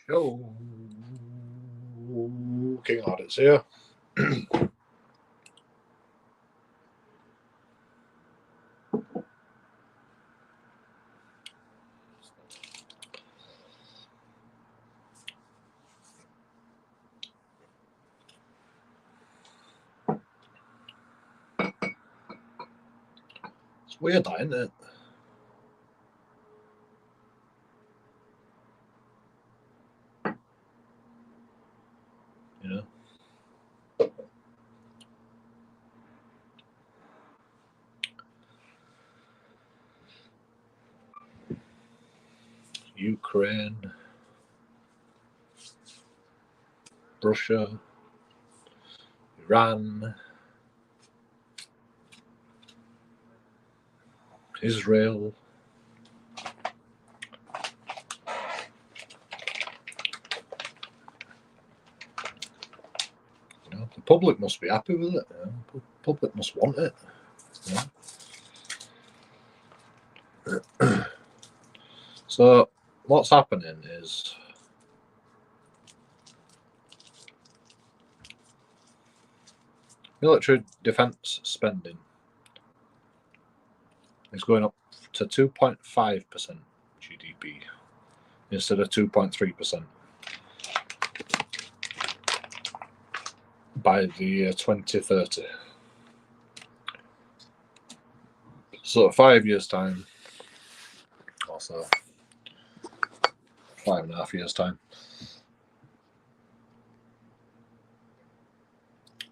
JoeKingAudits here. It's weird, that, isn't it? You know. Ukraine, Russia, Iran, Israel. You know, the public must be happy with it. You know? The public must want it. You know? So what's happening is military defence spending is going up to 2.5% GDP instead of 2.3% by the year 2030. So 5 years' time, also 5.5 years' time,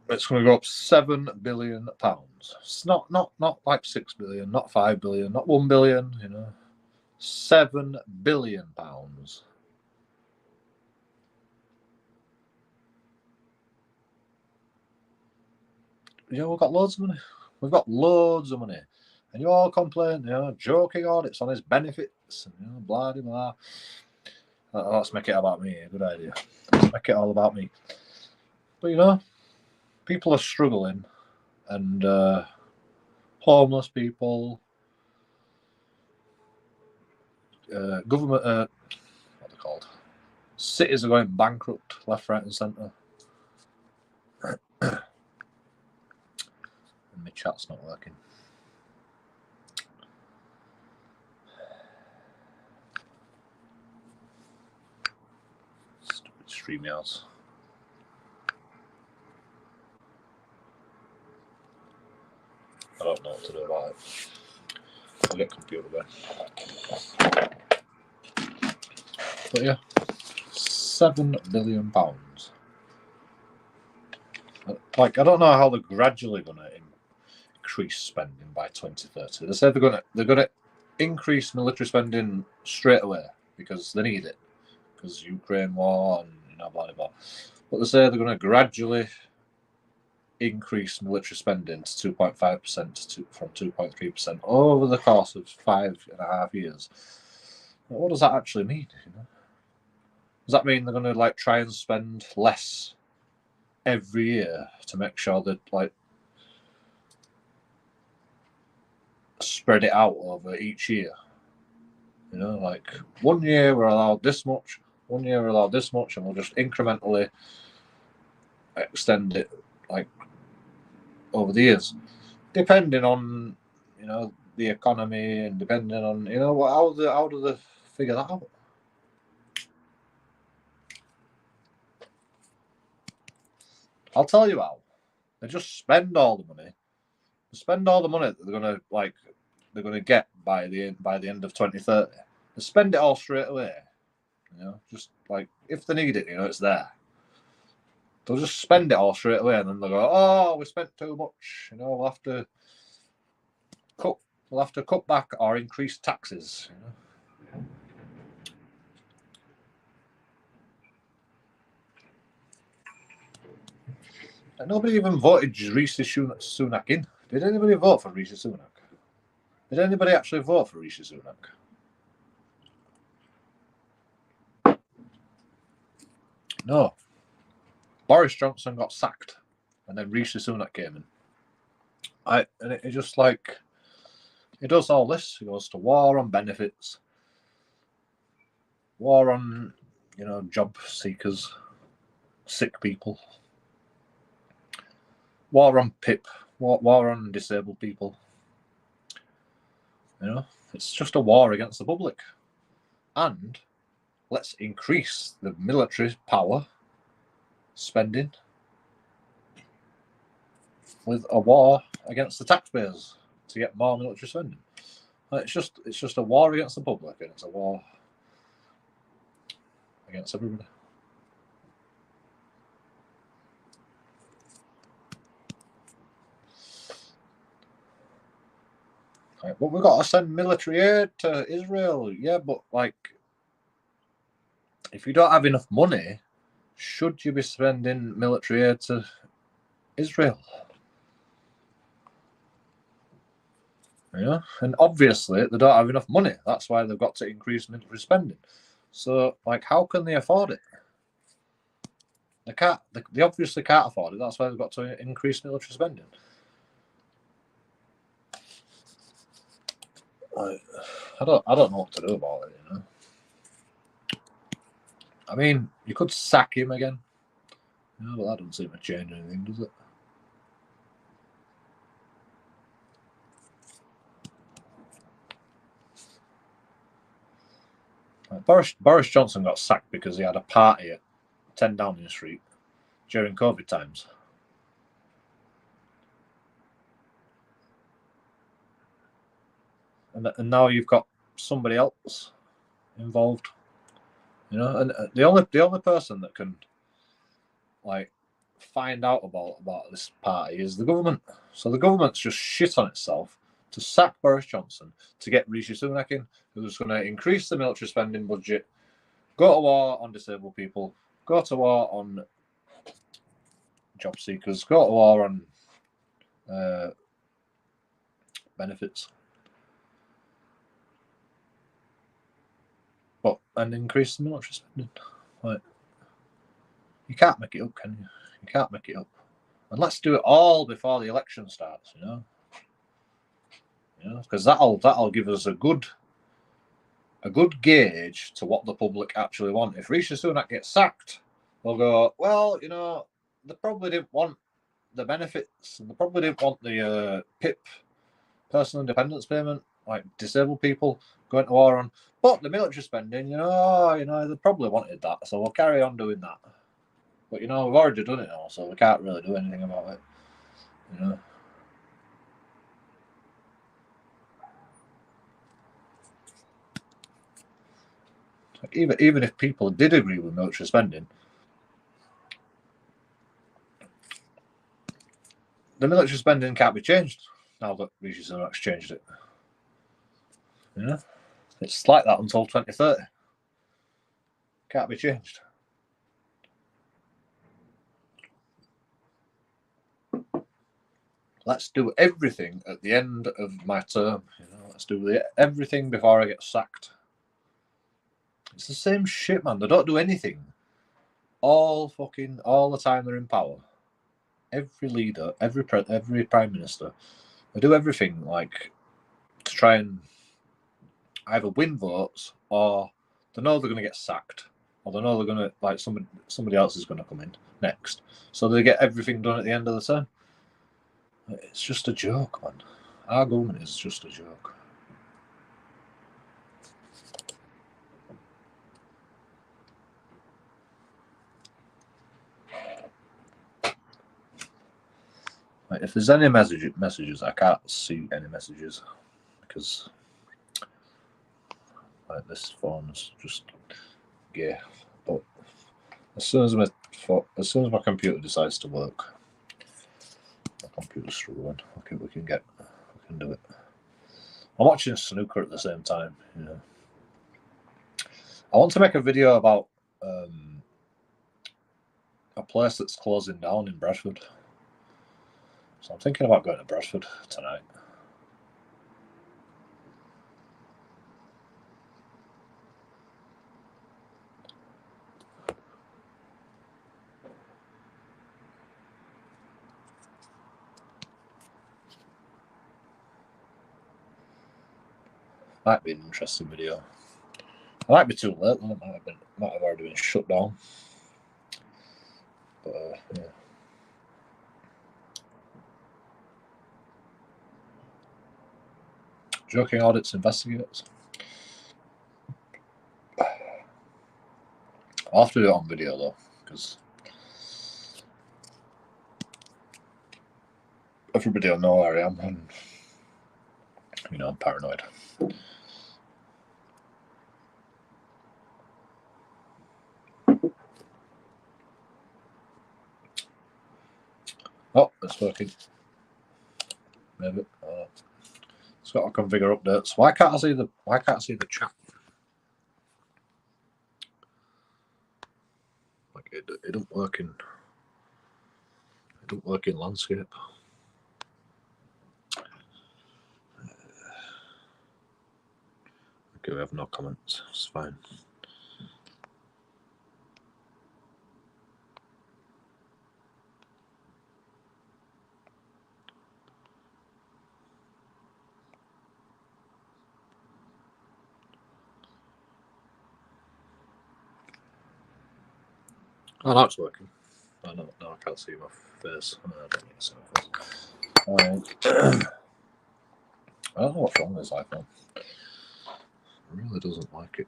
it's going to go up £7 billion. It's not like 6 billion, not 5 billion, not 1 billion. You know, £7 billion. You know, we've got loads of money. We've got loads of money, and you all complain. You know, JoeKingAudits on his benefits. You know, blah blah blah. Let's make it about me. Good idea. Let's make it all about me. But you know, people are struggling, and homeless people, government, what are they called? Cities are going bankrupt, left, right, and centre. And my chat's not working. Stupid StreamYards. I don't know what to do about it. I'll get computer then. But yeah, £7 billion. Like, I don't know how they're gradually going to increase spending by 2030. They said they're going to increase military spending straight away because they need it, because Ukraine war and blah blah blah. But they say they're going to gradually increase military spending to 2.5% from 2.3% over the course of 5.5 years. But what does that actually mean? You know? Does that mean they're going to like try and spend less every year to make sure that like spread it out over each year? You know, like 1 year we're allowed this much, 1 year we're allowed this much, and we'll just incrementally extend it like over the years, depending on, you know, the economy and depending on, you know, how do they figure that out? I'll tell you how. They just spend all the money. They spend all the money that they're gonna get by the end of 2030. They spend it all straight away. You know, just like if they need it, you know, it's there. They'll just spend it all straight away, and then they'll go, "Oh, we spent too much. You know, we'll have to cut back or increase taxes." You know? And nobody even voted Rishi Sunak in. Did anybody vote for Rishi Sunak? Did anybody actually vote for Rishi Sunak? No. Boris Johnson got sacked, and then Rishi Sunak came in. And it just like, he does all this. He goes to war on benefits, war on, you know, job seekers, sick people. War on PIP, war on disabled people. You know, it's just a war against the public. And let's increase the military power spending with a war against the taxpayers to get more military spending. It's just a war against the public, and it's a war against everybody. Right, but we've got to send military aid to Israel. Yeah, but like, if you don't have enough money, should you be spending military aid to Israel? You know, and obviously they don't have enough money. That's why they've got to increase military spending. So, like, how can they afford it? They can't. They obviously can't afford it. That's why they've got to increase military spending. I don't know what to do about it. You know. I mean, you could sack him again. You know, but that doesn't seem to change anything, does it? Boris Johnson got sacked because he had a party at 10 Downing Street during COVID times. And now you've got somebody else involved. You know, and the only person that can like find out about this party is the government. So the government's just shit on itself to sack Boris Johnson, to get Rishi Sunak in, who's going to increase the military spending budget, go to war on disabled people, go to war on job seekers, go to war on benefits, and increase the military spending. Like, you can't make it up, can you? You can't make it up. And let's do it all before the election starts, you know. You know, because that'll give us a good gauge to what the public actually want. If Rishi Sunak gets sacked, they'll go, well, you know, they probably didn't want the benefits, and they probably didn't want the PIP, personal independence payment, like disabled people going to war on. But the military spending, you know, they probably wanted that, so we'll carry on doing that. But you know, we've already done it now, so we can't really do anything about it. You know. Even if people did agree with military spending, the military spending can't be changed now that Rishi Sunak's changed it. You know, it's like that until 2030. Can't be changed. Let's do everything at the end of my term. You know, let's do everything before I get sacked. It's the same shit, man. They don't do anything all the time they're in power. Every leader, every prime minister, they do everything like to try and either win votes, or they know they're going to get sacked, or they know they're going to, like, somebody else is going to come in next. So they get everything done at the end of the term. It's just a joke, man. Our government is just a joke. Like, if there's any messages, I can't see any messages because like this phone's just gay. But as soon as my computer decides to work, my computer's struggling. We can do it. I'm watching snooker at the same time. You know, I want to make a video about a place that's closing down in Bradford. So I'm thinking about going to Bradford tonight. Might be an interesting video. might be too late. It might have already been shut down. But yeah. JoeKingAudits investigates. I'll have to do it on video though, because everybody will know where I am, and you know I'm paranoid. Oh, it's working. Maybe. It's got to configure updates. Why can't I see the chat? Like it don't work in landscape. Okay, we have no comments. It's fine. Oh, now it's working. Oh, no, I can't see my face. I don't need to see my face. I don't know what's wrong with this iPhone. It really doesn't like it.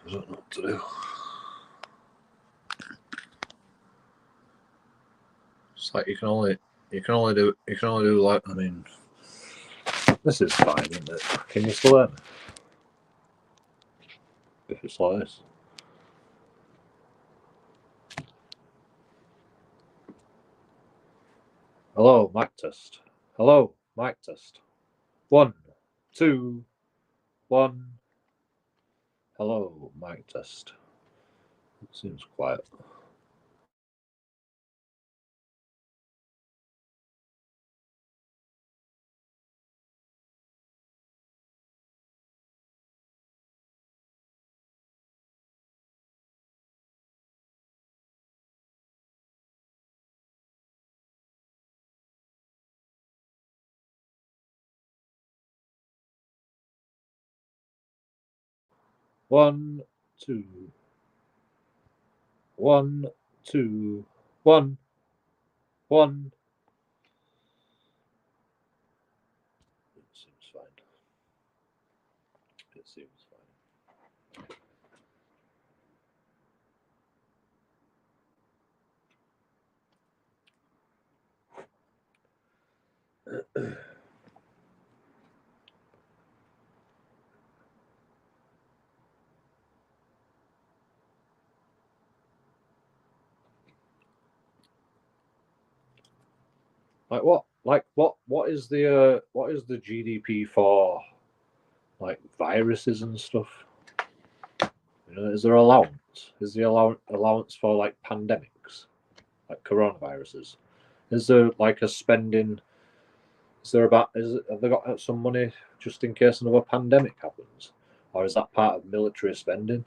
I don't know what to do. It's like you can only do like, I mean, this is fine, isn't it? Can you still hear me? If it's like this. Hello, mic test. Hello, mic test. 1, 2, 1. Hello, mic test. It seems quiet. One, two. 1, 2, 1, 1. It seems fine. It seems fine. What is the GDP for like viruses and stuff? You know, is there allowance? Is the allowance for like pandemics, like coronaviruses? Is there like a spending? Is there have they got some money just in case another pandemic happens, or is that part of military spending?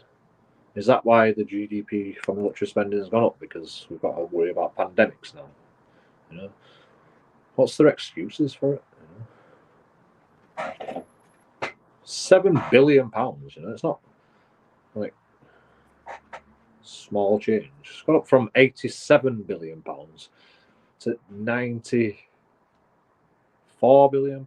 Is that why the GDP for military spending has gone up, because we've got to worry about pandemics now? You know, what's their excuses for it? You know? £7 billion. You know, it's not like small change. It's gone up from £87 billion to £94 billion.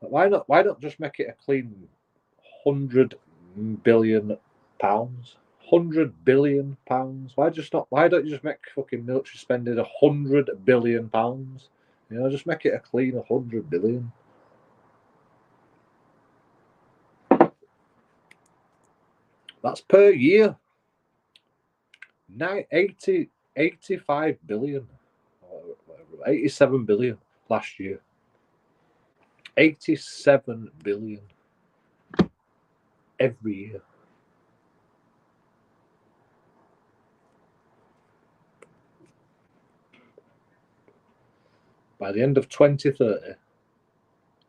Why not? Why not just make it a clean £100 billion? £100 billion. Why don't you just make fucking military spending £100 billion? You know, just make it a clean £100 billion. That's per year. 85 billion. 87 billion last year. 87 billion every year. by the end of 2030,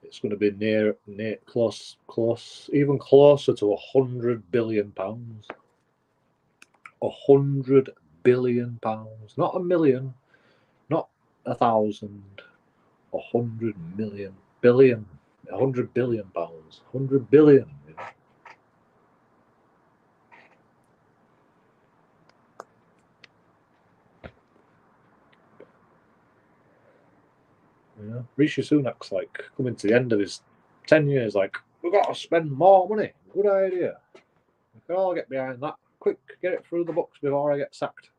it's going to be near close, even closer to £100 billion. £100 billion, not a million, not 1,000, 100 million, billion, £100 billion, 100 billion. You know? Yeah. Rishi Sunak's like coming to the end of his 10 years, like, we've got to spend more money. Good idea. We can all get behind that. Quick, get it through the books before I get sacked.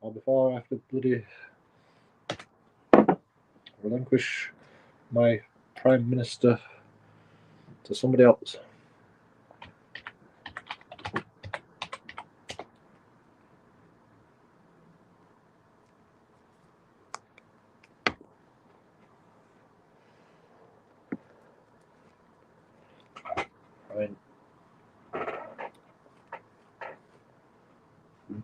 Or before I have to bloody relinquish my Prime Minister to somebody else. I mean,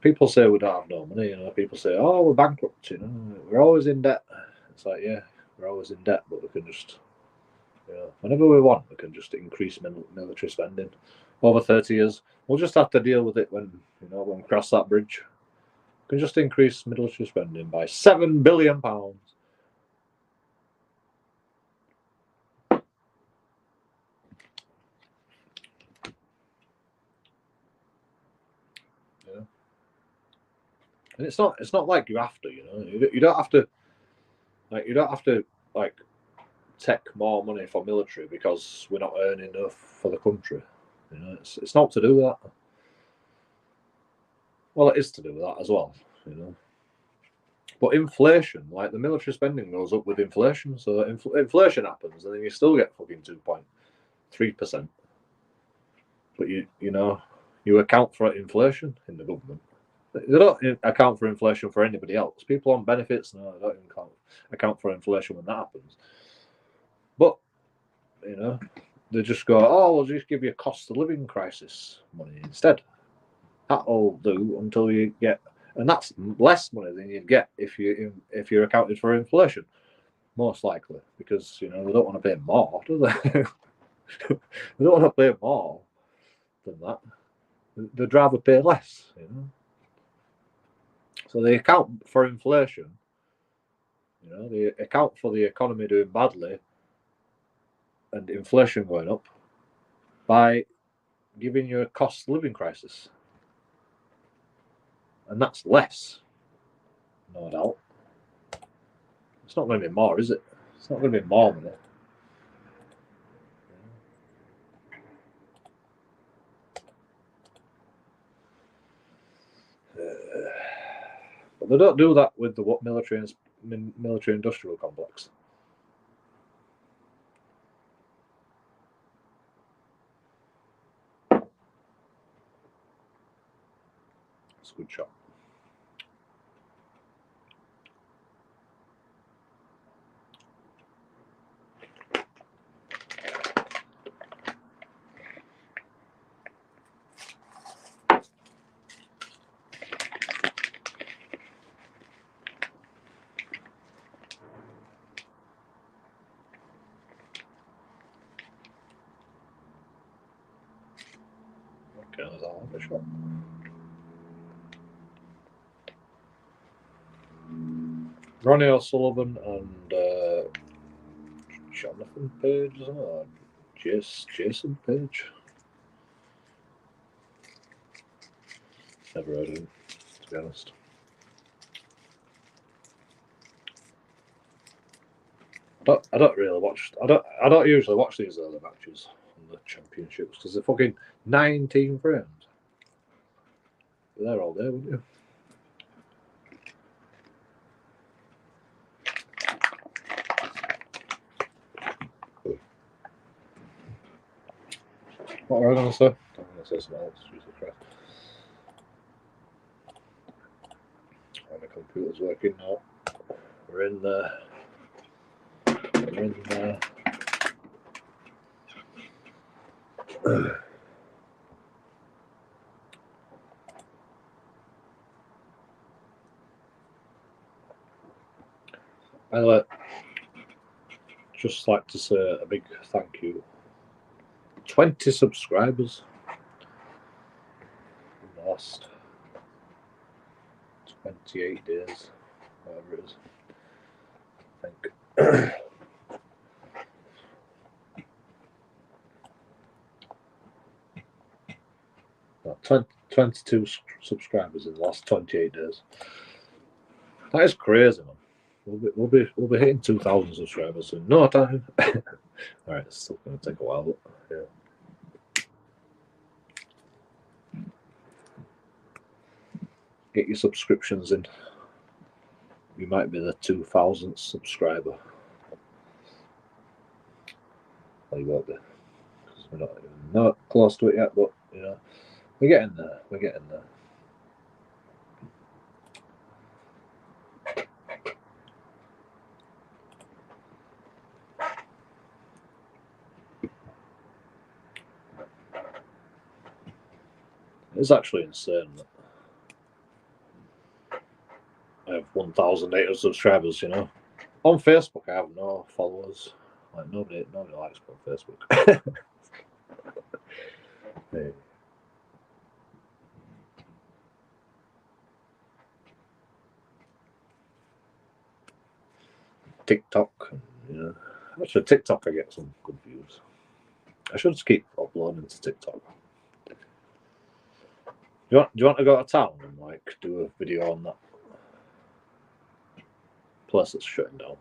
people say we don't have no money, you know. People say, oh, we're bankrupt, you know. We're always in debt. It's like, yeah, we're always in debt, but we can just, you know, whenever we want, we can just increase military spending. Over 30 years, we'll just have to deal with it when, you know, when we cross that bridge. We can just increase military spending by £7 billion. Yeah. And it's not like you have to, you know. You don't have to, like take more money for military because we're not earning enough for the country. You know, it's not to do that. Well, it is to do with that as well, you know. But inflation, like the military spending goes up with inflation, so inflation happens, and then you still get fucking 2.3%. But you know, you account for inflation in the government. They don't account for inflation for anybody else. People on benefits, no, they don't even account for inflation when that happens. But, you know, they just go, oh, we'll just give you a cost of living crisis money instead. That'll do until you get, and that's less money than you'd get if you're accounted for inflation, most likely, because, you know, they don't want to pay more, do they? They don't want to pay more than that. They'd rather pay less, you know. So they account for inflation. You know, they account for the economy doing badly and inflation going up by giving you a cost of living crisis. And that's less, no doubt. It's not going to be more, is it? It's not going to be more money. But they don't do that with the military industrial complex. It's a good shot. Okay, there's all the shot. Ronnie O'Sullivan and Jonathan Page, isn't it? Jason Page. Never heard of him, to be honest. I don't really watch. I don't usually watch these early matches on the championships because they're fucking 19 frames. You're there all day, wouldn't you? What were I going to say? I'm going to say something else. Jesus Christ. My computer's working now. We're in there. We're in there. By the way, just like to say a big thank you. 20 subscribers in the last 28 days, whatever it is, I think. 22 subscribers in the last 28 days. That is crazy, man. We'll be hitting 2,000 subscribers in no time. All right, it's still going to take a while, but yeah. Get your subscriptions in. You might be the 2,000th subscriber. Well, you won't be, because we're not even not close to it yet, but you know, we're getting there. We're getting there. It's actually insane that I have 1,800 subscribers, you know. On Facebook, I have no followers. Like nobody likes me on Facebook. Hey. TikTok, you know. Actually, TikTok, I get some good views. I should just keep uploading to TikTok. Do you want to go to town and like do a video on that place that's shutting down?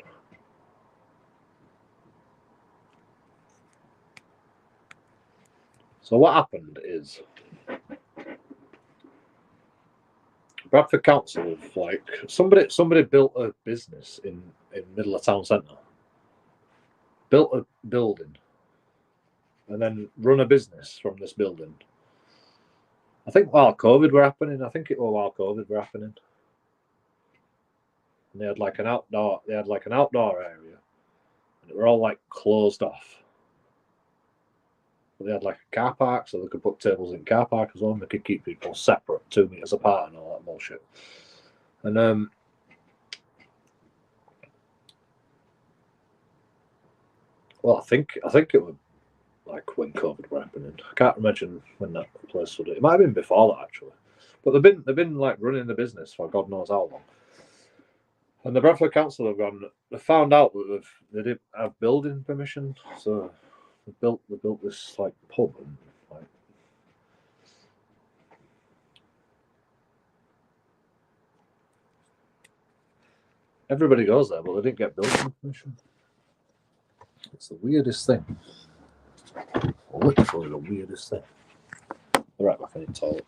So what happened is Bradford Council, like somebody built a business in middle of town centre, built a building, and then run a business from this building. I think while COVID were happening, and they had like an outdoor area, and it were all like closed off. But they had like a car park, so they could put tables in car park as well. And they could keep people separate, 2 meters apart, and all that bullshit. And well, I think it was like when COVID were happening. I can't imagine when that place would. It might have been before that actually, but they've been like running the business for God knows how long. And the Bradford Council have gone. They found out that they didn't have building permission, so they built this like pub and like. Everybody goes there, but they didn't get building permission. It's the weirdest thing. Literally the weirdest thing. Right back in the toilet.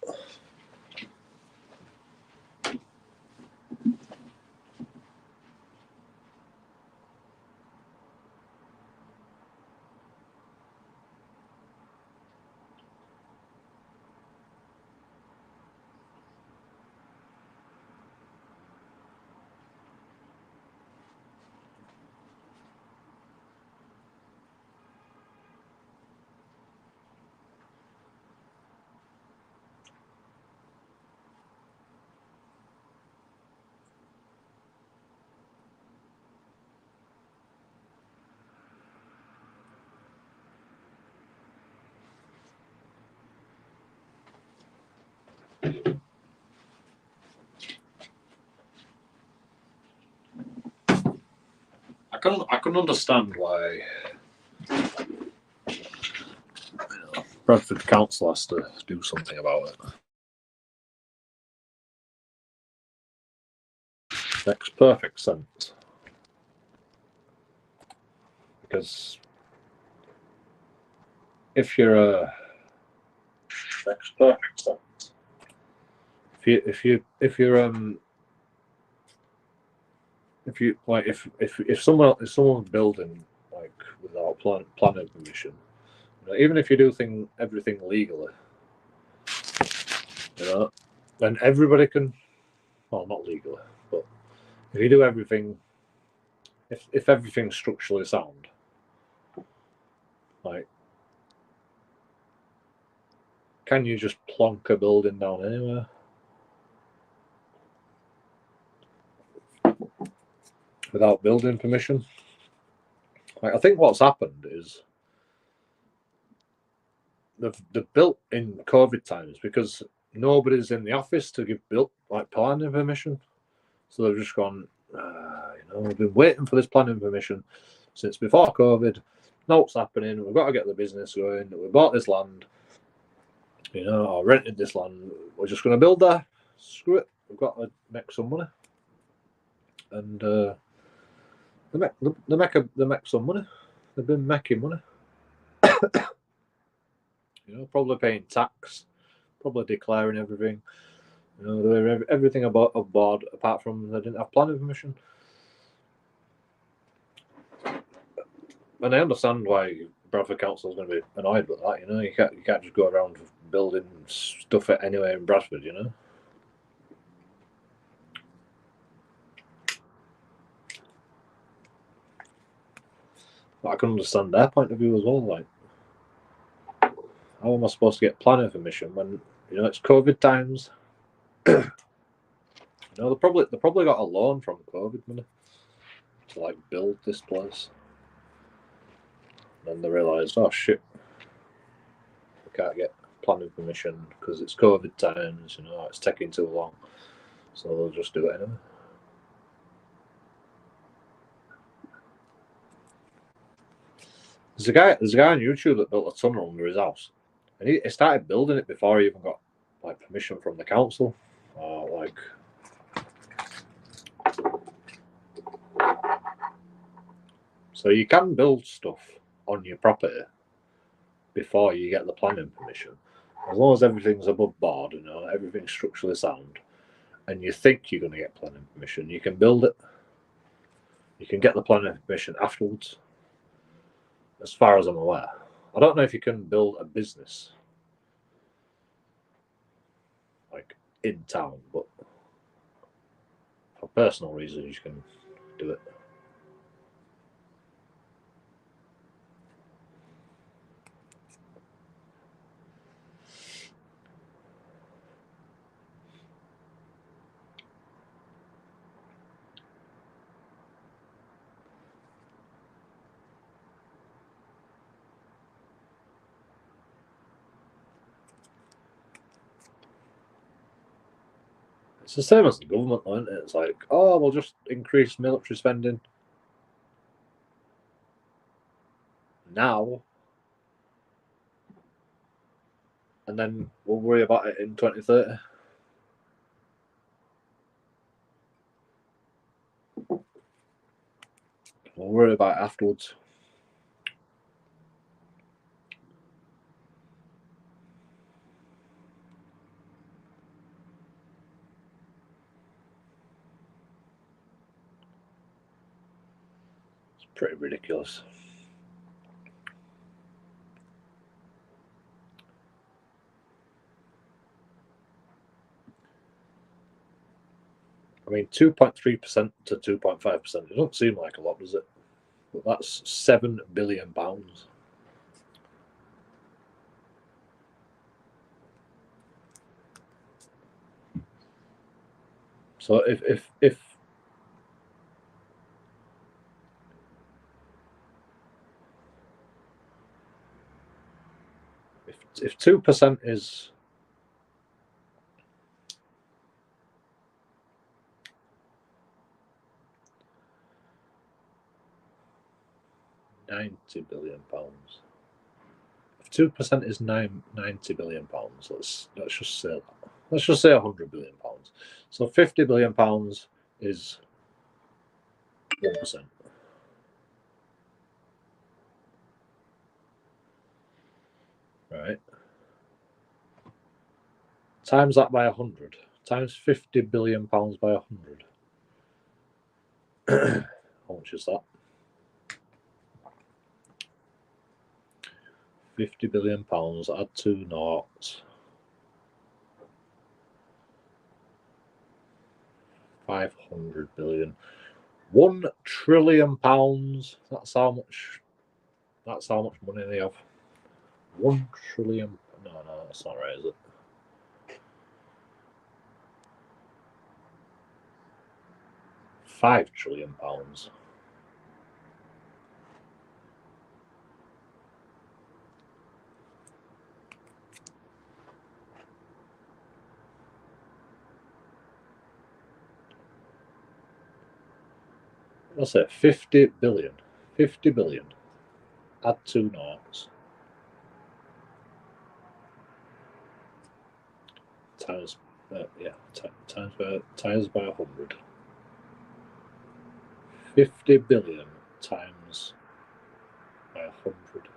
I can understand why Bradford Council has to do something about it. Makes perfect sense. Because if you're a makes perfect sense. If someone's building like without planning permission, you know, even if you do everything legally, you know, then everybody can. Well, not legally, but if you do everything, if everything's structurally sound, like, can you just plonk a building down anywhere? Without building permission? Like, I think what's happened is they've built in COVID times because nobody's in the office to give built like planning permission. So they've just gone, we've been waiting for this planning permission since before COVID. Now what's happening? We've got to get the business going. We bought this land, or rented this land. We're just going to build there. Screw it. We've got to make some money. And they make some money. They've been making money. Probably paying tax, probably declaring everything. Doing everything above board apart from they didn't have planning permission. And I understand why Bradford Council is going to be annoyed with that. You can't just go around building stuff anywhere in Bradford. But I can understand their point of view as well. Like, how am I supposed to get planning permission when it's COVID times? They probably got a loan from COVID money to like build this place. Then they realised, oh shit, we can't get planning permission because it's COVID times. It's taking too long, so they'll just do it anyway. There's a guy on YouTube that built a tunnel under his house, and he started building it before he even got like permission from the council. So you can build stuff on your property before you get the planning permission, as long as everything's above board, everything's structurally sound, and you think you're going to get planning permission, you can build it. You can get the planning permission afterwards, as far as I'm aware. I don't know if you can build a business like in town, but for personal reasons you can do it. It's the same as the government, isn't it? It's like, oh, we'll just increase military spending now, and then we'll worry about it in 2030. We'll worry about it afterwards. It's pretty ridiculous. I mean, 2.3% to 2.5%. It doesn't seem like a lot, does it? But that's £7 billion. So if 2% is £90 billion, if 2% is £90 billion, let's just say that. Let's just say £100 billion. So £50 billion is 1%. Right. Times that by 100. Times £50 billion by 100. How much is that? £50 billion, add 2 noughts. 500 billion. £1 trillion. That's how much money they have. 1 trillion. No, that's not right, is it? £5 trillion. I'll say 50 billion. 50 billion. Add 2 noughts. Times, times by 100. 50 billion times by 100.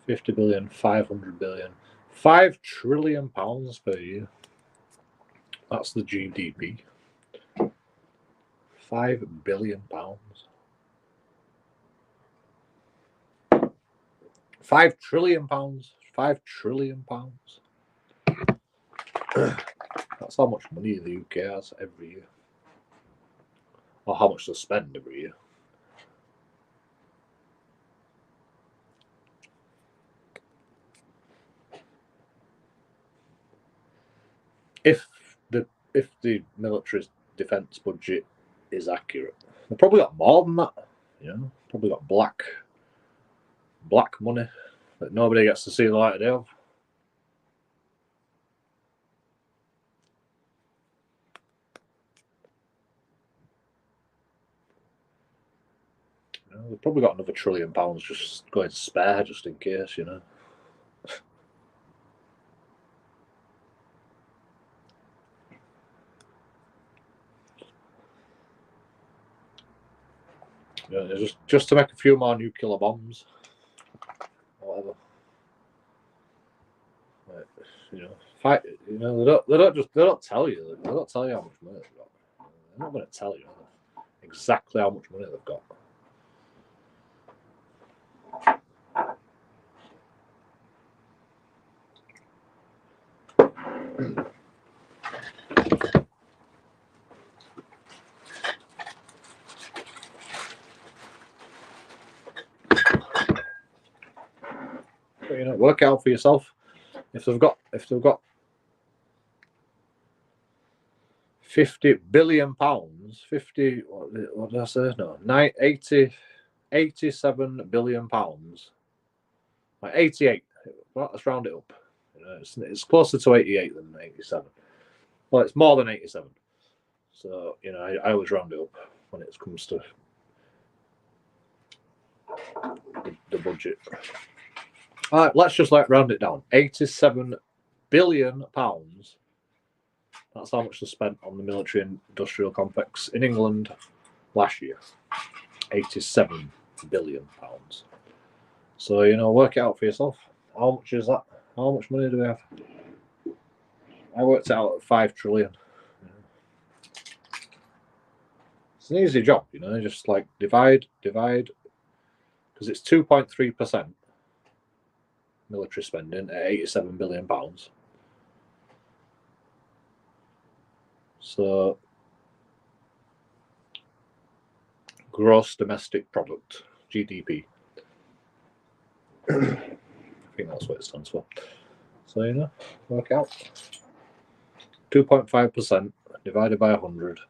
£50 billion, 500 billion, £5 trillion per year. That's the GDP. £5 billion. £5 trillion. £5 trillion. That's how much money the UK has every year, or how much they spend every year. If the military defence budget is accurate, they've probably got more than that. You know, probably got black money that nobody gets to see the light of day of. You know, they've probably got another £1 trillion just going spare, just in case. You know. Yeah, just to make a few more nuclear bombs, whatever. Like, you know, fight. You know, they don't tell you. They don't tell you how much money they've got. They're not going to tell you exactly how much money they've got. But, you know, work out for yourself. If they've got £50 billion, 50, what did I say? No, 87 billion pounds. Like 88. Well, let's round it up. You know, it's closer to 88 than 87. Well, it's more than 87. So, you know, I always round it up when it comes to the budget. All right, let's just round it down. £87 billion. That's how much they spent on the military industrial complex in England last year. £87 billion. So, you know, work it out for yourself. How much is that? How much money do we have? I worked it out at 5 trillion. It's an easy job, you know, just like divide, because it's 2.3% military spending at £87 billion. So, gross domestic product, GDP. I think that's what it stands for. So, you know, work out. 2.5% divided by 100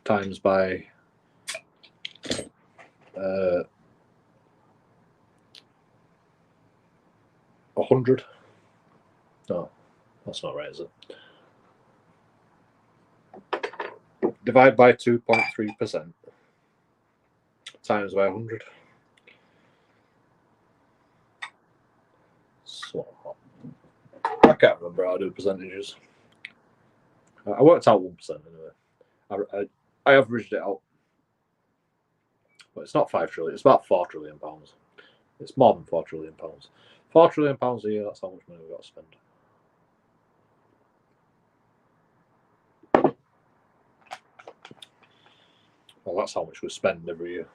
times by 100. No, that's not right, is it? Divide by 2.3% times by 100. So, I can't remember how to do percentages. I worked out 1% anyway. I averaged it out. But it's not 5 trillion, it's about £4 trillion. It's more than £4 trillion. £4 trillion a year, that's how much money we've got to spend. Well, that's how much we spend every year.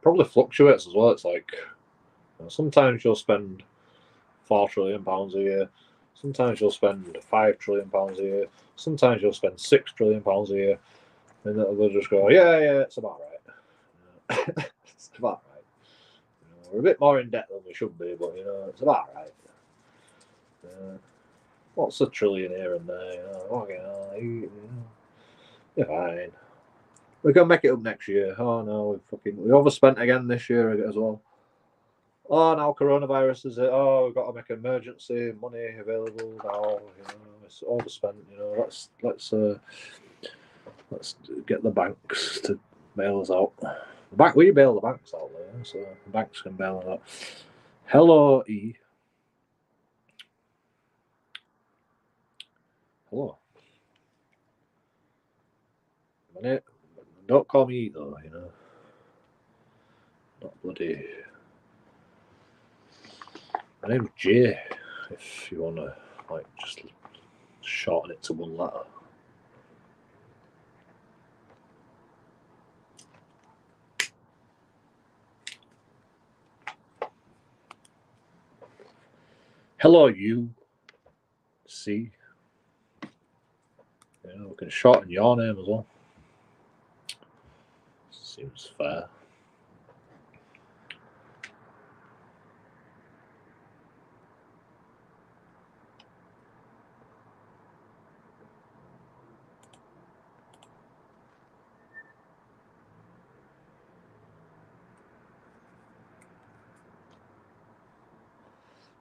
Probably fluctuates as well. It's like, you know, sometimes you'll spend £4 trillion a year. Sometimes you'll spend £5 trillion a year. Sometimes you'll spend £6 trillion a year. And they'll just go, yeah, it's about right. It's about right. we're a bit more in debt than we should be, but it's about right. What's $1 trillion here and there? You're fine. We can make it up next year. Oh no, we overspent again this year as well. Oh, now coronavirus is it? Oh, we've got to make emergency money available now. It's overspent. Let's get the banks to bail us out. We bail the banks out there, so the banks can bail us out. Hello, E. Hello. Don't call me E though. Not bloody. My name's J. If you wanna just shorten it to one letter. Hello, you. C. We can shorten your name as well. Seems fair.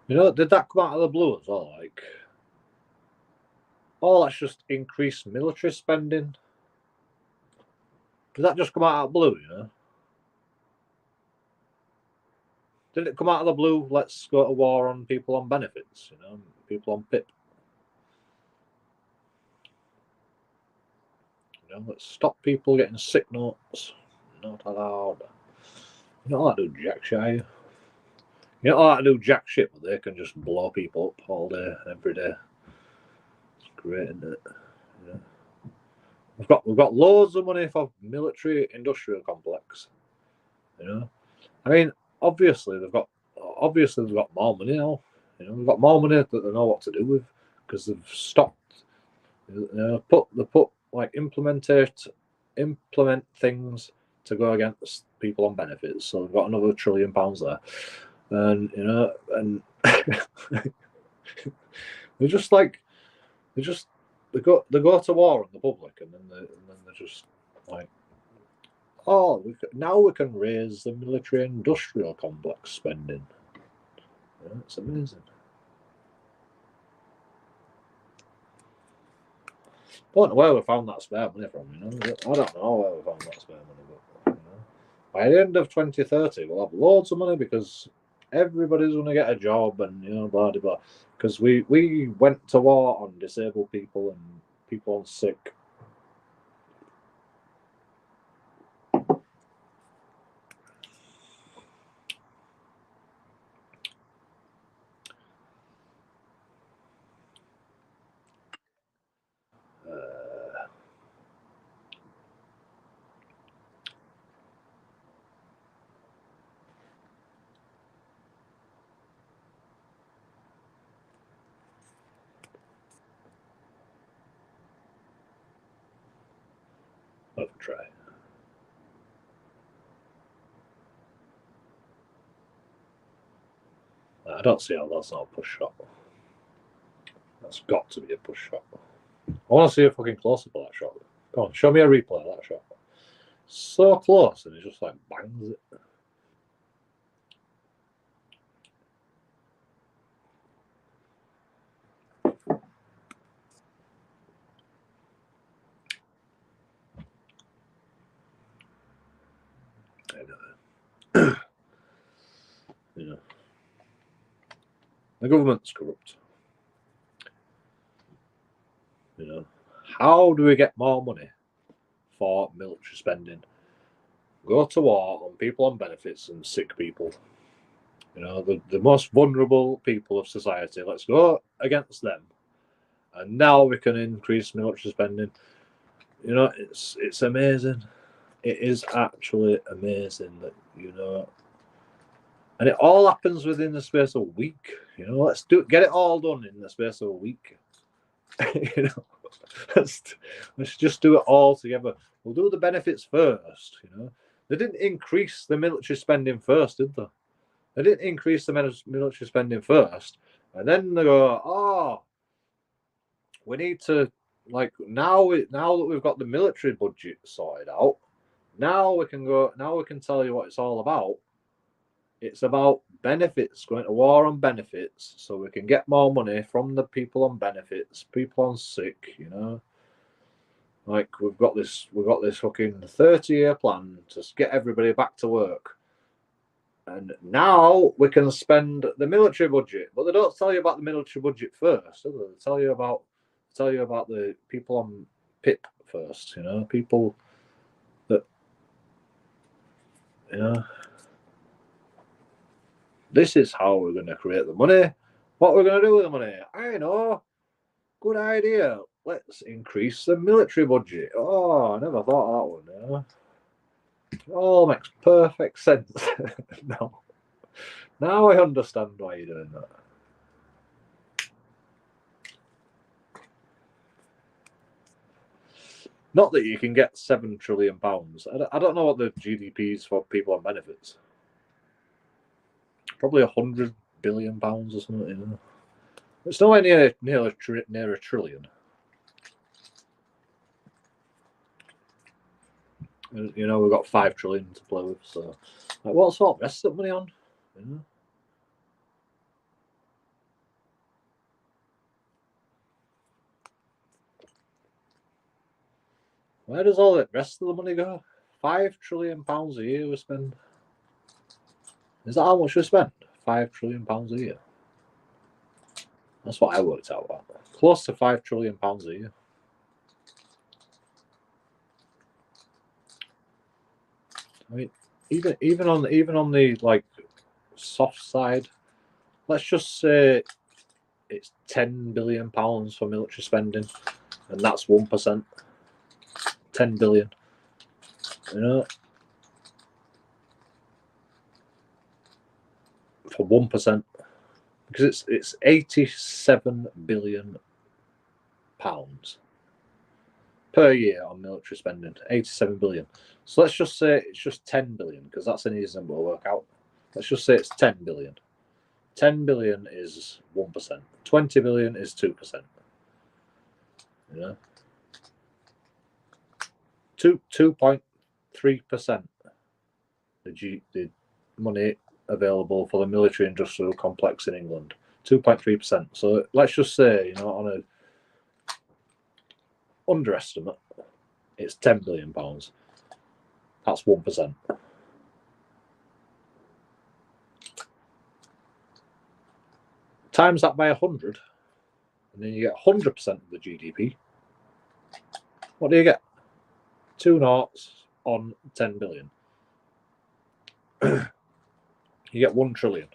Did that come out of the blue as well? Let's just increase military spending. Did that just come out of the blue, Did it come out of the blue? Let's go to war on people on benefits, people on PIP. Let's stop people getting sick notes. Not allowed. You don't like to do jack shit, are you? You don't like to do jack shit, but they can just blow people up all day, every day. It's great, isn't it? Yeah. We've got loads of money for military industrial complex. I mean, obviously they've got more money now. They've got more money that they know what to do with because they've stopped. They put implement things to go against people on benefits. So they've got another £1 trillion there, and they go to war on the public, and then they're just like, oh, now we can raise the military industrial complex spending. It's amazing. I don't know where we found that spare money from. I don't know where we found that spare money, but by the end of 2030, we'll have loads of money because everybody's going to get a job and blah blah blah. Because we went to war on disabled people and people on sick. Have a try. I don't see how that's not a push shot. That's got to be a push shot. I want to see a fucking close-up of that shot. Come on, show me a replay of that shot. So close, and he just bangs it. The government's corrupt. How do we get more money for military spending? Go to war on people on benefits and sick people. The most vulnerable people of society. Let's go against them, and now we can increase military spending. It's amazing. It is actually amazing that and it all happens within the space of a week. Let's get it all done in the space of a week. Let's just do it all together. We'll do the benefits first. They didn't increase the military spending first, did they? They didn't increase the military spending first, and then they go, "Oh, we need to like now that we've got the military budget sorted out, now we can go. Now we can tell you what it's all about. It's about benefits, going to war on benefits, so we can get more money from the people on benefits, people on sick. You know, like we've got this fucking 30-year plan to get everybody back to work." And now we can spend the military budget, but they don't tell you about the military budget first. Do they? They tell you about the people on PIP first. You know, people that this is how we're going to create the money. What we're going to do with the money? I know. Good idea. Let's increase the military budget. Oh, I never thought that one. You know? It all makes perfect sense. No. Now I understand why you're doing that. Not that you can get £7 trillion. I don't know what the GDP is for people on benefits. Probably £100 billion or something. You know? It's nowhere near a trillion. You know, we've got 5 trillion to play with. So, like, what sort of rest of money on? You know? Where does all the rest of the money go? £5 trillion a year we spend. Is that how much we spend? £5 trillion a year. That's what I worked out at. Close to £5 trillion a year. I mean, even on the like soft side, let's just say it's £10 billion for military spending, and that's 1%. 10 billion. You know, for 1%, because it's £87 billion per year on military spending. 87 billion. So let's just say it's just 10 billion, because that's an easy number to work out. Let's just say it's 10 billion. 10 billion is 1%. 20 billion is 2%. You know, 2.3%. The money available for the military industrial complex in England. 2.3%. So let's just say, you know, on a underestimate, it's £10 billion. That's 1%. Times that by 100, and then you get 100% of the GDP. What do you get? 2 noughts on 10 billion. You get 1 trillion.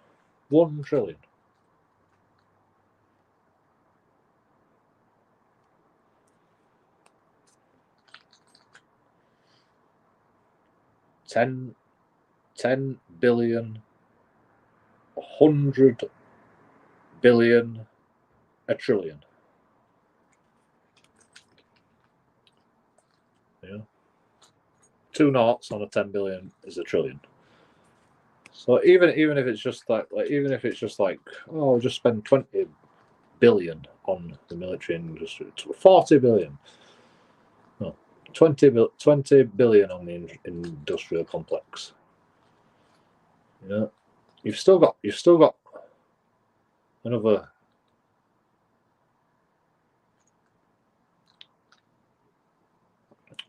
1 trillion. $10 billion, 100 billion, a trillion. Yeah. 2 noughts on a 10 billion is a trillion. So even if it's just like oh, just spend 20 billion on the military industry, 40 billion. No, 20 billion on the industrial complex. You know, you've still got another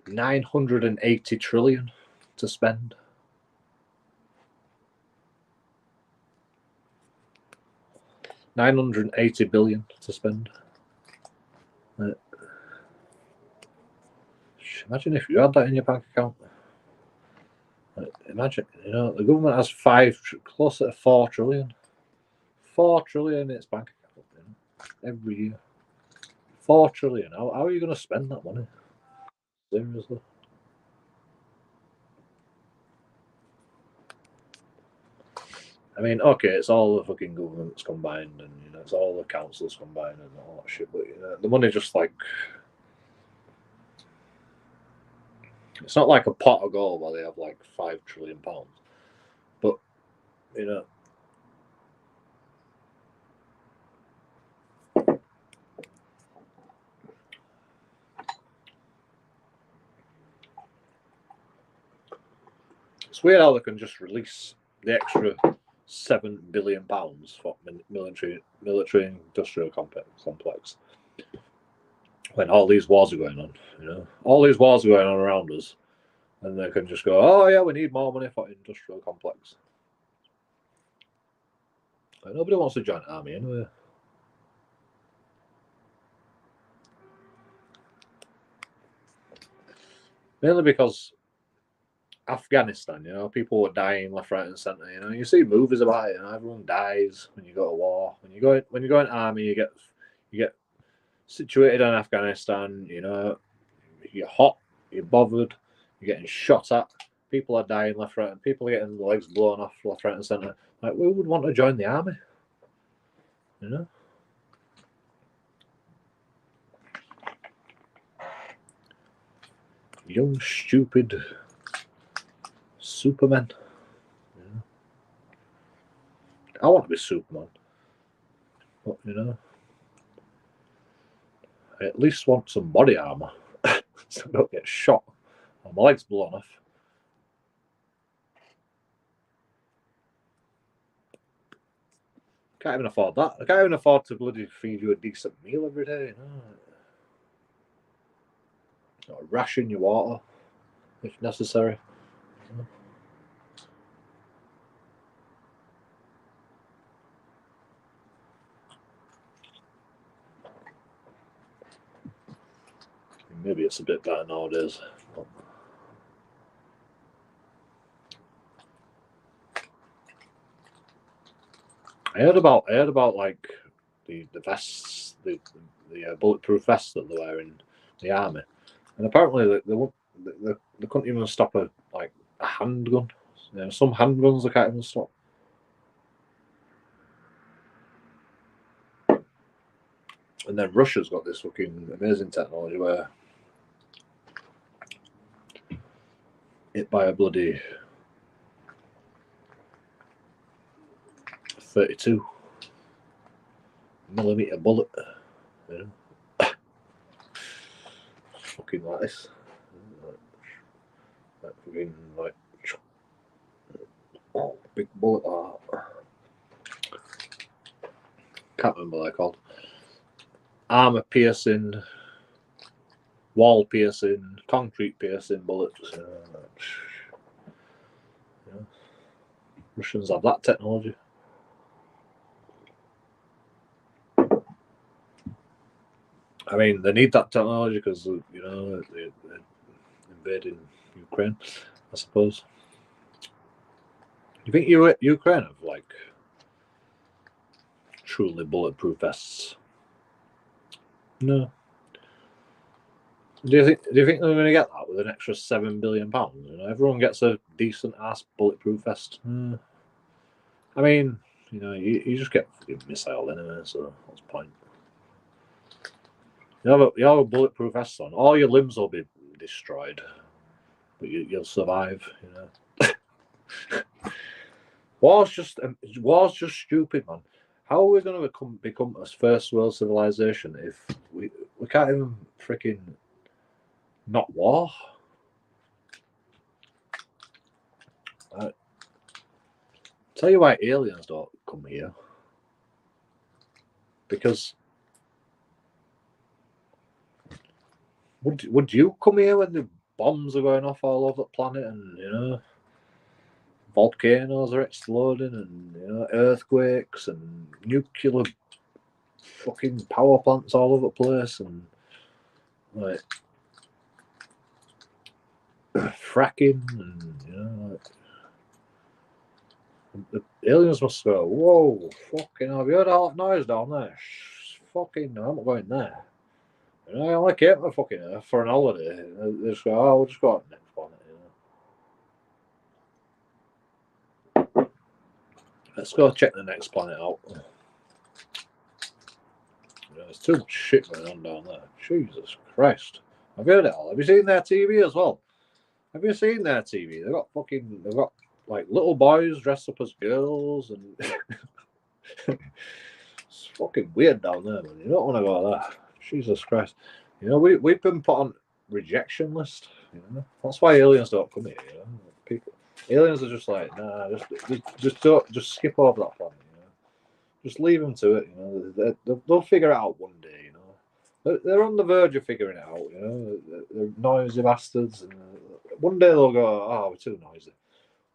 980 trillion to spend. $980 billion to spend. Imagine if you had that in your bank account. Imagine, you know, the government has closer to 4 trillion. 4 trillion in its bank account, you know, every year. 4 trillion. How are you going to spend that money? Seriously. I mean, okay, it's all the fucking governments combined, and you know, it's all the councils combined and all that shit. But you know, the money just like it's not like a pot of gold where they have like £5 trillion. But you know, It's weird how they can just release the extra £7 billion for military industrial complex when all these wars are going on. You know, all these wars are going on around us, and they can just go, "Oh yeah, we need more money for industrial complex." Like, nobody wants to join the army anyway. Mainly because Afghanistan, you know, people were dying left, right, and centre. You know, you see movies about it. You know, everyone dies when you go to war. When you go in army, you get situated in Afghanistan. You know, you're hot, you're bothered, you're getting shot at. People are dying left, right, and people are getting their legs blown off left, right, and centre. Like, we would want to join the army. You know. Young, stupid Superman. Yeah. I want to be Superman. But, you know, I at least want some body armour so I don't get shot or my legs blown off. Can't even afford that. I can't even afford to bloody feed you a decent meal every day, you know. Or ration your water if necessary. You know? Maybe it's a bit better nowadays. But I heard about like the vests, the bulletproof vests that they wear in the army, and apparently they couldn't even stop a handgun. You know, some handguns they can't even stop. And then Russia's got this fucking amazing technology where hit by a bloody 32 millimeter bullet, you know, fucking like this, like fucking like big bullet. Can't remember what they're called. Armor piercing, wall piercing, concrete piercing bullets. You know, Russians have that technology. I mean, they need that technology because, you know, they're invading Ukraine, I suppose. You think Ukraine have like truly bulletproof vests? No. Do you think they're going to get that with an extra £7 billion? You know, everyone gets a decent ass bulletproof vest. I mean, you know, you just get fucking missile anyway, so what's the point? You have a bulletproof vest on, all your limbs will be destroyed, but you'll survive. You know, war's just stupid, man. How are we going to become a first world civilization if we can't even freaking not war? Tell you why aliens don't come here. Because would you come here when the bombs are going off all over the planet and, you know, volcanoes are exploding and, you know, earthquakes and nuclear fucking power plants all over the place and like fracking and, you know, like, the aliens must go, whoa, fucking, have you heard all that noise down there? Fucking, I'm not going there. You know, I only came to fucking Earth for an holiday. They just go, oh, we'll just go to the next planet, you know. Let's go check the next planet out. You know, there's too much shit going on down there. Jesus Christ. I've heard it all. Have you seen their TV as well? Have you seen their TV? They've got like little boys dressed up as girls and it's fucking weird down there, man. You don't want to go there. Jesus Christ. You know, we've been put on rejection list, you know. That's why aliens don't come here, you know. Aliens are just like, nah, just skip over that planet. You know, just leave them to it. You know, they'll figure it out one day. You know, they're on the verge of figuring it out. You know, they're noisy bastards, and one day they'll go, oh, we're too noisy.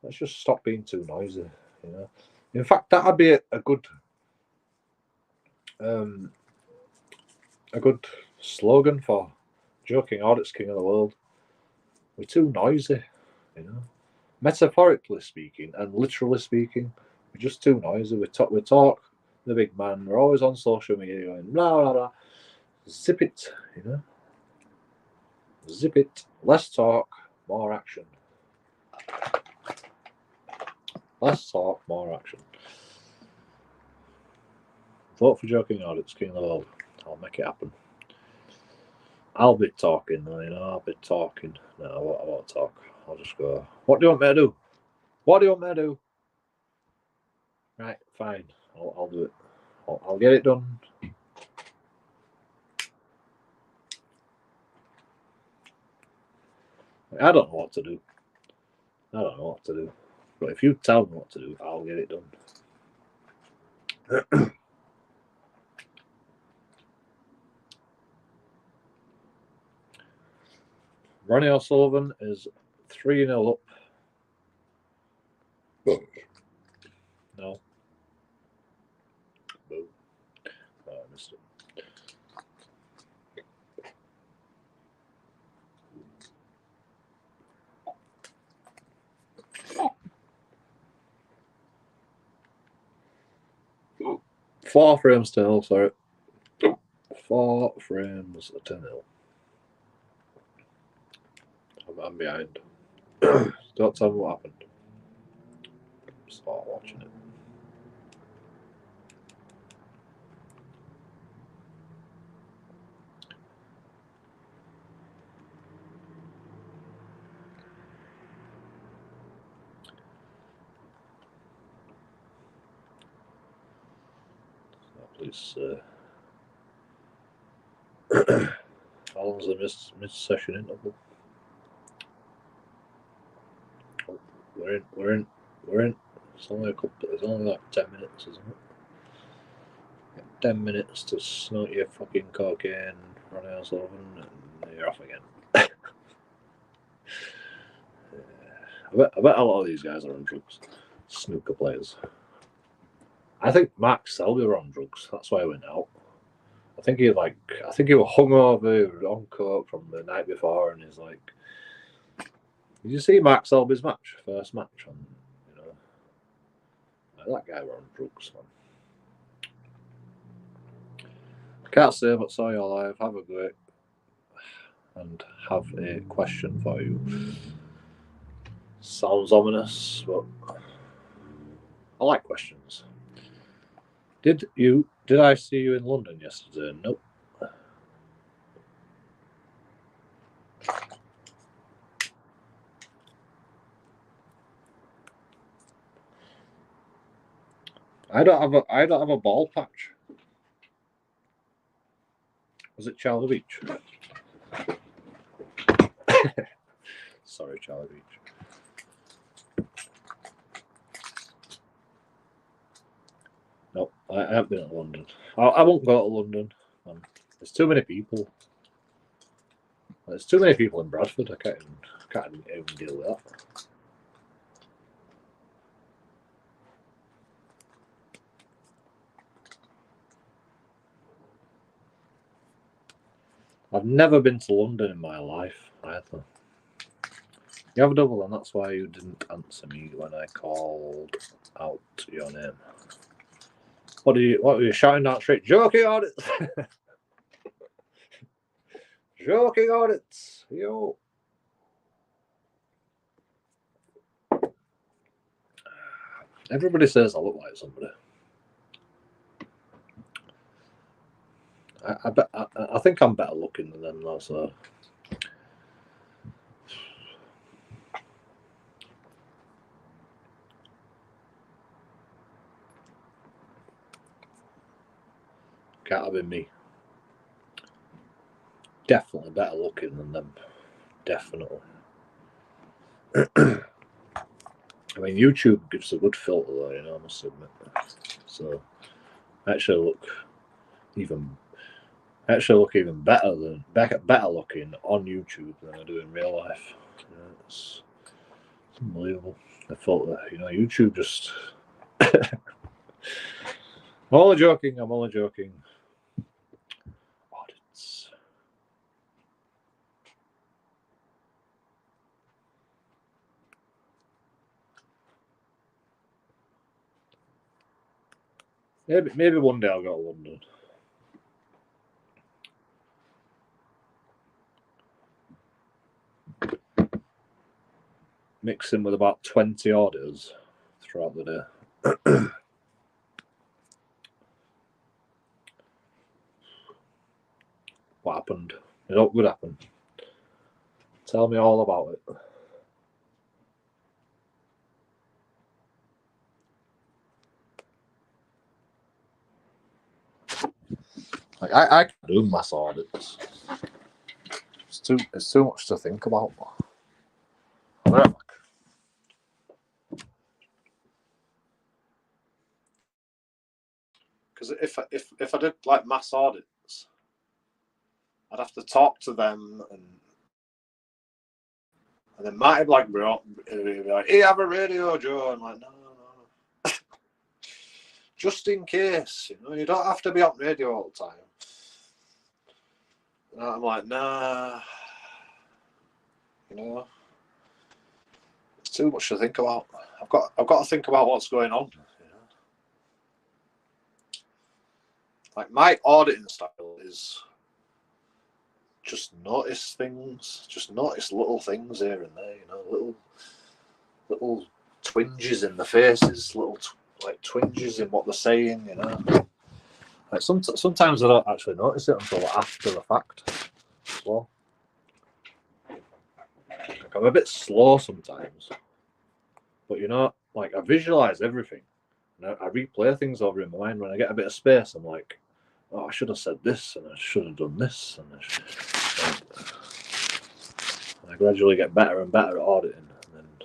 Let's just stop being too noisy. You know, in fact, that'd be a good slogan for JoeKingAudits, King of the World. We're too noisy, you know. Metaphorically speaking and literally speaking, we're just too noisy. We talk the big man. We're always on social media going blah blah blah. Zip it, you know. Zip it. Less talk, more action. Less talk, more action. Vote for JoeKingAudits, King of the World. I'll make it happen. I'll be talking, you know. I'll be talking. No, I won't talk. I'll just go, what do you want me to do? What do you want me to do? Right, fine. I'll do it. I'll get it done. I don't know what to do. I don't know what to do. But if you tell me what to do, I'll get it done. Ronnie O'Sullivan is 3-0 up. No. Boom. Oh, I missed it. Four frames to nil, sorry. 4 frames to nil. I'm behind. Don't tell me what happened. Start watching it. Please. How long's the mid-session interval? Oh, we're in. It's only It's only like 10 minutes, isn't it? 10 minutes to snort your fucking cocaine, run out oven, and you're off again. I bet a lot of these guys are on drugs. Snooker players. I think Mark Selby were on drugs. That's why he went out. I think he was hungover, on coke from the night before, and he's like, did you see Mark Selby's match? First match on, you know, like that guy were on drugs, man. Can't say but saw you live. Have a great and have a question for you. Sounds ominous, but I like questions. Did I see you in London yesterday? Nope. I don't have a ball patch. Was it Charlie Beach? Sorry, Charlie Beach. No, I haven't been to London. I won't go to London. There's too many people. There's too many people in Bradford. I can't even deal with that. I've never been to London in my life either. You have a double, and that's why you didn't answer me when I called out your name. What were you shouting out straight? JoeKingAudits! JoeKingAudits! Yo! Everybody says I look like somebody. I think I'm better looking than them though, so. Can't have been me. Definitely better looking than them. Definitely. I mean, YouTube gives a good filter, though, you know, I must admit. So, I actually look even better looking on YouTube than I do in real life. Yeah, it's unbelievable. The filter, you know, YouTube just. I'm only joking. Audits. Maybe one day I'll go to London. Mixing with about 20 orders throughout the day. What happened? What would happen? Tell me all about it. Like I can do mass audits. It's too much to think about. Because if I did like mass audits, I'd have to talk to them and they might have like brought like, hey, have a radio, Joe. I'm like, no. Just in case, you know, you don't have to be on radio all the time. And I'm like, nah, you know, it's too much to think about. I've got to think about what's going on. You know? Like my auditing style is just notice things, just notice little things here and there. You know, little twinges in the faces, little like twinges in what they're saying. You know, like sometimes I don't actually notice it until after the fact. As well. Like I'm a bit slow sometimes, but you know, like I visualize everything, and I replay things over in my mind. When I get a bit of space, I'm like, oh, I should have said this, and I should have done this, and I gradually get better and better at auditing, and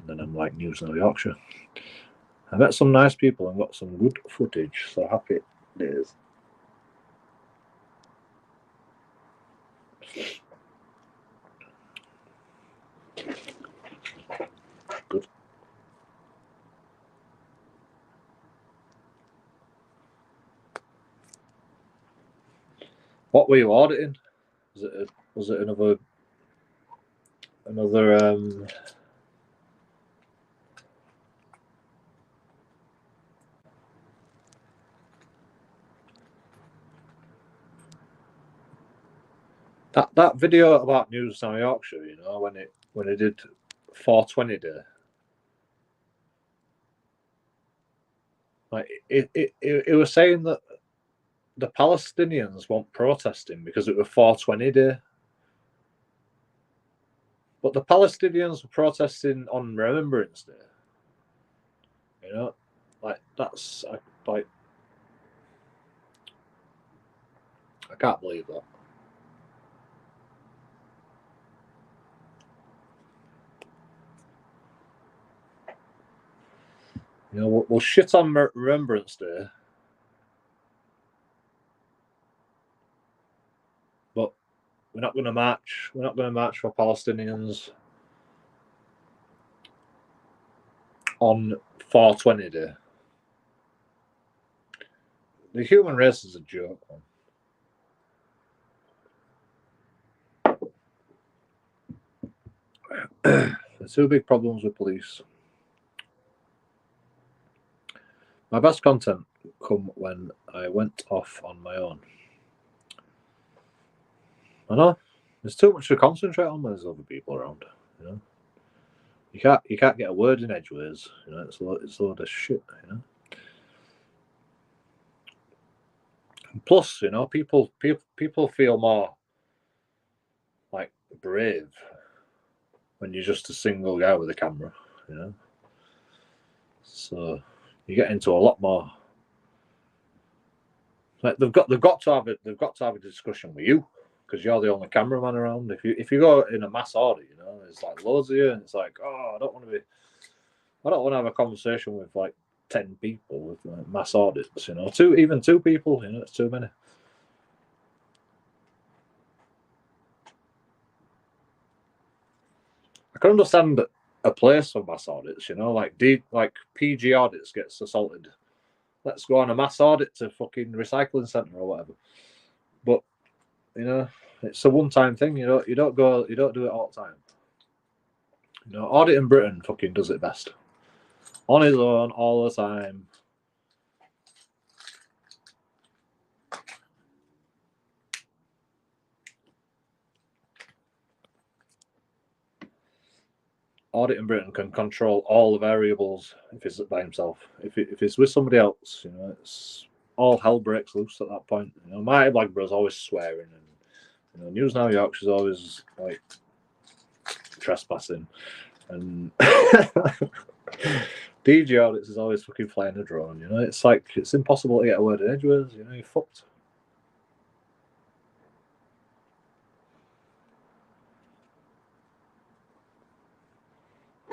then I'm like News New Yorkshire. I met some nice people and got some good footage, so happy days. Good. What were you auditing? Was it another that video about News New Yorkshire, you know, when it did 420 day, like it was saying that the Palestinians weren't protesting because it was 420 day, but the Palestinians were protesting on Remembrance Day. You know, like that's like I can't believe that. You know, we'll shit on Remembrance Day, but we're not going to march. We're not going to march for Palestinians on 420 Day. The human race is a joke, man. There's two big problems with police. My best content come when I went off on my own. I know there's too much to concentrate on when there's other people around. You know, you can't get a word in edgeways. You know, it's a load of shit. You know. And plus, you know, people feel more like brave when you're just a single guy with a camera. You know, so you get into a lot more. Like they've got to have a discussion with you because you're the only cameraman around. If you go in a mass audit, you know, there's like loads of you, and it's like, oh, I don't want to have a conversation with like 10 people with like, mass audits. You know, even two people, you know, it's too many. I can understand a place for mass audits, you know, like PG audits gets assaulted. Let's go on a mass audit to fucking recycling centre or whatever. But you know, it's a one-time thing. You don't do it all the time. You know, Audit in Britain fucking does it best. On his own, all the time. Audit in Britain can control all the variables if he's by himself. If it's with somebody else, you know, it's all hell breaks loose at that point. You know, Mighty Blackborough's always swearing, and you know, News Now Yorkshire's always like trespassing, and DG Audits is always fucking flying a drone. You know, it's like it's impossible to get a word in edgeways. You know, you're fucked.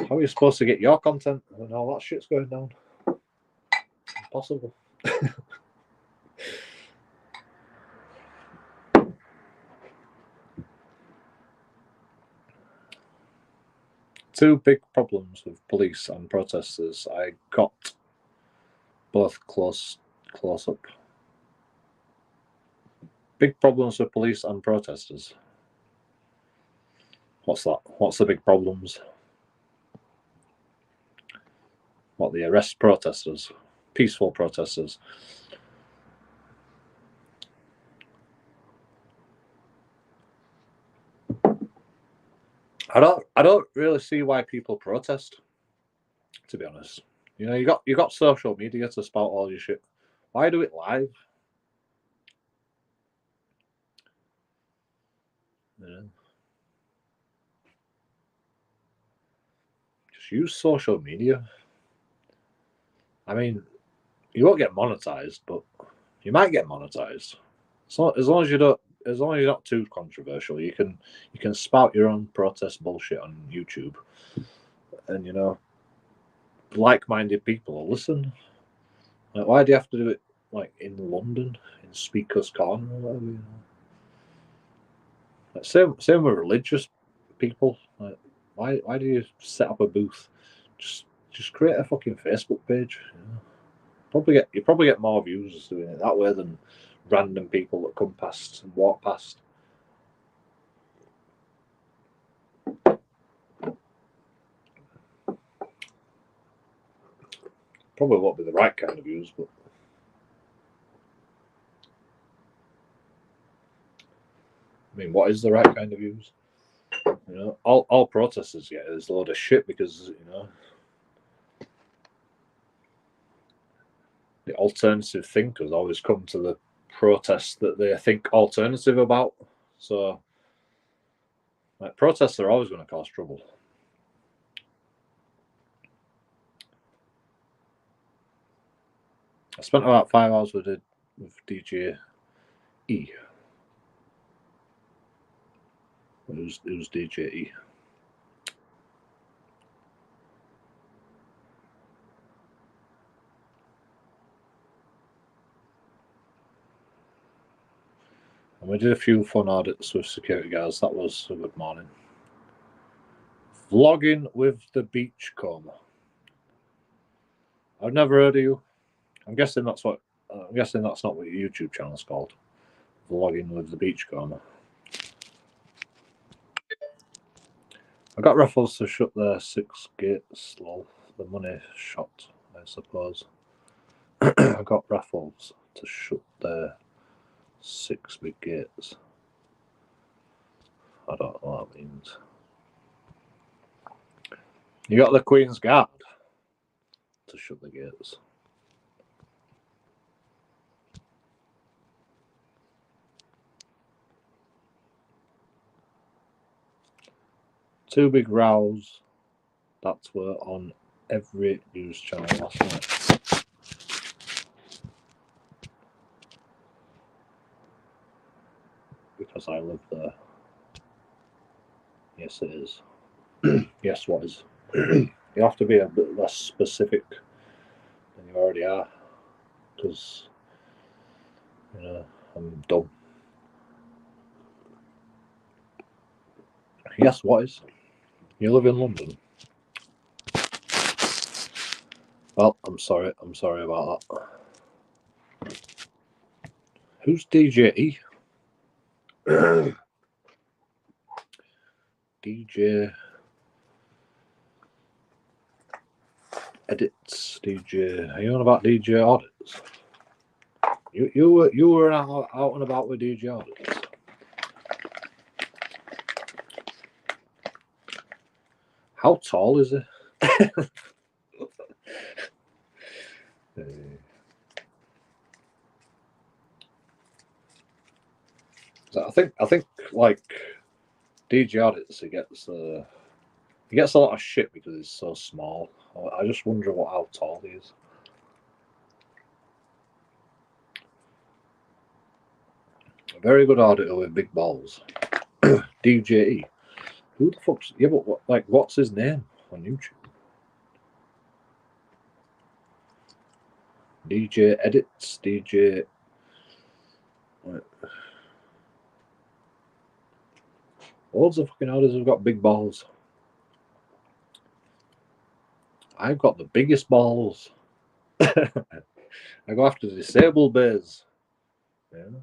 How are you supposed to get your content when all that shit's going down? Impossible. Two big problems with police and protesters. I got both close up. Big problems with police and protesters. What's that? What's the big problems? What, the arrest protesters? Peaceful protesters? I don't really see why people protest, to be honest. You know, you got social media to spout all your shit. Why do it live? You know? Just use social media. I mean, you won't get monetized, but you might get monetized. So as long as you're not too controversial, you can spout your own protest bullshit on YouTube, and you know, like-minded people will listen. Like, why do you have to do it like in London, in Speaker's Corner or whatever? You know? Like, same with religious people. Like, why do you set up a booth? Just create a fucking Facebook page. You know? You probably get more views doing it that way than random people that come past and walk past. Probably won't be the right kind of views, but I mean, what is the right kind of views? You know, all protesters get is a load of shit because, you know, the alternative thinkers always come to the protests that they think alternative about. So, like, protests are always going to cause trouble. I spent about 5 hours with DJ E. It was DJ E. And we did a few fun audits with security guards. That was a good morning. Vlogging with the Beachcomber. I've never heard of you. I'm guessing that's not what your YouTube channel is called. Vlogging with the Beachcomber. I got Raffles to shut their 6 gates. Lol, the money shot, I suppose. I got Raffles to shut their 6 big gates. I don't know what that means. You got the Queen's Guard to shut the gates. Two big rows that were on every news channel last night. because I live there. Yes, it is. Yes, what is? You have to be a bit less specific than you already are, because I'm dumb. Yes, what is? You live in London. Well, I'm sorry about that. Who's DJ? DJ Edits. DJ. Are you on about DJ Audits? You were out and about with DJ Audits. How tall is it? I think like DJ Audits, he gets a lot of shit because he's so small. I just wonder how tall he is. A very good auditor with big balls. DJ. Who the fuck's... Yeah, but what's his name on YouTube? DJ Edits, DJ... Loads of fucking auditors have got big balls. I've got the biggest balls. I go after the disabled bears. Yeah.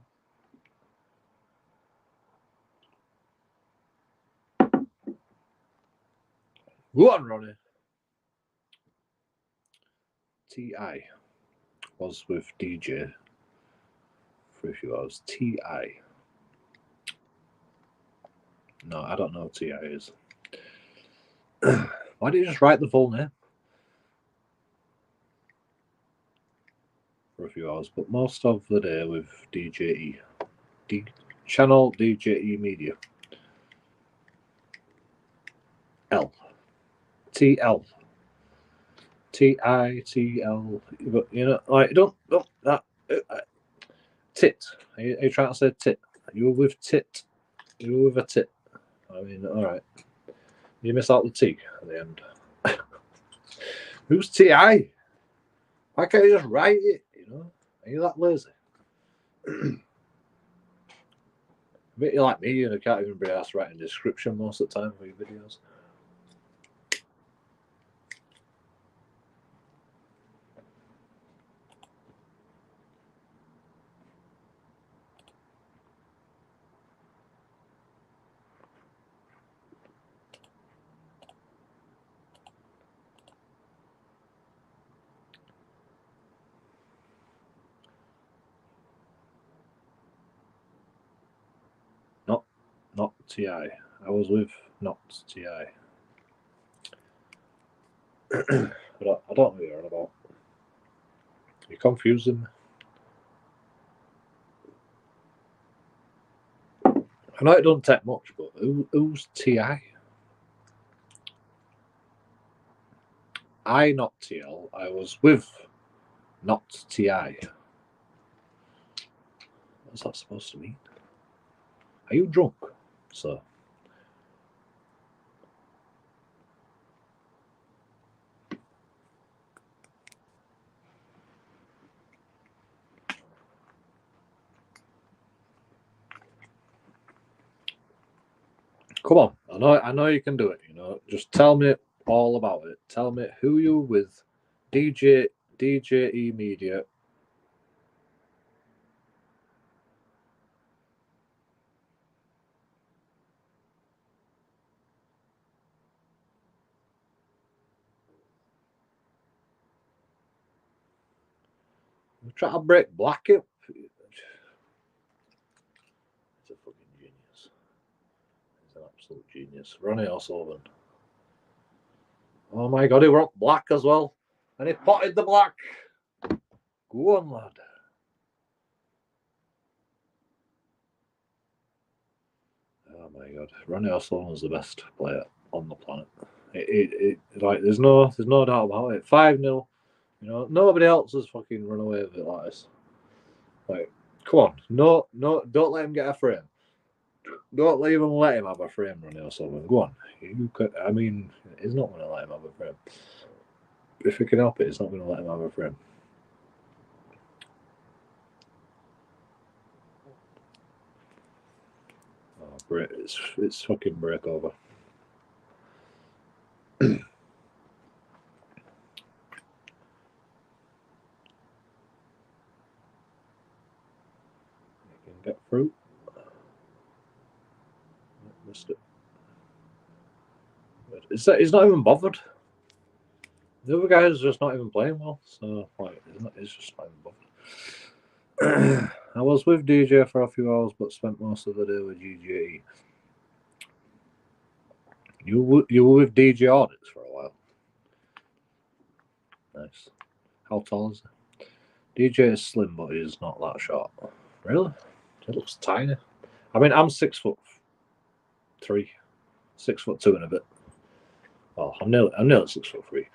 Go on, Ronnie. T.I. was with DJ for a few hours. T.I. No, I don't know what T.I. is. Why did you just write the full name? For a few hours, but most of the day with DJE. Channel DJE Media. L. TL. TITL. But, don't that. Tit. Are you trying to say tit? You were with tit. You were with a tit. I mean, alright. You miss out the T at the end. Who's TI? Why can't you just write it? Are you that lazy? I bet you're like me and I can't even be asked writing a description most of the time for your videos. Not TI. I was with not TI. But I don't know what you're on about. You're confusing me. I know it doesn't take much, but who's TI? I not TL. I was with not TI. What's that supposed to mean? Are you drunk, sir? Come on, I know you can do it. Just tell me all about it. Tell me who you with. DJE Media. I'm trying to break black up. He's a fucking genius. He's an absolute genius. Ronnie O'Sullivan. Oh my god, he wrote black as well. And he potted the black. Go on, lad. Oh my god. Ronnie O'Sullivan's the best player on the planet. There's no doubt about it. 5-0. Nobody else has fucking run away with it like this. Like, come on. No, don't let him get a frame. Don't even let him have a frame, Ronnie O'Sullivan. Go on. You could. I mean, he's not going to let him have a frame. If he can help it, he's not going to let him have a frame. Oh, great! It's fucking break over. You can get through. Missed it. He's not even bothered. The other guy's just not even playing well, so like he's just not even bothered. I was with DJ for a few hours, but spent most of the day with GDP. You were with JoeKingAudits for a while. Nice. How tall is he? DJ is slim, but he's not that short. Really? He looks tiny. I mean, I'm 6'3", 6'2" and a bit. Well, I'm nearly 6'3".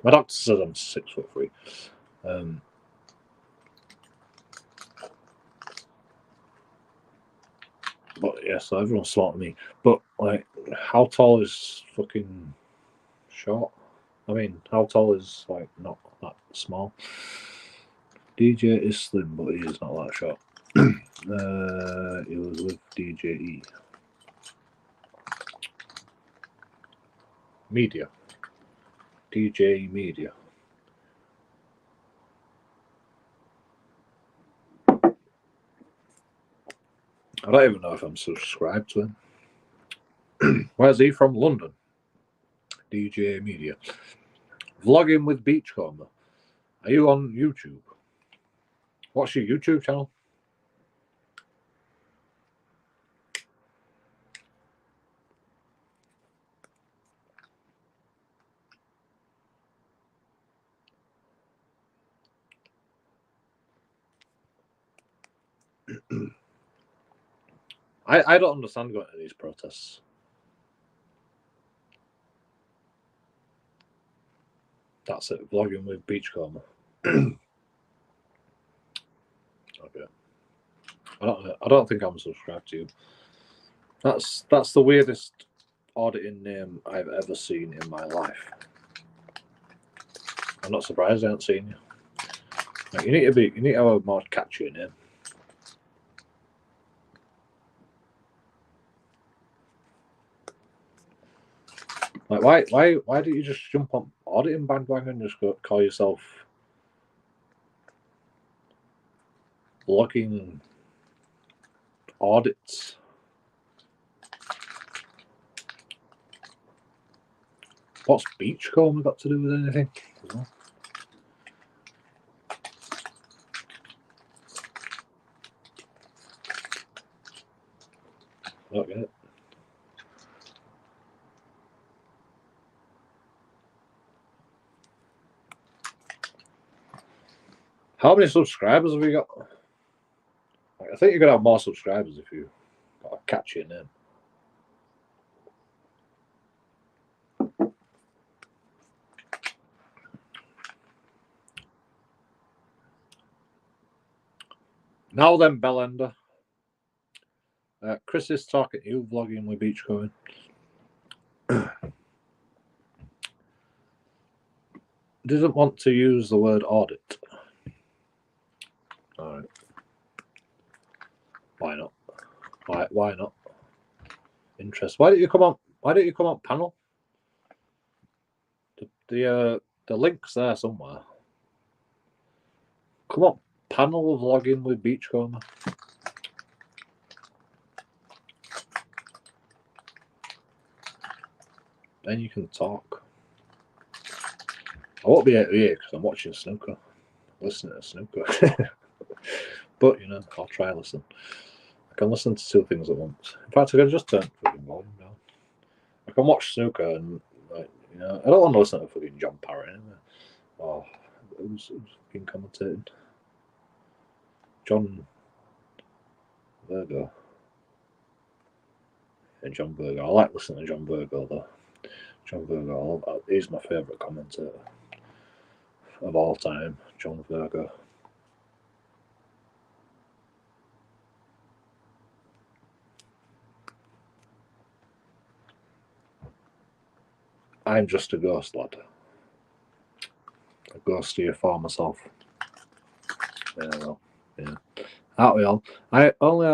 My doctor says I'm 6'3". But yeah, so everyone's smarter than me. But like, how tall is fucking short? I mean, how tall is like not that small? DJ is slim, but he is not that short. He was with DJE. Media. DJ Media. I don't even know if I'm subscribed to him. Where's he from? London. DJ Media. Vlogging with Beachcomber. Are you on YouTube? What's your YouTube channel? I don't understand going to these protests. That's it. Vlogging with Beachcomber. Okay. I don't think I'm subscribed to you. That's the weirdest auditing name I've ever seen in my life. I'm not surprised I haven't seen you. Like, you need to have a more catchy name. Like why don't you just jump on auditing bandwagon and just call yourself Vlogging Audits? What's Beachcomber got to do with anything? I don't get it. How many subscribers have you got? I think you're gonna have more subscribers if you got a catchy name. Now then, Bellender. Chris is talking to you, vlogging with Beachcomber. Didn't want to use the word audit. All right. Why not? Why not? Interest. Why don't you come on panel? The link's there somewhere. Come on, panel vlogging with Beachcomber. Then you can talk. I won't be able to hear because I'm watching snooker, listening to snooker. But you know, I'll try listen. I can listen to two things at once. In fact, I can just turn fucking volume down. I can watch snooker and like, you know, I don't want to listen to fucking John Parrott anyway. Oh, who's fucking commentating? John Virgo. Yeah, John Virgo. I like listening to John Virgo though. John Virgo, he's my favourite commentator of all time. John Virgo. I'm just a ghost, lad. A ghost of your former self. Yeah, well, yeah. Aren't we all? I've only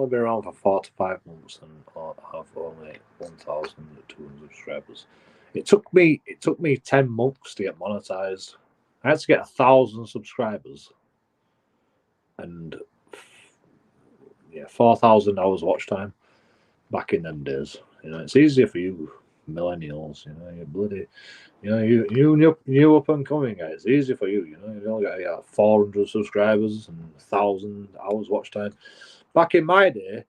been around for 4 to 5 months and have only 1,200 subscribers. It took me 10 months to get monetized. I had to get 1,000 subscribers and 4,000 hours watch time back in them days. It's easier for you millennials. You're bloody. You new up and coming guys. It's easy for you. You only got 400 subscribers and 1,000 hours watch time. Back in my day,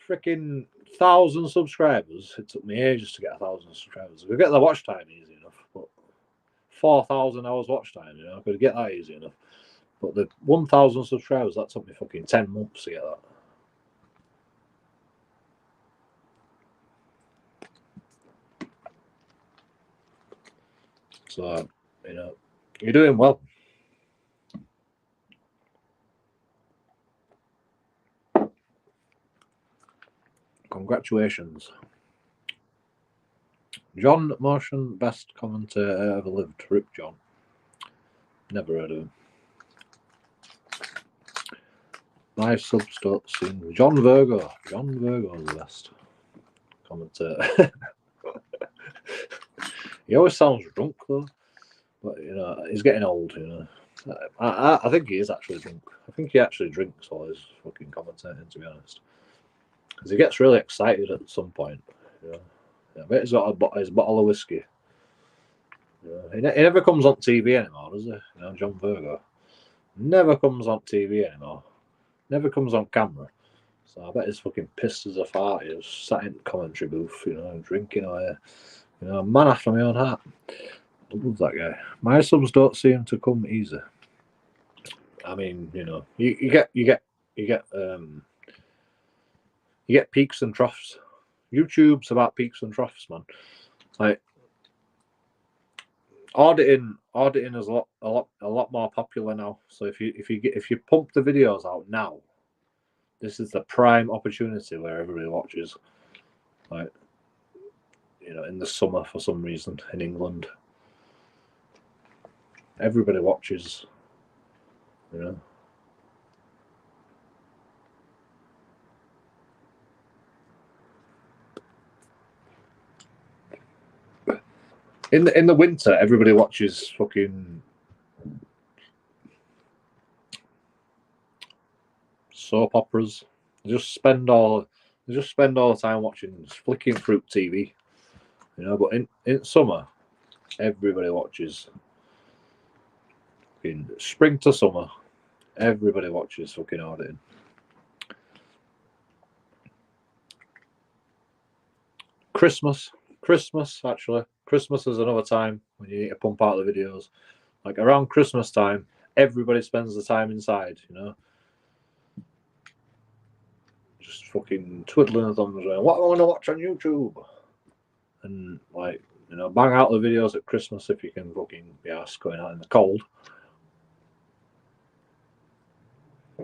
freaking 1,000 subscribers. It took me ages to get 1,000 subscribers. I could get the watch time easy enough, but 4,000 hours watch time, I could get that easy enough. But the 1,000 subscribers, that took me fucking 10 months to get that. So, you're doing well. Congratulations. John Motion, best commentator ever lived. Rip John. Never heard of him. My subs don't seem. John Virgo. John Virgo is the best commentator. He always sounds drunk though. But he's getting old, I think he is actually drunk. I think he actually drinks while he's fucking commentating, to be honest. Because he gets really excited at some point. I bet he's got his bottle of whiskey. He never comes on TV anymore, does he? John Virgo. Never comes on TV anymore. Never comes on camera. So I bet he's fucking pissed as a fart. He's sat in the commentary booth, drinking away. Man after my own heart. I love that guy. My subs don't seem to come easy. I mean, you get peaks and troughs. YouTube's about peaks and troughs, man. Like auditing is a lot more popular now. So if you pump the videos out now, this is the prime opportunity where everybody watches. Like in the summer for some reason in England, everybody watches. In the winter, everybody watches fucking soap operas. They just spend all the time watching, flicking through TV. But in summer, everybody watches. In spring to summer, everybody watches fucking auditing. Christmas, actually. Christmas is another time when you need to pump out the videos. Like around Christmas time, everybody spends the time inside, just fucking twiddling their thumbs around. What I want to watch on YouTube? And bang out the videos at Christmas if you can fucking be asked going out in the cold. I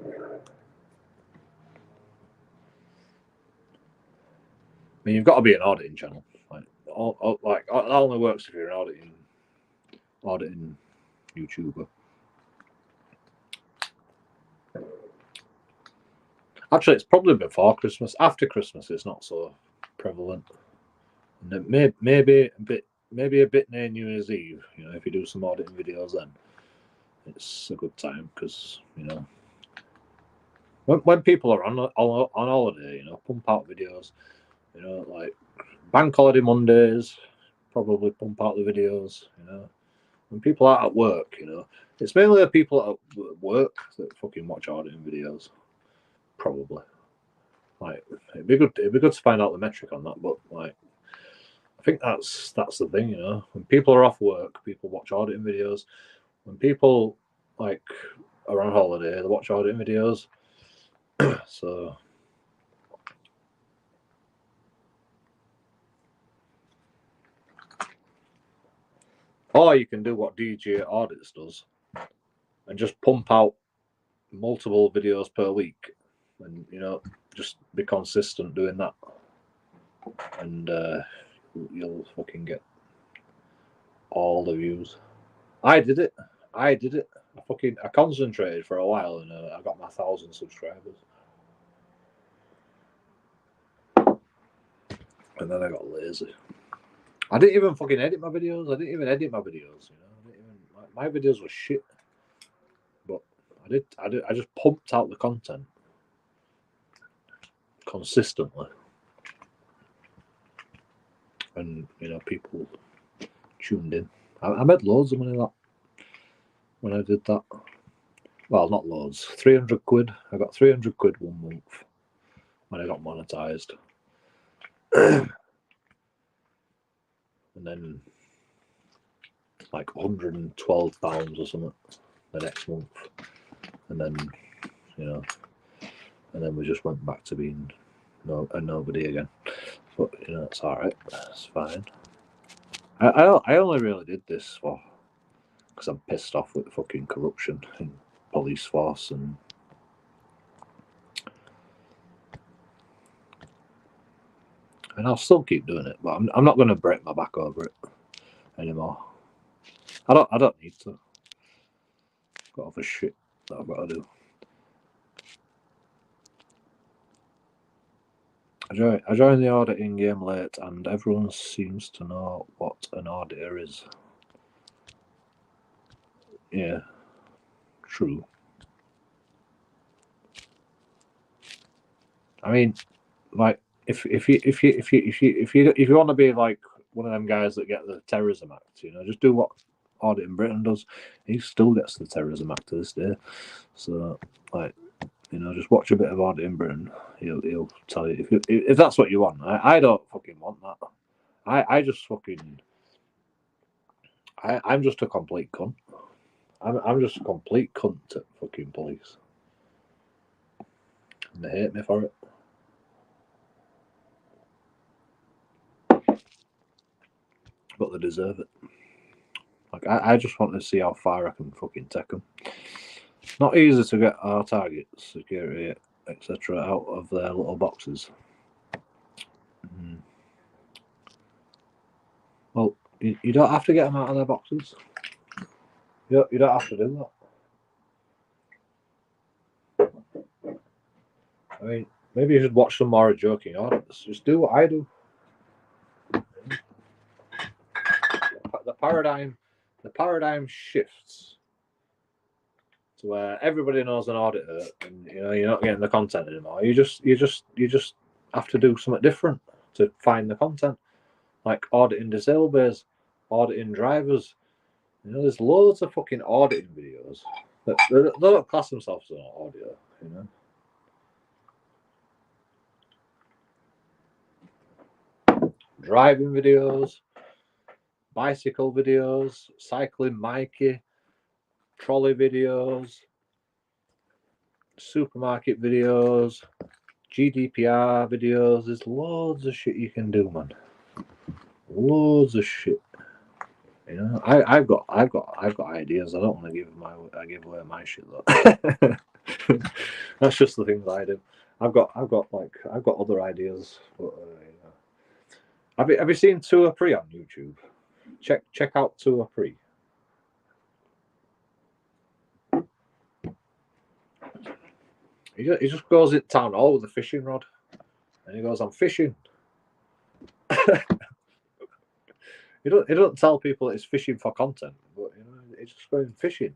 mean, you've got to be an auditing channel. That only works if you're an auditing YouTuber. Actually, it's probably before Christmas. After Christmas, it's not so prevalent. And then maybe a bit near New Year's Eve. If you do some auditing videos, then it's a good time because when people are on holiday, pump out videos. Like bank holiday Mondays, probably pump out the videos. When people are at work, it's mainly the people at work that fucking watch auditing videos. Probably. Like it'd be good to find out the metric on that, but I think that's the thing, When people are off work, people watch auditing videos. When people are on holiday, they watch auditing videos. So or you can do what JoeKingAudits does and just pump out multiple videos per week and just be consistent doing that. and you'll fucking get all the views. I did it. I concentrated for a while, and I got my 1,000 subscribers. And then I got lazy. I didn't even fucking edit my videos. You know, my videos were shit. But I just pumped out the content consistently. And, you know, people tuned in. I made loads of money that when I did that. Well, not loads. 300 quid. I got 300 quid 1 month when I got monetized. And then like 112 pounds or something the next month. And then, you know, and then we just went back to being nobody again. But, you know, it's alright. It's fine. I only really did this because I'm pissed off with fucking corruption in police force and I'll still keep doing it, but I'm not going to break my back over it anymore. I don't need to. I've got other shit that I've got to do. I joined the auditing game late, and everyone seems to know what an auditor is. Yeah, true. I mean, like if you want to be like one of them guys that get the Terrorism Act, you know, just do what Auditing Britain does. He still gets the Terrorism Act to this day. So, like, you know, just watch a bit of Auditing Britain. He'll tell you if that's what you want. I don't fucking want that. I just fucking I'm just a complete cunt. I'm just a complete cunt to fucking police, and they hate me for it. But they deserve it. Like I just want to see how far I can fucking take them. It's not easy to get our targets, security, etc., out of their little boxes. Well, you don't have to get them out of their boxes. You don't have to do that. I mean, maybe you should watch some more of JoeKingAudits. Just do what I do. The paradigm shifts to where everybody knows an auditor, and you know you're not getting the content anymore. You just have to do something different to find the content, like auditing disabled bays, auditing drivers. You know, there's loads of fucking auditing videos that they don't class themselves as an auditor. You know, driving videos, bicycle videos, cycling Mikey, trolley videos, supermarket videos, GDPR videos. There's loads of shit you can do, man. Loads of shit. You know, I've got ideas. I don't want to give away my shit though. That's just the things I do. I've got other ideas. But, you know. Have you seen Tour Pre on YouTube? Check out Tour Pre. He just goes in town hall with a fishing rod, and he goes, "I'm fishing." He don't tell people that he's fishing for content, but you know, he's just going fishing.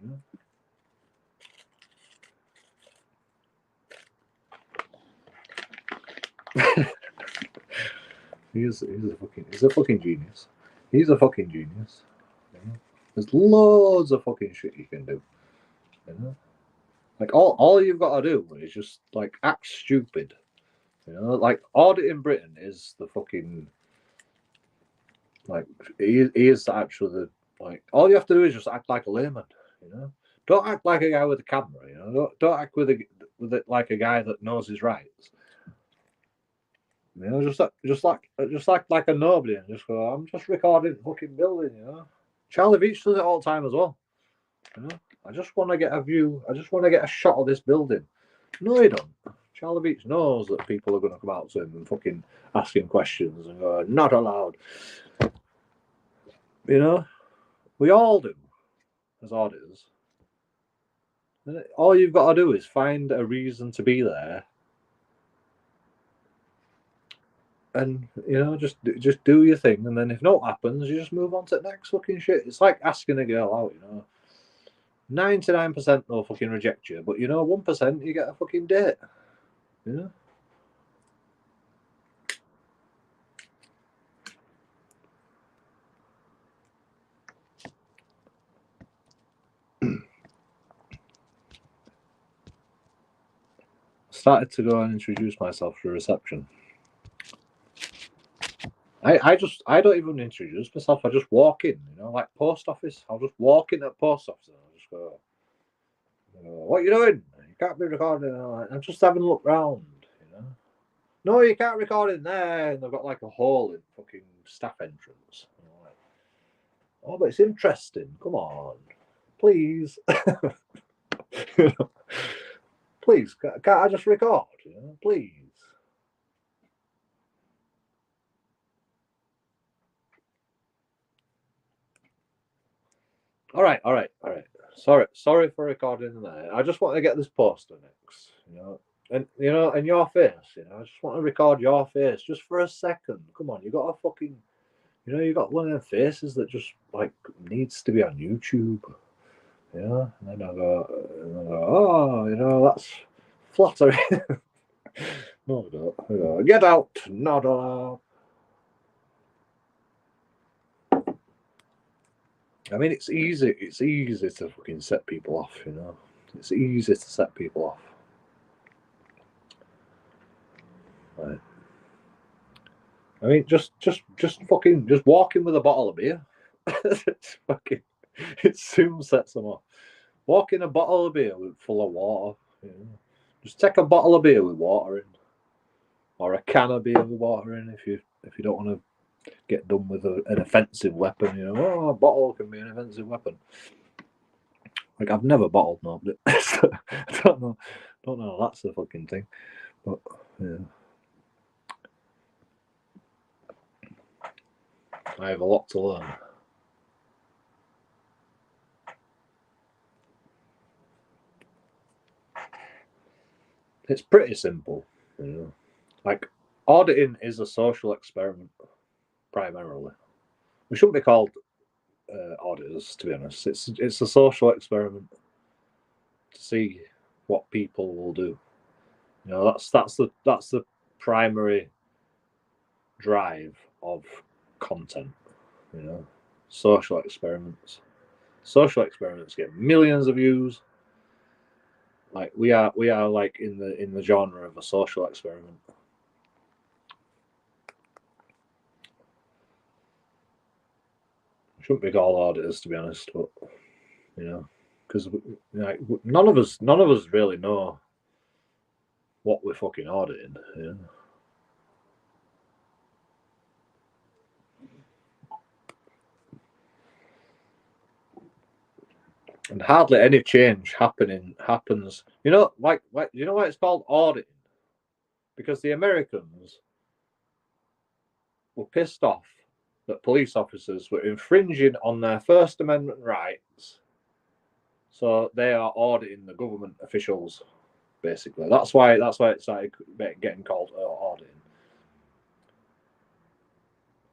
You know? He's a fucking genius. He's a fucking genius. You know? There's loads of fucking shit you can do. You know? Like all you've got to do is just like act stupid. You know, like Auditing Britain is the fucking like he is actually the like all you have to do is just act like a layman. You know, don't act like a guy with a camera. You know, don't act with like a guy that knows his rights. You know, just like a nobody, and just go. I'm just recording fucking building. You know, Charlie Beach does it all the time as well. You know, I just want to get a view. I just want to get a shot of this building. No, you don't. Charlie Beach knows that people are going to come out to him and fucking ask him questions and go, not allowed. You know, we all do as auditors. All you've got to do is find a reason to be there, and you know, just do your thing. And then if not happens, you just move on to the next fucking shit. It's like asking a girl out. You know, 99% they'll fucking reject you, but you know, 1% you get a fucking date. You know. Started to go and introduce myself to reception. I don't even introduce myself. I just walk in, you know, like post office. I'll just walk in at post office and I'll just go, what you doing? You can't be recording. I'm just having a look round, you know. No, you can't record in there. And they've got like a hole in fucking staff entrance. Like, oh, but it's interesting. Come on, please. Please, can't I just record? You know, please. All right. Sorry for recording there. I just want to get this poster next, you know, and your face, you know. I just want to record your face just for a second. Come on, you got a fucking, you know, you got one of them faces that just like needs to be on YouTube, you know. And then I go, oh, you know, that's flattering. No, I don't. Get out, not allowed. I mean, it's easy to fucking set people off, you know. It's easy to set people off. Right. I mean, just walking with a bottle of beer. It soon sets them off. Walk in a bottle of beer full of water. You know. Just take a bottle of beer with water in, or a can of beer with water in, if you don't want to get done with an offensive weapon. You know, a bottle can be an offensive weapon. Like, I've never bottled nobody. So I don't know. That's the fucking thing. But yeah, I have a lot to learn. It's pretty simple, you know. Like, auditing is a social experiment primarily. We shouldn't be called auditors, to be honest. It's a social experiment to see what people will do. You know, that's the primary drive of content. You know, social experiments. Social experiments get millions of views. Like, we are like in the genre of a social experiment. Shouldn't be called auditors, to be honest, but you know, because like, none of us really know what we're fucking auditing. You know? And hardly any change happens. You know, like you know why it's called auditing? Because the Americans were pissed off that police officers were infringing on their First Amendment rights, so they are auditing the government officials. Basically, that's why it started getting called auditing.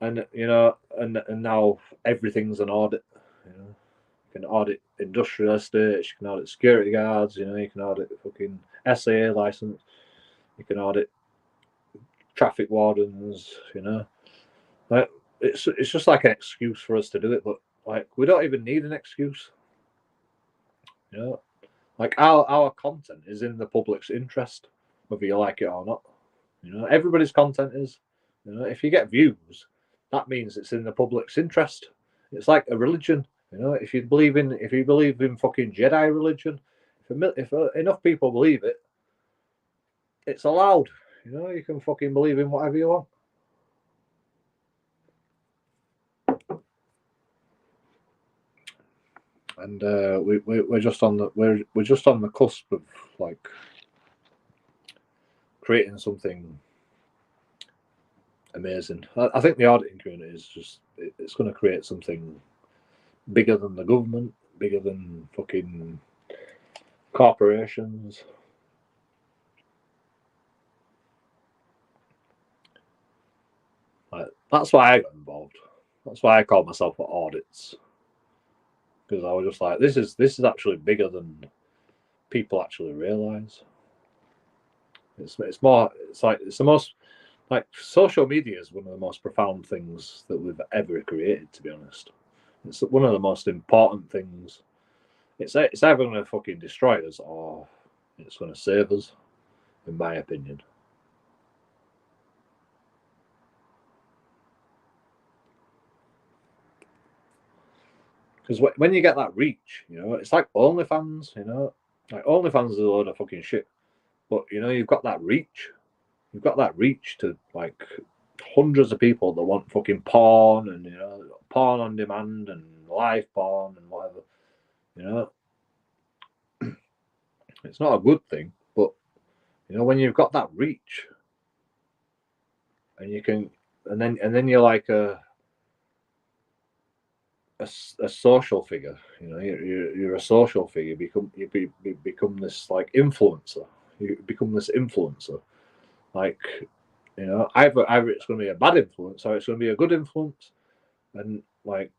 And you know, and now everything's an audit. You know, you can audit industrial estates, you can audit security guards. You know, you can audit fucking SAA license. You can audit traffic wardens. You know, like it's just like an excuse for us to do it, but like we don't even need an excuse. You know, like our content is in the public's interest, whether you like it or not. You know, everybody's content is. You know, if you get views, that means it's in the public's interest. It's like a religion. You know, if you believe in fucking Jedi religion, if enough people believe it, it's allowed. You know, you can fucking believe in whatever you want. And we're just on the cusp of like creating something amazing. I think the auditing community is it's going to create something bigger than the government, bigger than fucking corporations. Like, that's why I got involved. That's why I called myself for audits, because I was just like, this is actually bigger than people actually realize. It's the most, like, social media is one of the most profound things that we've ever created, to be honest. It's one of the most important things. It's either going to fucking destroy us or it's going to save us, in my opinion. Because when you get that reach, it's like OnlyFans, like OnlyFans is a load of fucking shit. But you've got that reach. You've got that reach to like hundreds of people that want fucking porn and porn on demand and live porn and whatever. It's not a good thing, but when you've got that reach, and you can, and then you're like a social figure. You're a social figure. You become this like influencer. You become this influencer. Like, either it's going to be a bad influence or it's going to be a good influence. And like,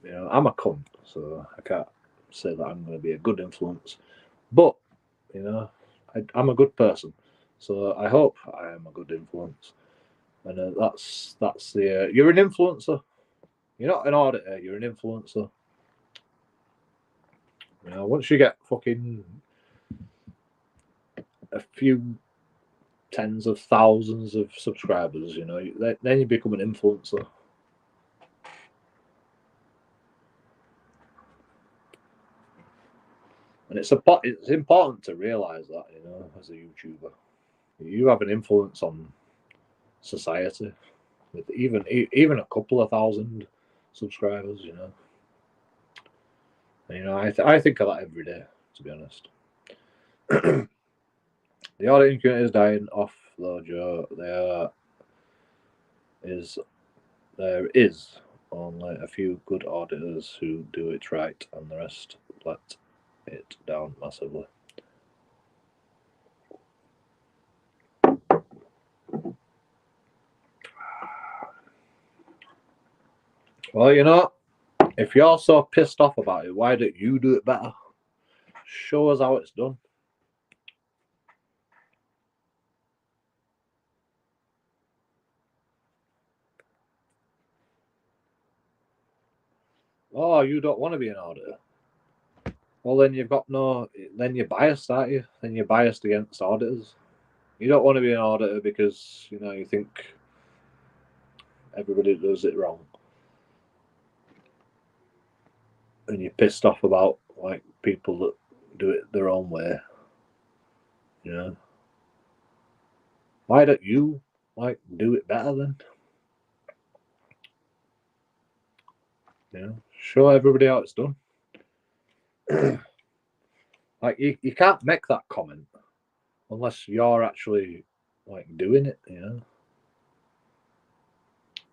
I'm a cunt, so I can't say that I'm going to be a good influence. But I'm a good person, so I hope I am a good influence. And that's the you're an influencer. You're not an auditor. You're an influencer. Once you get fucking a few tens of thousands of subscribers, then you become an influencer. And it's important to realize that, as a YouTuber, you have an influence on society with even a couple of thousand subscribers, And, I think of that every day, to be honest. The auditing community is dying off, though, Joe. There is only a few good auditors who do it right, and the rest let it down massively. Well, if you're so pissed off about it, why don't you do it better? Show us how it's done. Oh, you don't want to be an auditor? Well, then then you're biased, aren't you? Then you're biased against auditors. You don't want to be an auditor because, you think everybody does it wrong. And you're pissed off about, like, people that do it their own way. Why don't you, like, do it better then? Show everybody how it's done. Like, you can't make that comment unless you're actually, like, doing it.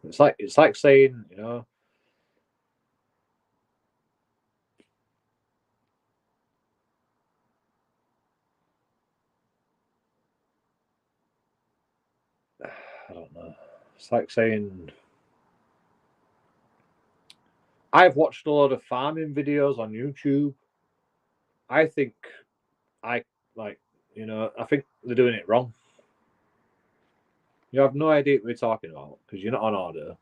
It's like saying, I don't know. It's like saying, I've watched a lot of farming videos on YouTube. I think I think they're doing it wrong. You have no idea what we're talking about because you're not an auditor.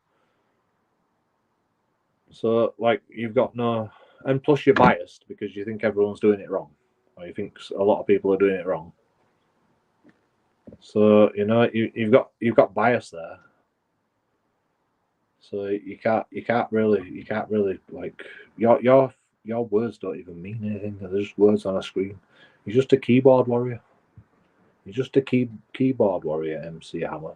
So, like, you've got no, and plus you're biased because you think everyone's doing it wrong, or you think a lot of people are doing it wrong. So you've got bias there. So you can't really, like, your words don't even mean anything. They're just words on a screen. You're just a keyboard warrior. You're just a keyboard warrior, MC Hammer.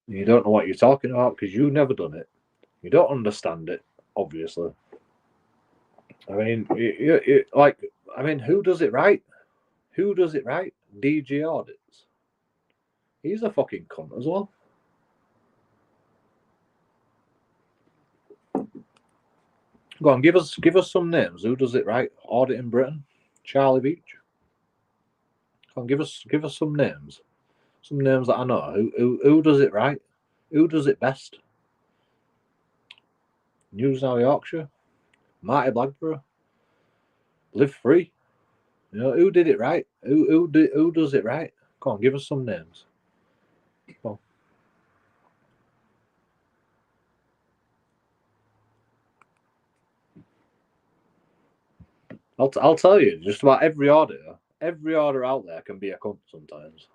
You don't know what you're talking about because you've never done it. You don't understand it, obviously. I mean, I mean, who does it right? Who does it right? DJ Audits. He's a fucking cunt as well. Go on, give us some names. Who does it right? Audit in Britain, Charlie Beach. Come on, give us some names. Some names that I know. Who does it right? Who does it best? News Now Yorkshire, Marty Blackburrow, Live Free. You know, who did it right? Who does it right? Come on, give us some names. Come on. I'll tell you, just about every auditor out there can be a cunt sometimes.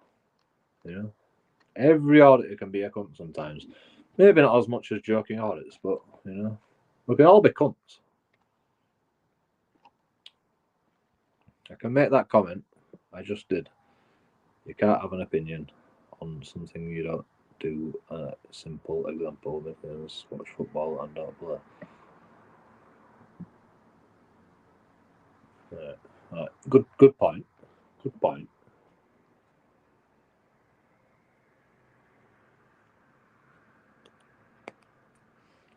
You know, every auditor can be a cunt sometimes. Maybe not as much as JoeKingAudits, but you know, we can all be cunts. I can make that comment. I just did. You can't have an opinion on something you don't do. A simple example because watch football and don't play. Right. Good point. Good point.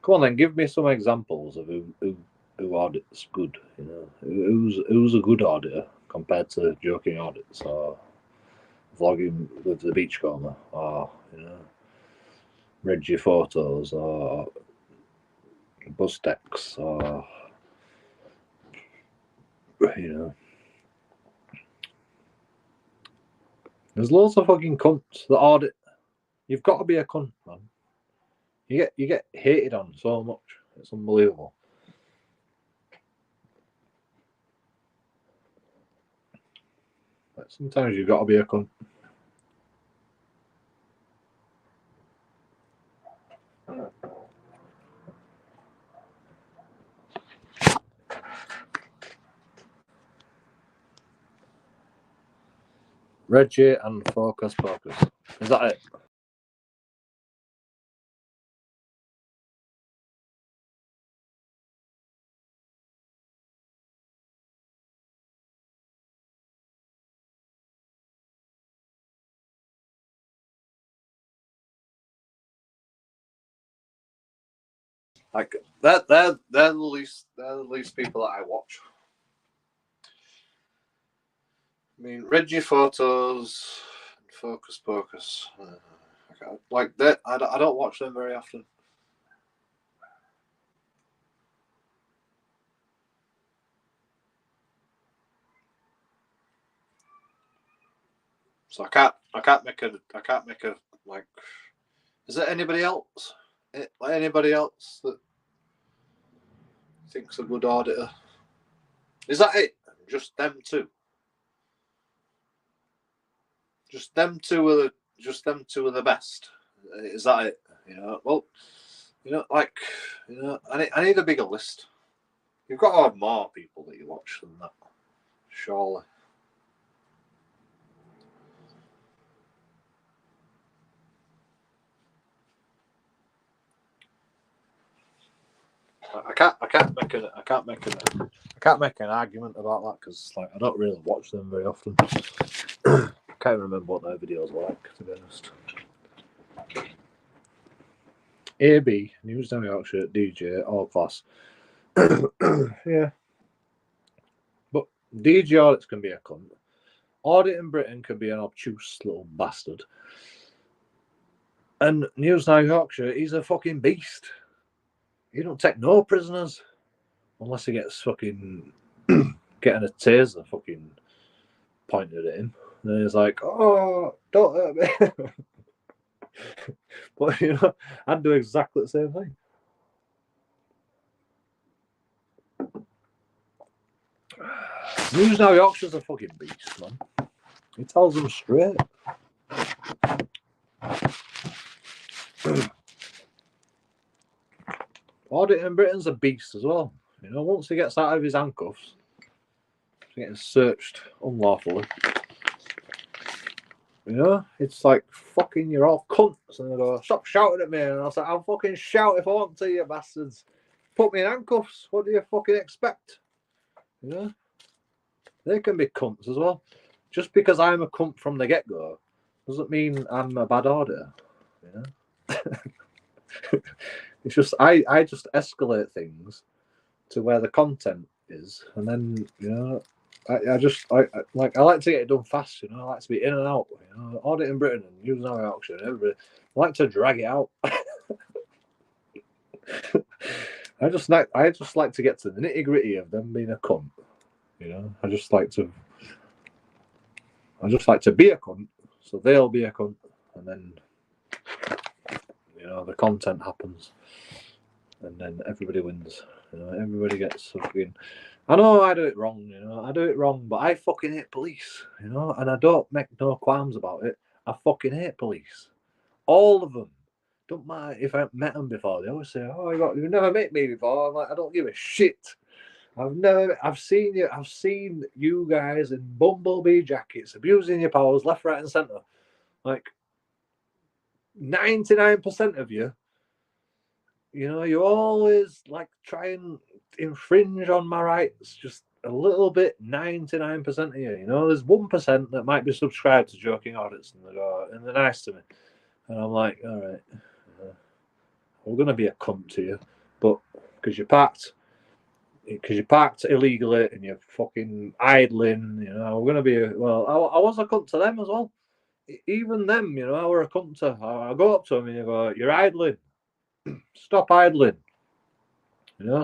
Come on then, give me some examples of who audits good. You know, who's a good auditor compared to JoeKingAudits or vlogging with the beachcomber or you know, Reggie Photos or Bustex or you know. There's loads of fucking cunts that audit. You've got to be a cunt, man. You get hated on so much. It's unbelievable. But sometimes you've got to be a cunt. Reggie and Focus. Is that it? Like they're the least people that I watch. I mean, Reggie Photos, Focus. Like that, I don't watch them very often. So I can't make a like. Is there anybody else? Anybody else that thinks a good auditor? Is that it? Just them two? Just them two are the best. Is that it? You know, well, you know, like, you know, I need a bigger list. You've got to have more people that you watch than that, surely. I can't make an argument about that because like I don't really watch them very often. I can't remember what their videos were like, to be honest. AB, News Now Yorkshire, DJ, all class. Yeah. But DJ Audits can be a cunt. Audit in Britain can be an obtuse little bastard. And News Now Yorkshire, he's a fucking beast. He don't take no prisoners. Unless he gets fucking getting a taser fucking pointed at him. And then he's like, oh, don't hurt me. But, you know, I'd do exactly the same thing. News Now Yorkshire's a fucking beast, man. He tells them straight. Audit in Britain's a beast as well. You know, once he gets out of his handcuffs, he's getting searched unlawfully. You know, it's like, fucking, you're all cunts. And they go, stop shouting at me. And I was like, I'll fucking shout if I want to, you bastards. Put me in handcuffs. What do you fucking expect? You know, they can be cunts as well. Just because I'm a cunt from the get-go doesn't mean I'm a bad auditor. You know, it's just I just escalate things to where the content is, and then I like to get it done fast. You know, I like to be in and out. You know, audit in Britain and using our auction. Everybody, I like to drag it out. I just like to get to the nitty gritty of them being a cunt. You know, I just like to be a cunt, so they'll be a cunt, and then the content happens, and then everybody wins. You know, everybody gets fucking. I know I do it wrong. You know, I do it wrong, but I fucking hate police. You know, and I don't make no qualms about it. I fucking hate police, all of them. Don't matter if I've met them before. They always say, "Oh, you've never met me before." I'm like, I don't give a shit. I've seen you guys in bumblebee jackets abusing your powers left, right, and centre. Like 99% of you, you always like try and infringe on my rights just a little bit. 99% of you, there's 1% that might be subscribed to JoeKingAudits and they're nice to me, and I'm like, all right, we're gonna be a cunt to you, but because you parked illegally and you're fucking idling, we're gonna be I was a cunt to them as well. Even them, I were a cunt to. I go up to them and you go, "You're idling. Stop idling.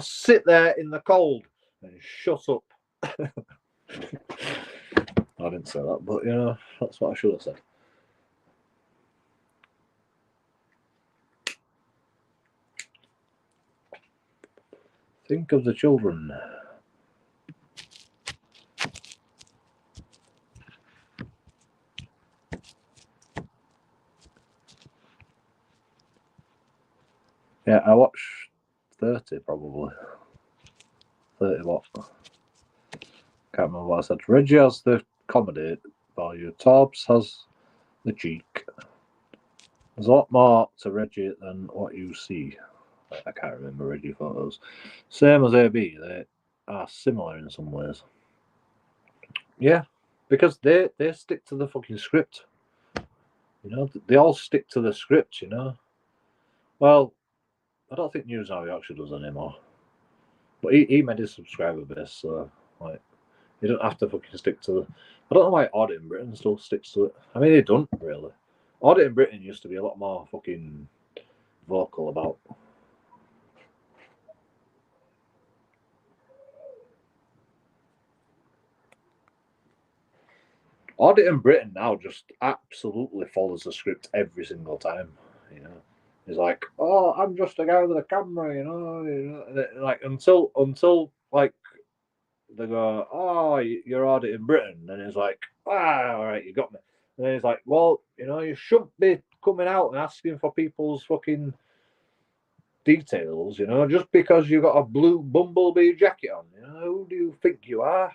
Sit there in the cold and shut up." I didn't say that, but that's what I should have said. Think of the children. Yeah, I watched 30 probably. 30 what? Can't remember what I said. Reggie has the comedy value. Torbs has the cheek. There's a lot more to Reggie than what you see. I can't remember Reggie photos. Same as AB, they are similar in some ways. Yeah, because they stick to the fucking script. They all stick to the script, Well, I don't think News Now actually does anymore. But he made his subscriber base, so like you don't have to fucking stick to the. I don't know why Audit in Britain still sticks to it. I mean, they don't really. Audit in Britain used to be a lot more fucking vocal about. Audit in Britain now just absolutely follows the script every single time. He's like, "Oh, I'm just a guy with a camera," like until like they go, "Oh, you're auditing Britain," and it's like, "Ah, all right, you got me." And then he's like, "Well, you shouldn't be coming out and asking for people's fucking details, just because you got a blue bumblebee jacket on. Who do you think you are,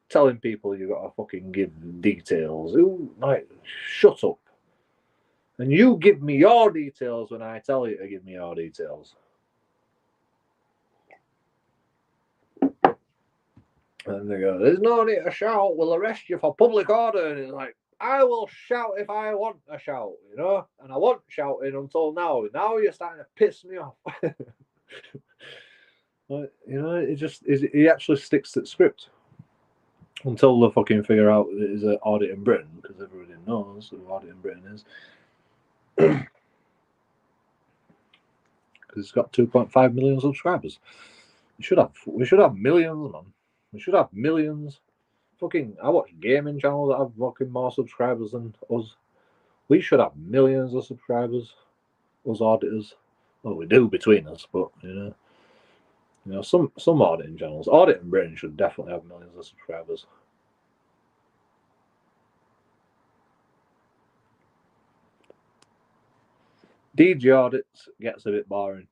telling people you got to fucking give details? Shut up. And you give me your details when I tell you to give me your details." And they go, "There's no need to shout. We'll arrest you for public order." And it's like, I will shout if I want to shout, and I wasn't shouting until now. Now you're starting to piss me off. But, he actually sticks to the script until they fucking figure out that it's an audit in Britain, because everybody knows who audit in Britain is. Because it's got 2.5 million subscribers. We should have millions, man. We should have millions. Fucking, I watch gaming channels that have fucking more subscribers than us. We should have millions of subscribers, us auditors. Well, we do between us, but some auditing channels. Audit in Britain should definitely have millions of subscribers. DJ audits gets a bit boring,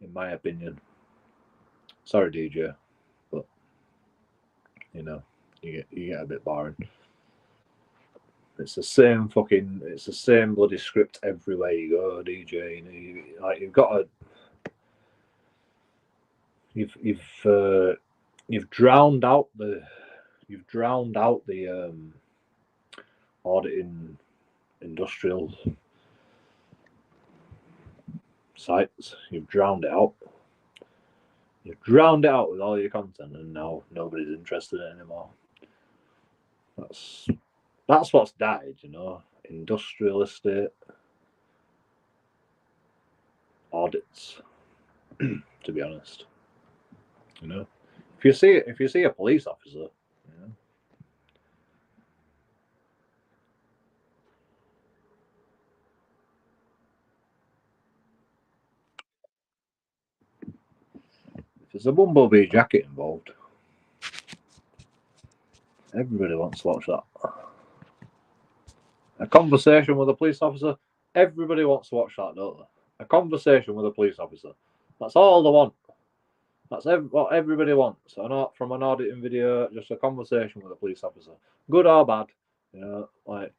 in my opinion. Sorry, DJ, but you get a bit boring. It's the same bloody script everywhere you go, DJ. You've got to. you've drowned out the auditing industrial sites. You've drowned it out. You've drowned it out with all your content, and now nobody's interested in it anymore. That's what's died, you know. Industrial estate audits. To be honest, you know, if you see a police officer, you know, if there's a bumblebee jacket involved, everybody wants to watch that. A conversation with a police officer, everybody wants to watch that, don't they? A conversation with a police officer. That's all they want. That's what everybody wants. From an auditing video, just a conversation with a police officer. Good or bad. You know, like,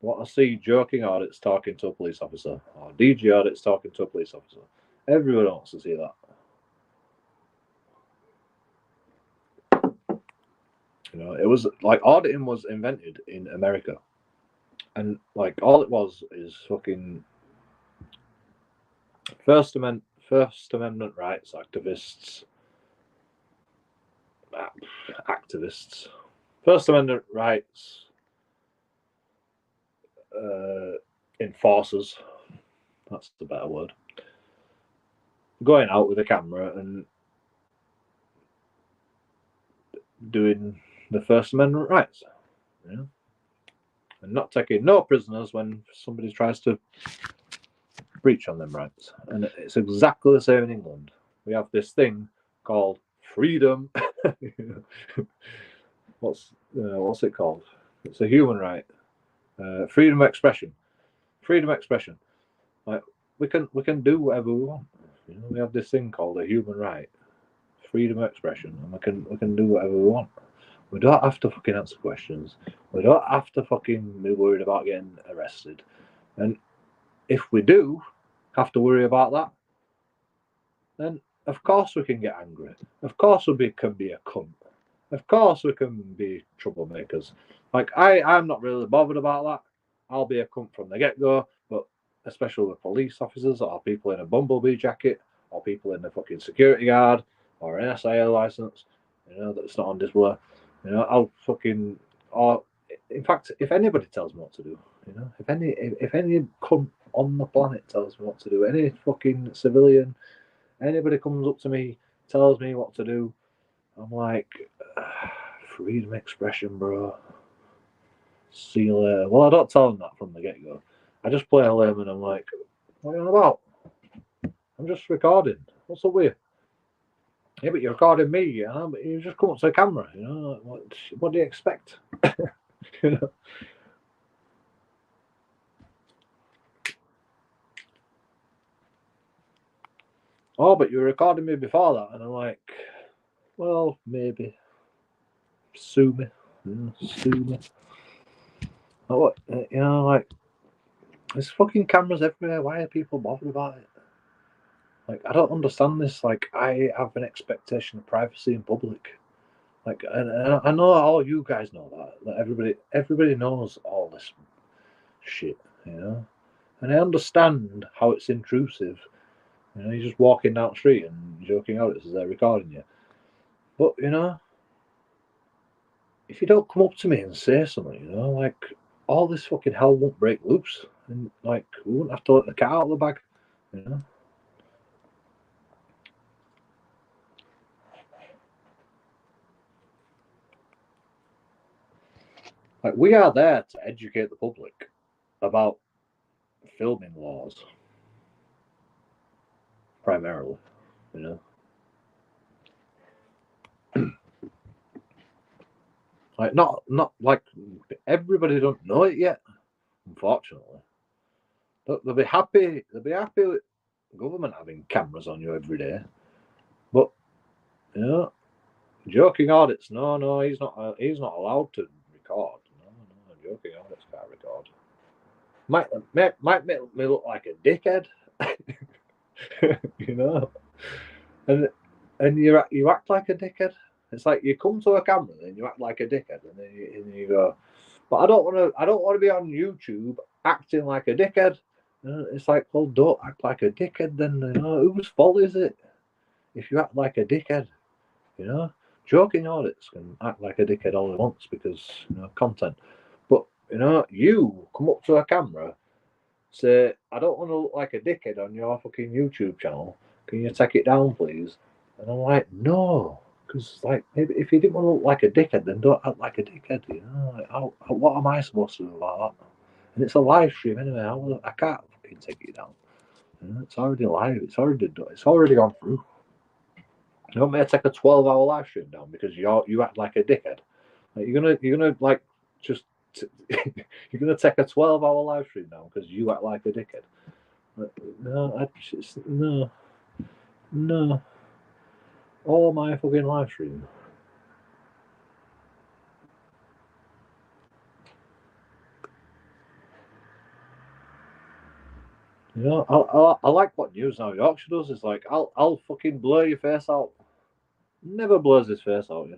what I see JoeKingAudits talking to a police officer, or DG Audits talking to a police officer. Everyone wants to see that. You know, it was like auditing was invented in America, and like all it was is fucking First Amendment rights activists. First Amendment rights enforcers. That's the better word. Going out with a camera and doing the First Amendment rights, you know, and not taking no prisoners when somebody tries to breach on them rights. And it's exactly the same in England. We have this thing called freedom. What's it called? It's a human right. Freedom of expression. Freedom of expression. Like, we can do whatever we want. You know, we have this thing called a human right, freedom of expression, and we can do whatever we want. We don't have to fucking answer questions. We don't have to fucking be worried about getting arrested. And if we do have to worry about that, then of course we can get angry. Of course we can be a cunt. Of course we can be troublemakers. Like, I'm not really bothered about that. I'll be a cunt from the get-go, but especially with police officers or people in a bumblebee jacket or people in a fucking security guard or an SIA license, you know, that's not on display. You know, I'll fucking, or in fact, if anybody tells me what to do, you know, if any cunt on the planet tells me what to do, any fucking civilian, anybody comes up to me, tells me what to do, I'm like, freedom of expression, bro. See you later. Well, I don't tell them that from the get-go. I just play a lame and I'm like, what are you on about? I'm just recording. What's up with you? Yeah, but you're recording me, you know, but you just come up to the camera, you know. What do you expect? You know? Oh, but you were recording me before that. And I'm like, well, maybe. Sue me. Sue me. Like, what? You know, like, there's fucking cameras everywhere. Why are people bothered about it? Like, I don't understand this. Like, I have an expectation of privacy in public. Like, and I know all you guys know that. Like, everybody knows all this shit, you know. And I understand how it's intrusive. You know, you're just walking down the street and JoeKingAudits as they're recording you. But, you know, if you don't come up to me and say something, you know, like, all this fucking hell won't break loose. And, like, we wouldn't have to let the cat out of the bag, you know. Like, we are there to educate the public about filming laws, primarily, you know. Like, not like everybody don't know it yet, unfortunately. They'll be happy with the government having cameras on you every day, but, you know, JoeKingAudits, no, he's not allowed to record. No, JoeKingAudits can't record. Might make me look like a dickhead, you know. And and you act like a dickhead. It's like you come to a camera and you act like a dickhead, and then you go, but I don't want to. I don't want to be on YouTube acting like a dickhead. It's like, well, don't act like a dickhead then. You know, whose fault is it if you act like a dickhead? You know, JoeKingAudits can act like a dickhead all at once because content. But you come up to a camera, say, I don't want to look like a dickhead on your fucking YouTube channel. Can you take it down, please? And I'm like, no, because like if you didn't want to look like a dickhead, then don't act like a dickhead. You know, like, what am I supposed to do about that? And it's a live stream anyway. I can't fucking take it down. It's already live. It's already done. It's already gone through. You want me to take a 12-hour live stream down because you act like a dickhead? Like, you're gonna like just you're gonna take a 12-hour live stream down because you act like a dickhead? No. All my fucking live stream. I like what News Now Yorkshire does. It's like I'll fucking blur your face out. Never blurs his face out,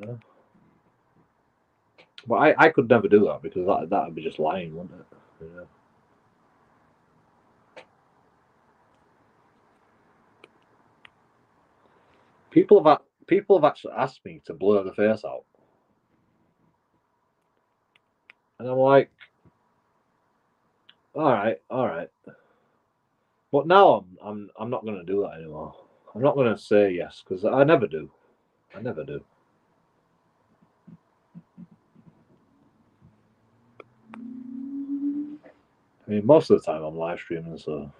But I could never do that because that'd be just lying, wouldn't it? People have actually asked me to blur the face out, and I'm like, all right. But now I'm not going to do that anymore. I'm not going to say yes because I never do. I never do. I mean, most of the time I'm live streaming, so.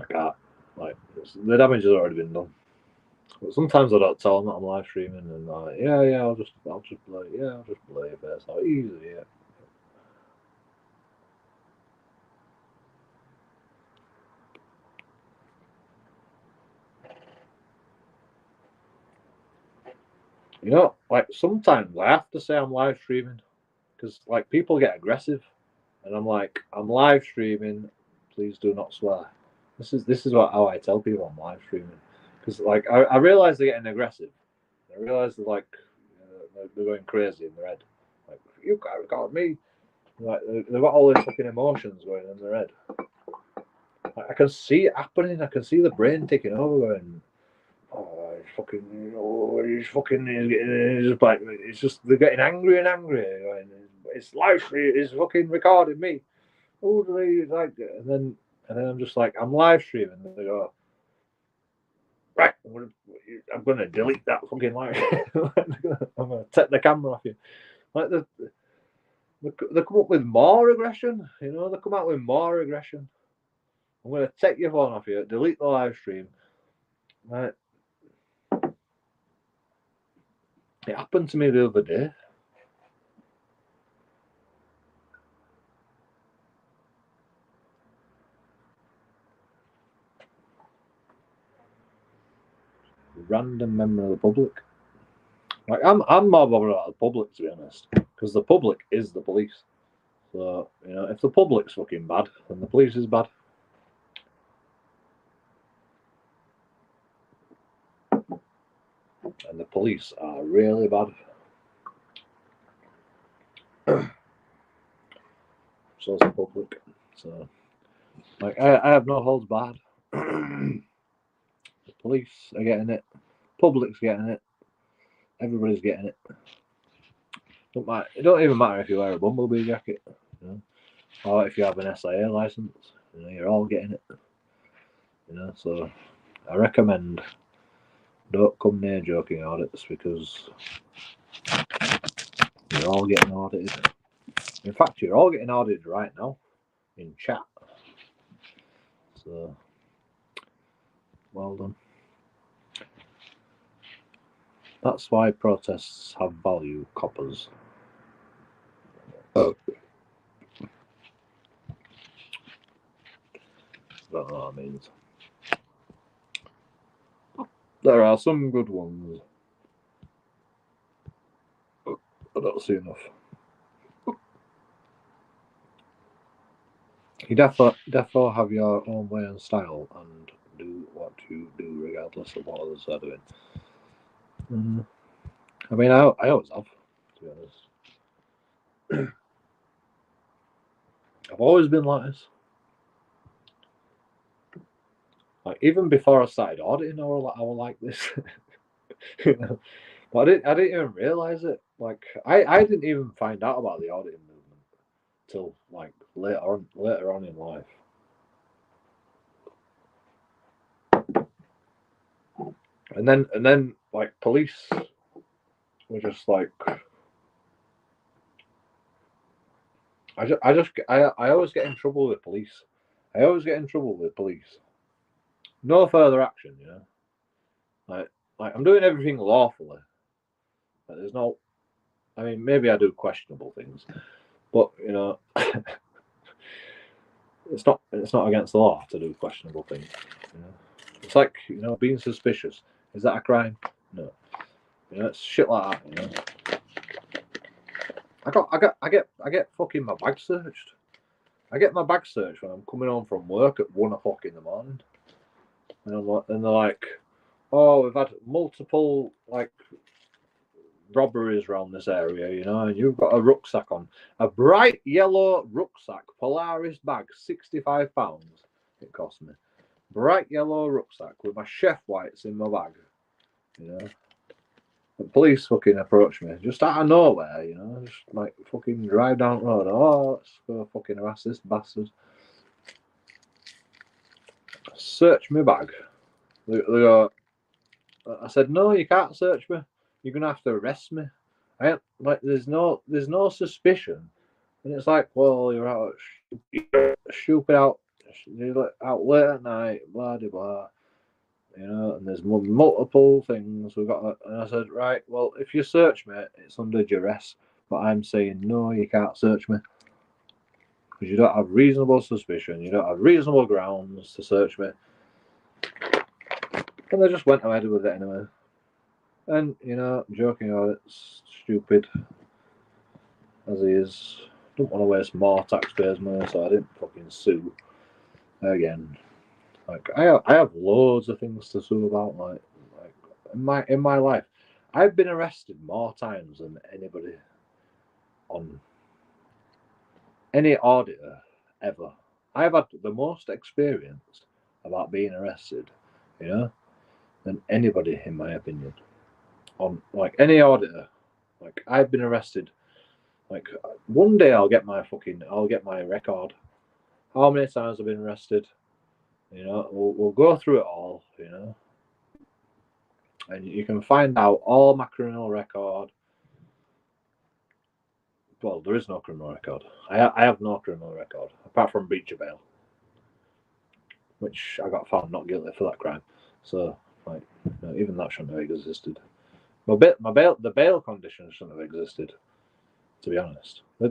I can't. Like, the damage has already been done. But sometimes I don't tell them that I'm live streaming, and I'm like, yeah, I'll just play your face out easy, yeah. Like sometimes I have to say I'm live streaming because like people get aggressive, and I'm like, I'm live streaming. Please do not swear. This is how I tell people I'm live streaming because like I realize they're getting aggressive. I realize they're like they're going crazy in their head. Like you can't record me. Like they've got all these fucking emotions going in their head. Like, I can see it happening. I can see the brain taking over, and it's just they're getting angry and angry. It's live stream. It's fucking recording me. Oh, do they like? And then I'm just like, I'm live streaming. And they go, right, I'm gonna delete that fucking live. I'm gonna take the camera off you. Like they come up with more aggression. They come out with more aggression. I'm gonna take your phone off you, delete the live stream. Right. It happened to me the other day. Random member of the public. Like I'm more bothered about the public, to be honest, because the public is the police. So if the public's fucking bad, then the police is bad. And the police are really bad. So's the public. So, like, I have no holds barred. The police are getting it. Public's getting it. Everybody's getting it. It don't even matter if you wear a bumblebee jacket, or if you have an SIA license. You're all getting it. So I recommend don't come near JoeKingAudits because you're all getting audited. In fact, you're all getting audited right now in chat. So, well done. That's why protests have value, coppers. Oh. Don't know what that means. There are some good ones. I don't see enough. You defo have your own way and style and do what you do regardless of what others are doing. I mean, I always have, to be honest. I've always been like this. Like, even before I started auditing, I was like this. You know? But I didn't even realize it. Like, I didn't even find out about the auditing movement till like later on in life. And then like police were just like, I always get in trouble with police. I always get in trouble with police. No further action, you know. Like I'm doing everything lawfully. But there's no. I mean, maybe I do questionable things, but you know, it's not against the law to do questionable things. You know? It's like, you know, being suspicious. Is that a crime? No. You know, it's shit like that. You know. I get fucking my bag searched. I get my bag searched when I'm coming home from work at 1 o'clock in the morning, and they're like, "Oh, we've had multiple like robberies around this area, you know, and you've got a rucksack on, a bright yellow rucksack, Polaris bag, £65 it cost me. Bright yellow rucksack with my chef whites in my bag, you know." The police fucking approached me just out of nowhere, you know, just like fucking drive down the road. Oh, let's go fucking harass this bastard. Search my bag. They go, I said, no, you can't search me. You're gonna have to arrest me. I ain't, like, there's no suspicion, and it's like, well, you're out stupid out late at night, blah blah blah, you know. And there's multiple things we've got. And I said, right, well, if you search me, it's under duress. But I'm saying, no, you can't search me because you don't have reasonable suspicion. You don't have reasonable grounds to search me. And they just went ahead with it anyway. And, you know, JoeKingAudits, stupid as he is, don't want to waste more taxpayers' money, so I didn't fucking sue again. Like, I have loads of things to sue about. Like in my life, I've been arrested more times than anybody on any auditor ever. I've had the most experience about being arrested, you know, than anybody, in my opinion. On like any auditor, like I've been arrested. Like one day I'll get my record. How many times I've been arrested? You know, we'll go through it all. You know, and you can find out all my criminal record. Well, there is no criminal record. I have no criminal record apart from breach of bail, which I got found not guilty for that crime. So, like, you know, even that shouldn't have existed. The bail conditions shouldn't have existed. To be honest, they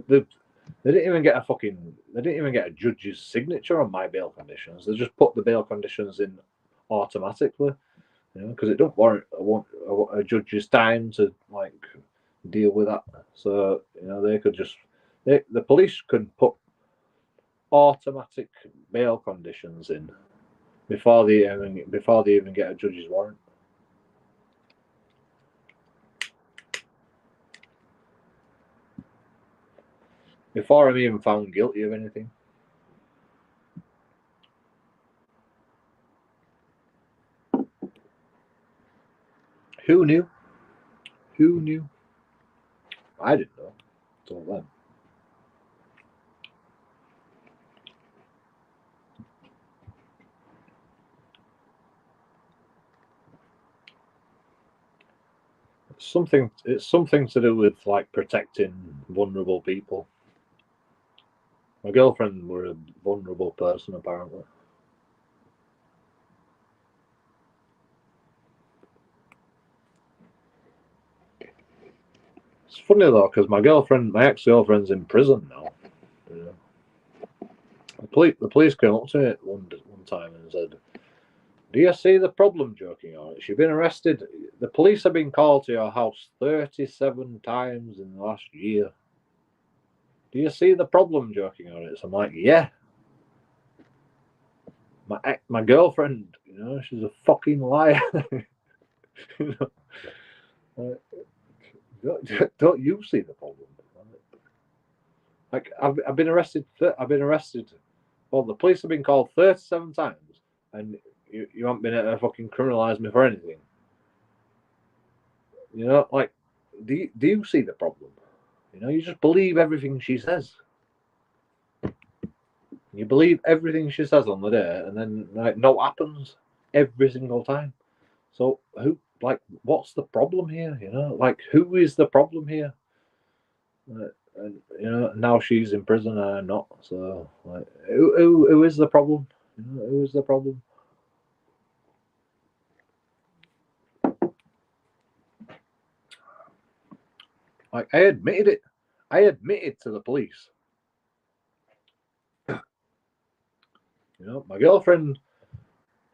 didn't even get a judge's signature on my bail conditions. They just put the bail conditions in automatically, you know, because it don't warrant a judge's time to like deal with that. So, you know, they could just the police could put automatic bail conditions in before they even get a judge's warrant. Before I'm even found guilty of anything. Who knew? Who knew? I didn't know. Until then. It's something to do with like protecting vulnerable people. My girlfriend were a vulnerable person, apparently. It's funny though, because my ex-girlfriend's in prison now. You know? The police came up to me one time and said, "Do you see the problem, JoeKingAudits? You've been arrested. The police have been called to your house 37 times in the last year. Do you see the problem, JoeKingAudits?" I'm like, "Yeah." my girlfriend, you know, she's a fucking liar. You know, don't you see the problem? Like I've been arrested. Well, the police have been called 37 times, and you haven't been able to fucking criminalise me for anything. You know, like, do you see the problem? You know, you just believe everything she says. You believe everything she says on the day, and then like no happens every single time. So what's the problem here? You know, like, who is the problem here? And you know, now she's in prison and I'm not. So like, who is the problem? You know, who is the problem? Like, I admitted it. I admitted to the police. You know, my girlfriend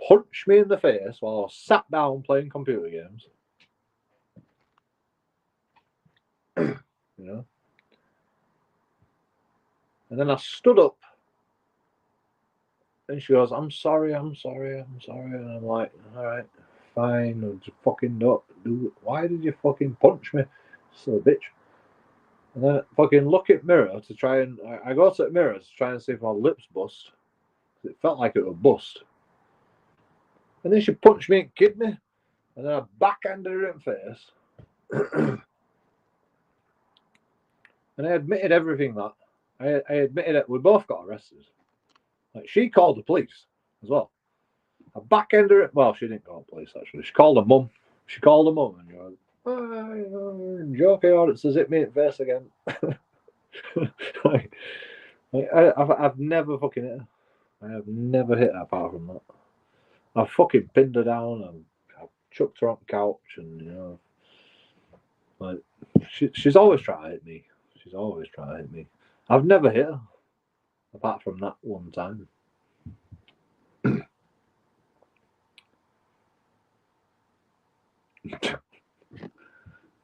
punched me in the face while I was sat down playing computer games. You know, and then I stood up, and she goes, "I'm sorry, I'm sorry, I'm sorry," and I'm like, "All right, fine, I'll just fucking don't do it. Why did you fucking punch me, so bitch?" And then I fucking look at mirror to try and I go to the mirror to try and see if my lips bust. It felt like it would bust. And then she punched me in the kidney, and then I backhanded her in the face. And I admitted everything that. I admitted it. We both got arrested. Like, she called the police as well. I backhanded her. Well, she didn't call the police, actually. She called her mum. She called her mum and she goes, JoeKingAudits has hit me in the face again. I've never fucking hit her. I have never hit her apart from that. I fucking pinned her down and I chucked her on the couch, and you know, like, she's always trying to hit me. She's always trying to hit me. I've never hit her apart from that one time.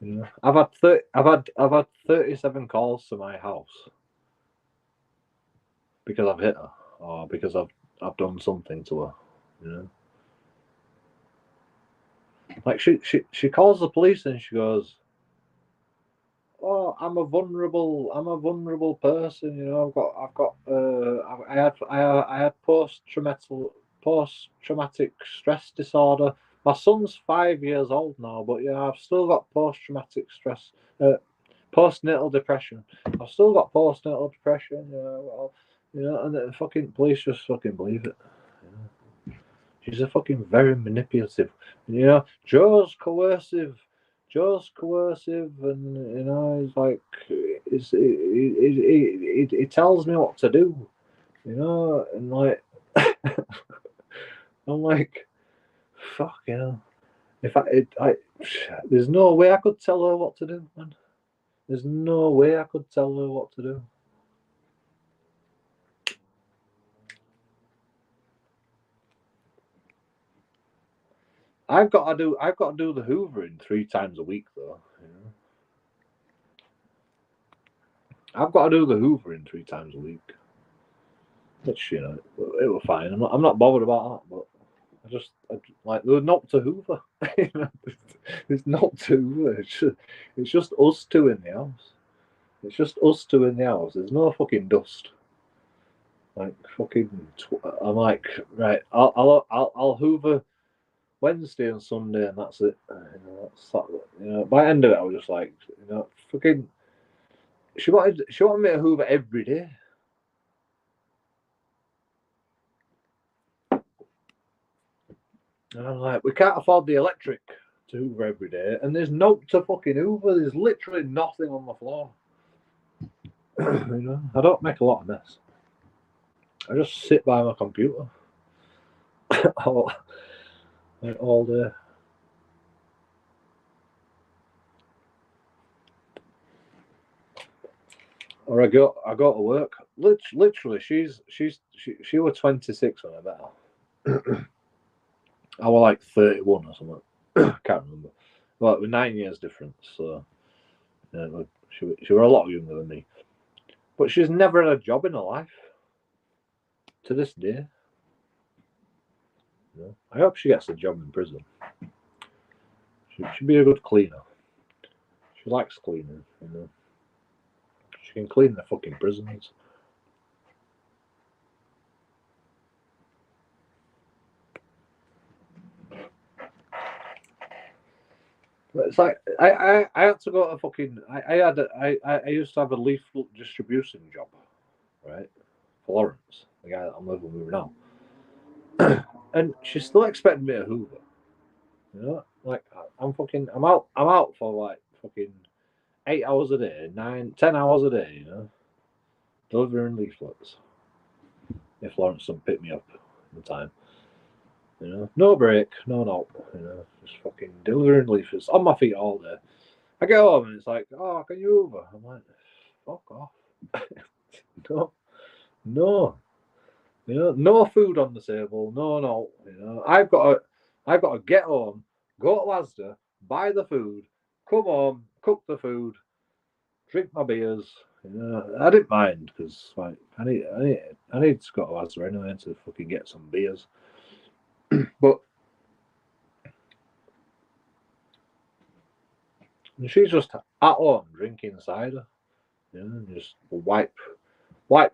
You know, I've had 37 calls to my house because I've hit her or because I've done something to her. You know, like, she calls the police and she goes, "Oh, I'm a vulnerable person. You know, I had post traumatic stress disorder. My son's 5 years old now, but yeah, I've still got post traumatic stress, postnatal depression. I've still got postnatal depression. You know, well, you know, and the fucking police just fucking believe it. You know? She's a fucking very manipulative. You know, Joe's coercive, and you know, it's like it tells me what to do. You know, and like I'm like, fuck, you know. If there's no way I could tell her what to do, man. There's no way I could tell her what to do. I've got to do the hoovering 3 times a week, though. You know? I've got to do the hoovering 3 times a week. Which, you know, it was fine. I'm not bothered about that, but I like, there's not to hoover. You know, there's not to hoover. It's just us two in the house. It's just us two in the house. There's no fucking dust. Like, fucking. I'm like, right. I'll hoover Wednesday and Sunday, and that's it. You know, you know, by the end of it, I was just like, you know, fucking. She wanted me to hoover every day. And I'm like, we can't afford the electric to hoover every day, and there's no to fucking hoover. There's literally nothing on the floor. You know, I don't make a lot of mess. I just sit by my computer all day. Or I go to work. Literally, she was 26 when I met her. I was like 31 or something. Can't remember. Well, we're 9 years difference, so yeah, she was a lot younger than me. But she's never had a job in her life to this day. You know? I hope she gets a job in prison. She should be a good cleaner. She likes cleaning, you know. She can clean the fucking prisons. But it's like I had to go to fucking I used to have a leaflet distribution job, right? For Lawrence, the guy that I'm living with now. And she still expected me to Hoover. You know? Like I'm out for like fucking 8 hours a day, 10 hours a day, you know, delivering leaflets. If Lawrence doesn't pick me up in time. You know, no break, no nope, you know, just fucking delivering leaflets on my feet all day. I get home and it's like, oh, can you Uber? I'm like, fuck off. No, no, you know, no food on the table, no, you know, I've got to get home, go to Asda, buy the food, come home, cook the food, drink my beers. You know, I didn't mind because like I need to go to Asda anyway to fucking get some beers. But she's just at home drinking cider, you know, just wipe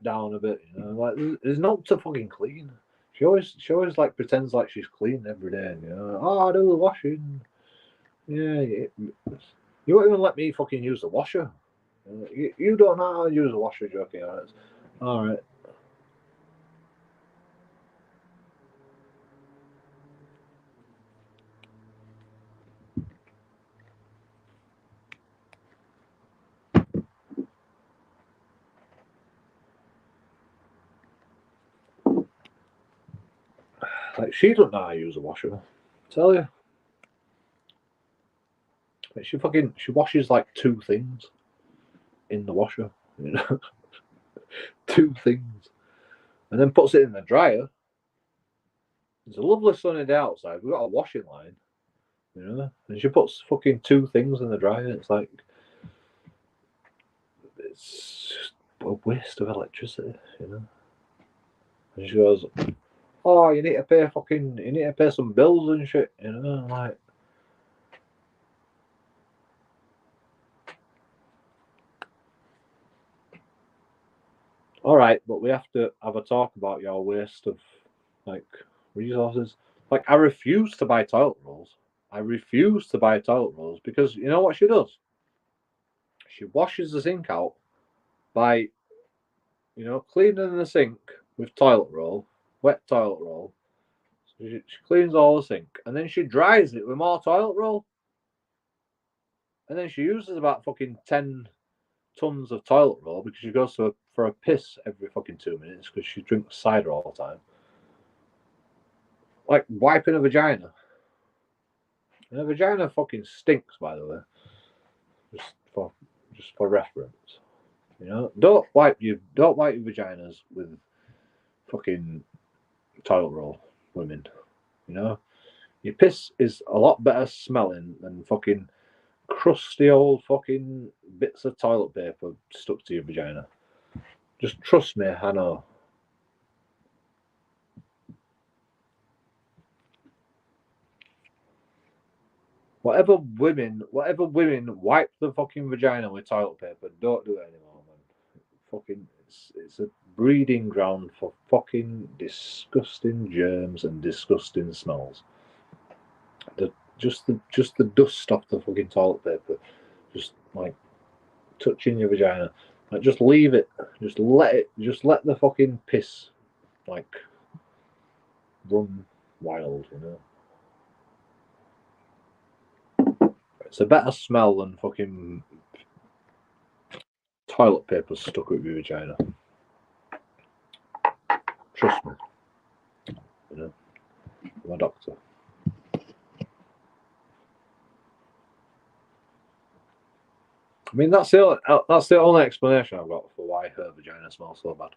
down a bit, you know, like there's not to fucking clean. She always like pretends like she's clean every day, you know. Oh, I do the washing. Yeah, you won't even let me fucking use the washer. You don't know how to use a washer, JoeKingAudits. All right. Like she don't know how to use a washer. I tell you. Like, she washes like 2 things in the washer, you know, 2 things, and then puts it in the dryer. It's a lovely sunny day outside. We've got a washing line, you know, and she puts fucking 2 things in the dryer. It's like it's just a waste of electricity, you know. And she goes, "Oh, you need to pay some bills and shit," you know. I'm like, all right, but we have to have a talk about your waste of like resources. Like, I refuse to buy toilet rolls. I refuse to buy toilet rolls because you know what she does? She washes the sink out by, you know, cleaning the sink with toilet roll, wet toilet roll. So she cleans all the sink and then she dries it with more toilet roll. And then she uses about fucking 10 tons of toilet roll because she goes for a piss every fucking 2 minutes because she drinks cider all the time. Like wiping a vagina. And a vagina fucking stinks, by the way. Just for reference. You know, don't wipe your vaginas with fucking toilet roll, women. You know, your piss is a lot better smelling than fucking crusty old fucking bits of toilet paper stuck to your vagina. Just trust me, I know. Whatever women wipe the fucking vagina with toilet paper, don't do it anymore, man. Fucking, it's a breeding ground for fucking disgusting germs and disgusting smells. Just the dust off the fucking toilet paper, just like touching your vagina. Like, just leave it. Just let the fucking piss like run wild, you know. It's a better smell than fucking toilet paper stuck up your vagina. Trust me. You know, I'm a doctor. I mean, that's the only explanation I've got for why her vagina smells so bad.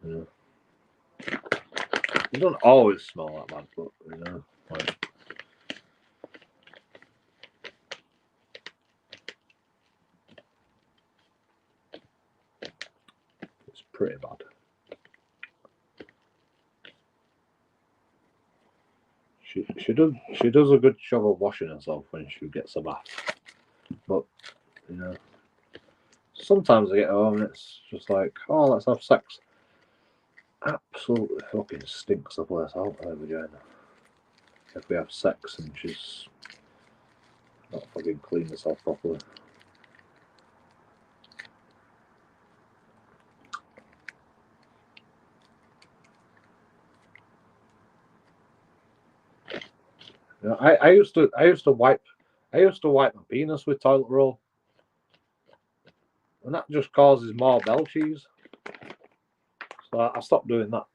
You know, it doesn't always smell that bad, but you know, like, it's pretty bad. She does a good job of washing herself when she gets a bath. But you know, sometimes I get home and it's just like, oh, let's have sex. Absolutely fucking stinks the place out, her vagina. If we have sex and she's not fucking cleaned herself properly. You know, I used to wipe my penis with toilet roll, and that just causes more belchies. So I stopped doing that.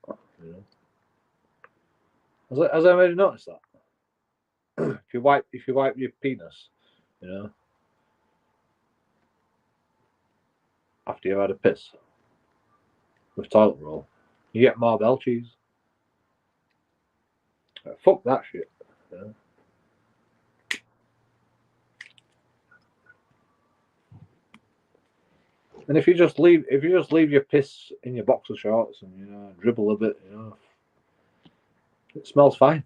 You know, has anybody noticed that? if you wipe your penis, you know, after you've had a piss with toilet roll, you get more belchies. Fuck that shit. You know? And if you just leave your piss in your boxer shorts and you know dribble a bit, you know, it smells fine.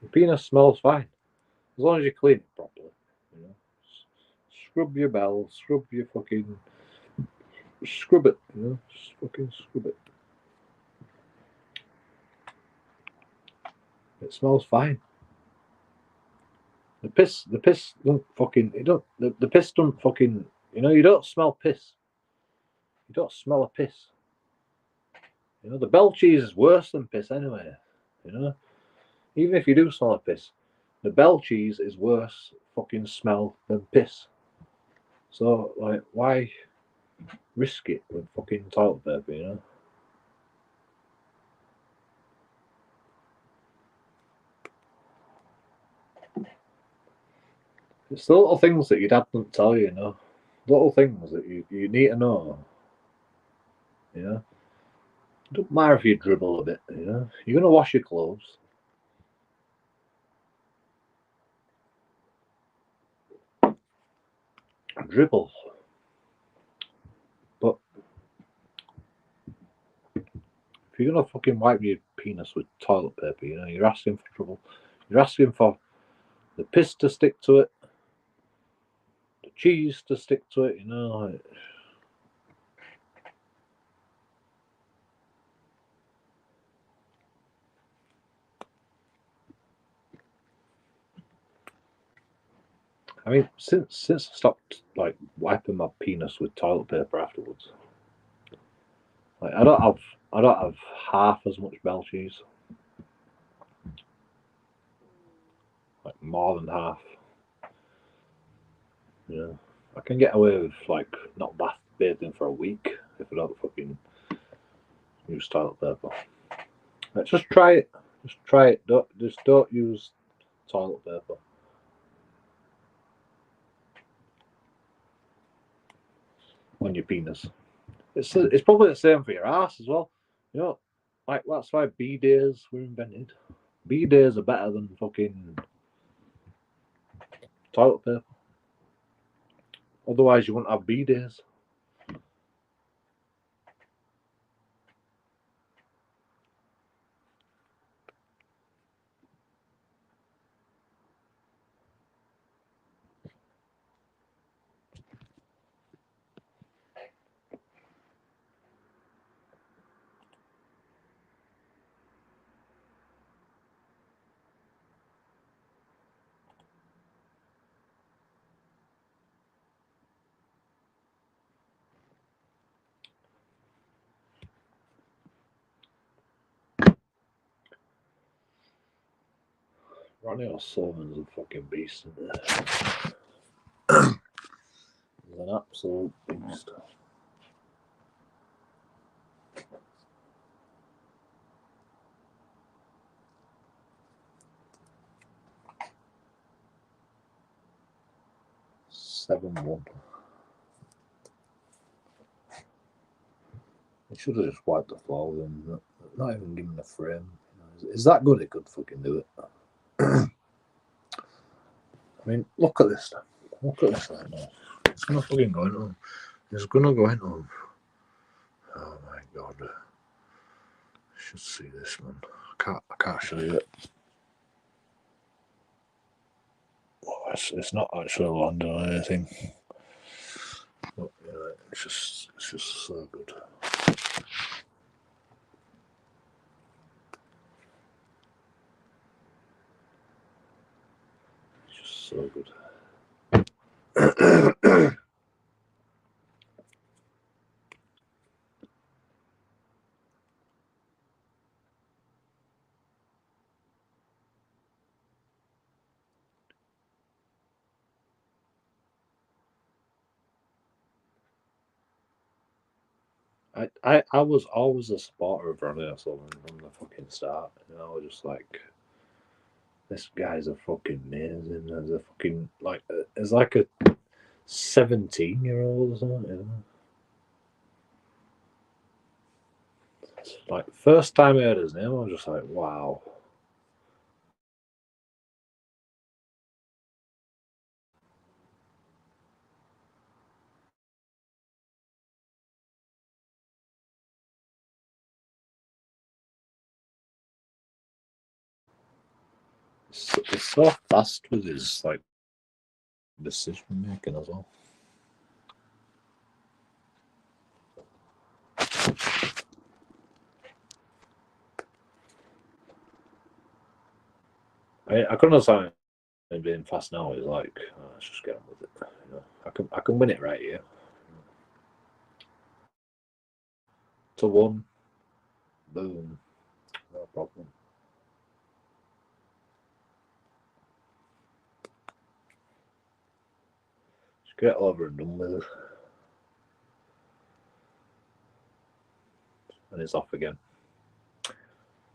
Your penis smells fine as long as you clean it properly. You know, scrub your bell, scrub your fucking, scrub it. You know, just fucking scrub it. It smells fine. The piss don't fucking. It don't. The piss don't fucking. You know, you don't smell piss. You don't smell a piss. You know, the bell cheese is worse than piss anyway. You know, even if you do smell a piss, the bell cheese is worse fucking smell than piss. So like, why risk it with fucking toilet paper? You know. It's the little things that your dad doesn't tell you, you know. Little things that you need to know. You know. It don't matter if you dribble a bit, you know. You're gonna wash your clothes. Dribble. But if you're gonna fucking wipe your penis with toilet paper, you know, you're asking for trouble. You're asking for the piss to stick to it, the cheese to stick to it, you know. Like, I mean, since I stopped like wiping my penis with toilet paper afterwards, like I don't have half as much bell cheese. Like more than half. You know, I can get away with like not bathing for a week if I don't fucking use toilet paper. Like, just try it. Just try it. Don't use toilet paper. On your penis. It's probably the same for your ass as well. You know, like that's why bidets were invented. Bidets are better than fucking toilet paper. Otherwise, you wouldn't have bidets. Ronnie O'Sullivan's a fucking beast. He's an absolute beast. Seven one. He should have just wiped the floor with him. Not even given a frame. Is that good? He could fucking do it. I mean, look at this stuff. Look at this right now. It's gonna fucking go into him. It's gonna go into him. Oh my god. I should see this, man. I can't show you it. Well, it's not actually landing on anything. But, it's just so good. It's just so good. I was always a supporter of Ronnie O'Sullivan from the fucking start. I was just like, this guy's a fucking amazing. There's a fucking it's like a 17-year-old or something. Like first time I heard his name, I was just like, wow. It's so fast with his decision making as well. I couldn't understand him being fast now. He's like, let's just get on with it. I can win it right here. To 1, boom, no problem. Just get over and done with it. And it's off again.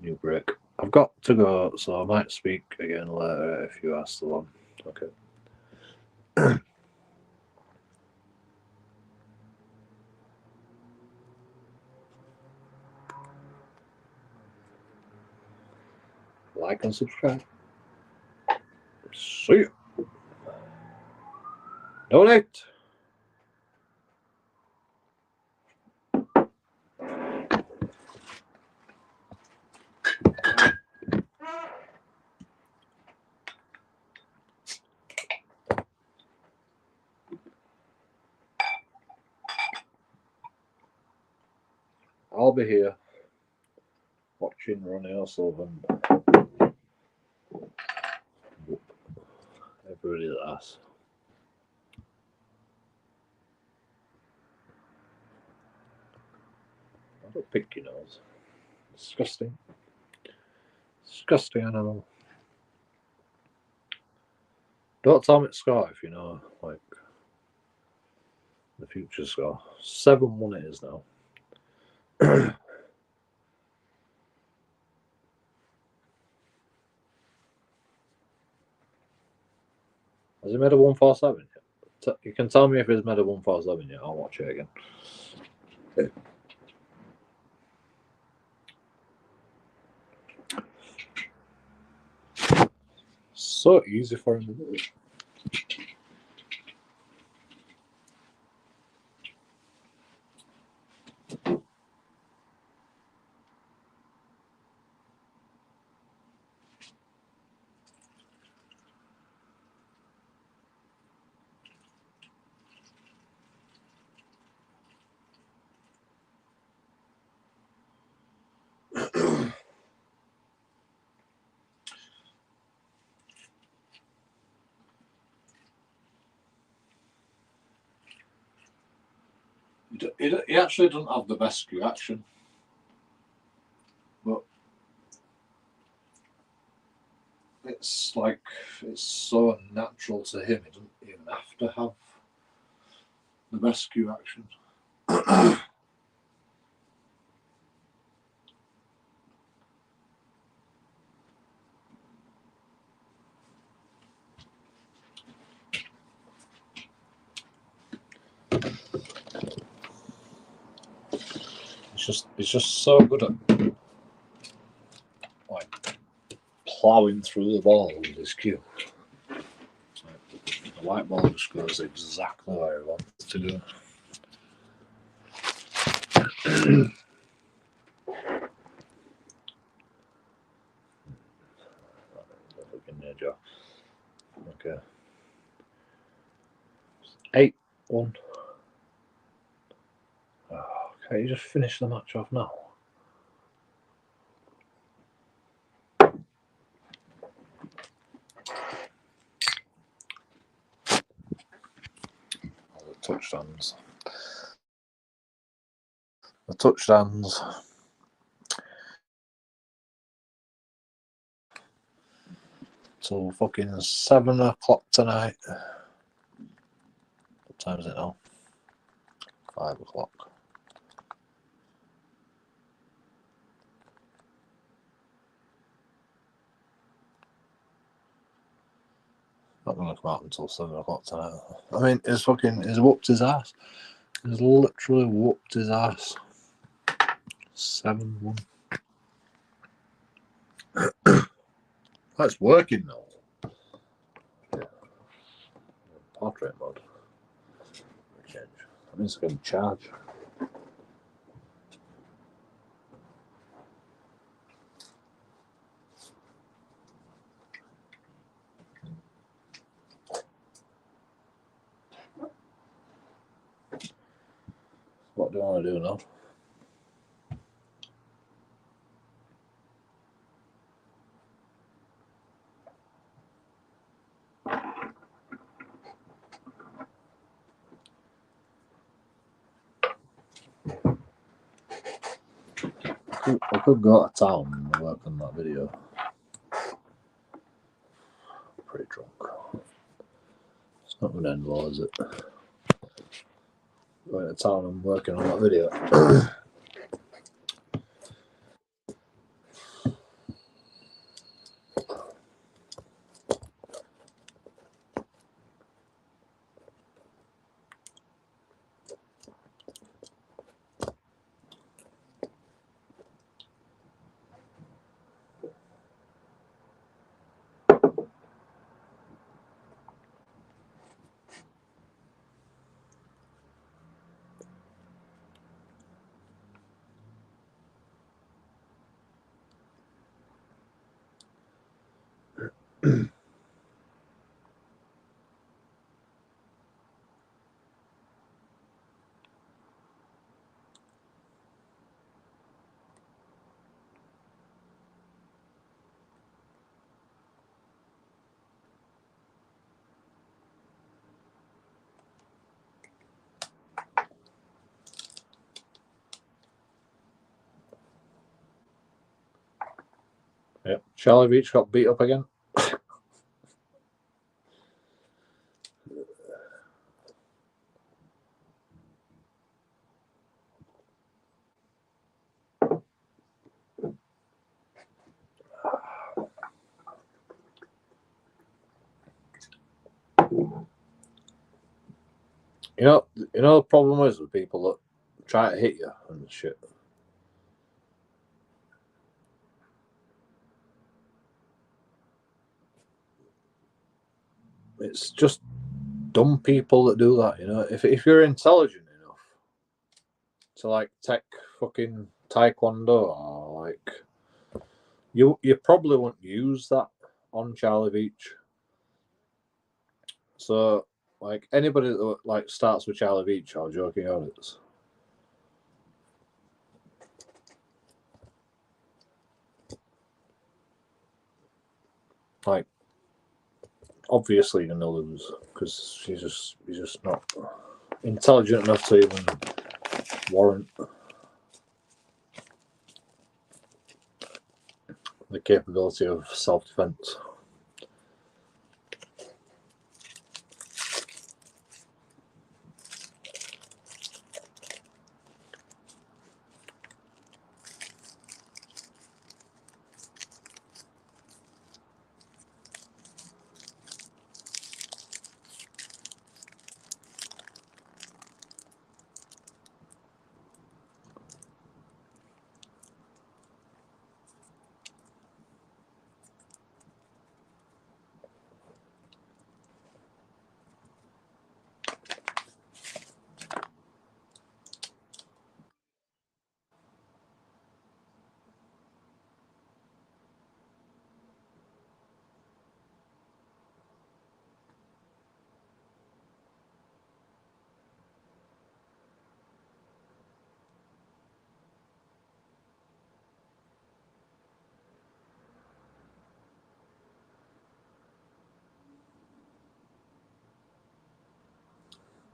New break. I've got to go, so I might speak again later if you are still on. Okay. Like and subscribe. See you. Donate. I'll be here watching Ronnie O'Sullivan. Everybody that asks. I don't pick your nose. Disgusting. Disgusting animal. Don't tell me to score if you know, the future score. 7-1 it is now. Has he made a 147 yet? You can tell me if he's made a 147 yet. I'll watch it again. So easy for him to do. He actually doesn't have the best reaction, but it's so natural to him. He doesn't even have to have the best reaction. He's just so good at ploughing through the ball with his cue. The white ball just goes exactly where he wants to go. Okay. 1. Oh, can't you just finish the match off now? The touchdowns. The touchdowns. Till fucking 7 o'clock tonight. What time is it now? 5 o'clock. Not gonna come out until 7 o'clock tonight. I mean, he's whooped his ass. He's literally whooped his ass. 7-1. That's working now. Yeah. Portrait mode. Change. That means I can charge. What do I want to do now? I could go out of town and work on that video. Pretty drunk. It's not going to end well, is it? Going to town and working on that video. Yep. Charlie Beach got beat up again. You know the problem is with people that try to hit you and shit. It's just dumb people that do that, you know. If you're intelligent enough to like take fucking taekwondo or like you probably won't use that on Charlie Beach. So like anybody that like starts with Charlie Beach or JoeKingAudits, like obviously you're gonna lose because you're just not intelligent enough to even warrant the capability of self-defense.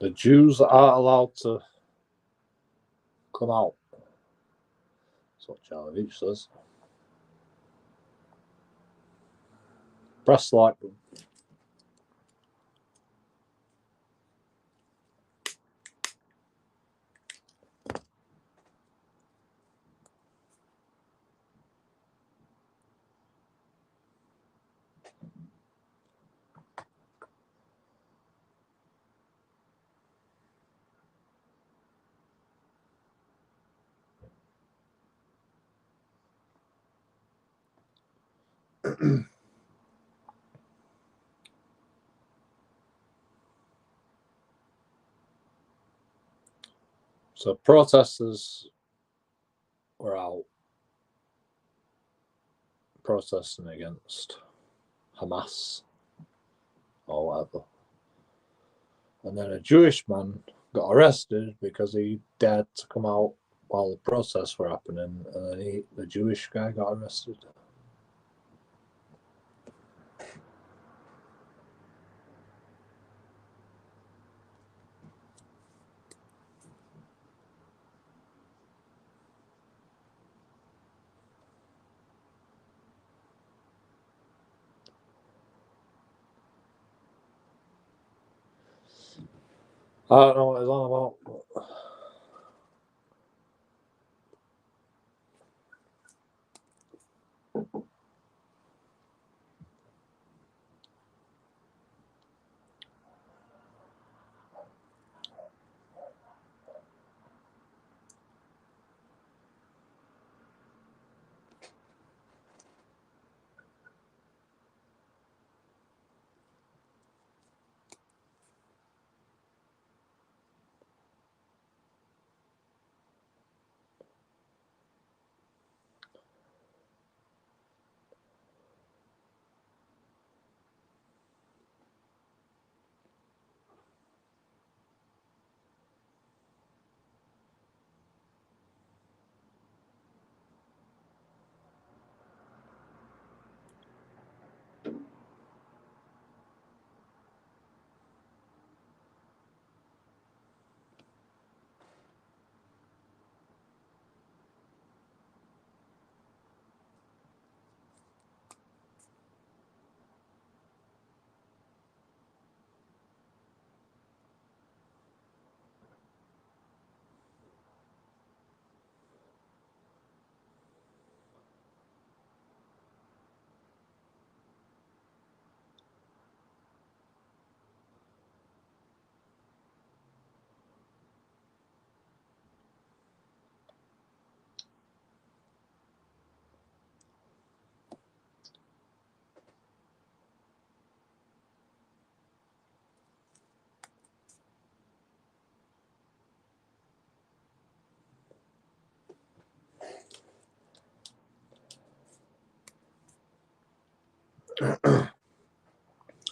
The Jews aren't allowed to come out. That's what Charlie Beach says. Press the like button. So protesters were out protesting against Hamas or whatever. And then a Jewish man got arrested because he dared to come out while the protests were happening, and then the Jewish guy got arrested. I don't know what it's all about. But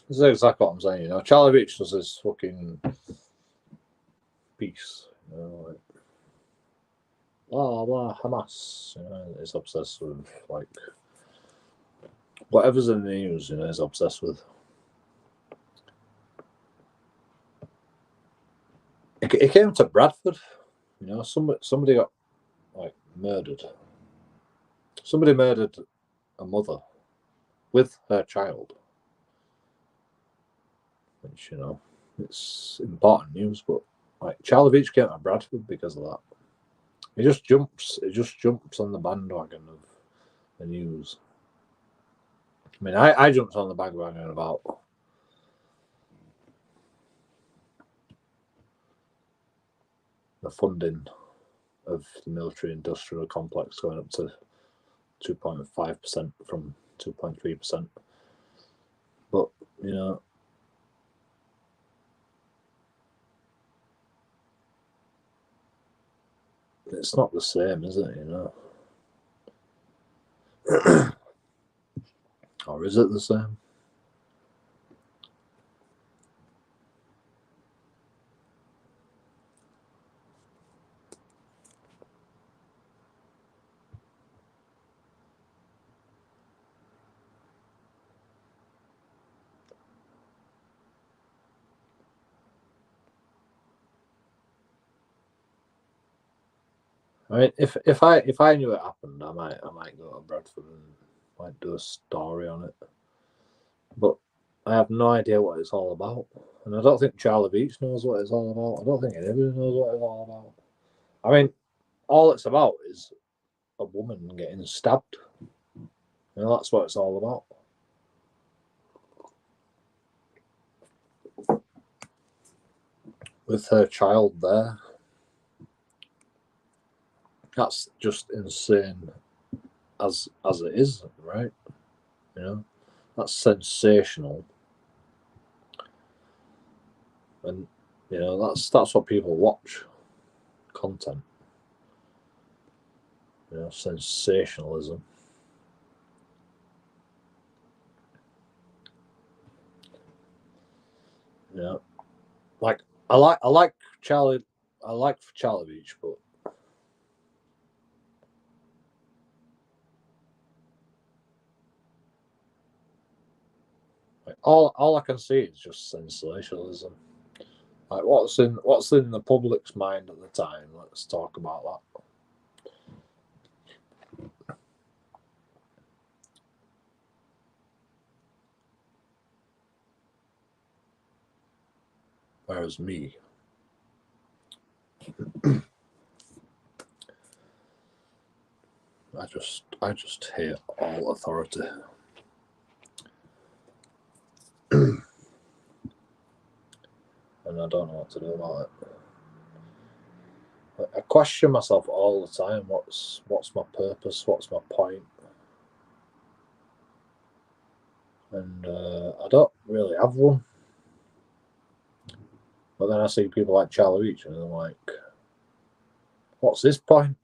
this is exactly what I'm saying, you know. Charlie Beach does this fucking piece, you know, like blah blah Hamas, you know, he's obsessed with like whatever's in the news, you know, he's obsessed with. It came to Bradford, you know, somebody got like murdered. Somebody murdered a mother with her child. Which, you know, it's important news, but like Charlie Beach came to Bradford because of that. It just jumps on the bandwagon of the news. I mean, I jumped on the bandwagon about the funding of the military industrial complex going up to 2.5% from 2.3%. But, you know, it's not the same, is it, you know? Or is it the same? I mean, if I knew it happened, I might go to Bradford and might do a story on it. But I have no idea what it's all about, and I don't think Charlie Beach knows what it's all about. I don't think anybody knows what it's all about. I mean, all it's about is a woman getting stabbed. You know, that's what it's all about. With her child there. That's just insane as it is, right? You know, that's sensational. And you know, that's what people watch. Content. You know, sensationalism. You know, like I like Charlie Beach, but like, all I can see is just sensationalism. Like what's in the public's mind at the time? Let's talk about that. Whereas me, I just hate all authority. And I don't know what to do about it. I question myself all the time. What's my purpose? What's my point? And I don't really have one. But then I see people like Charlie Beach, and I'm like, what's his point?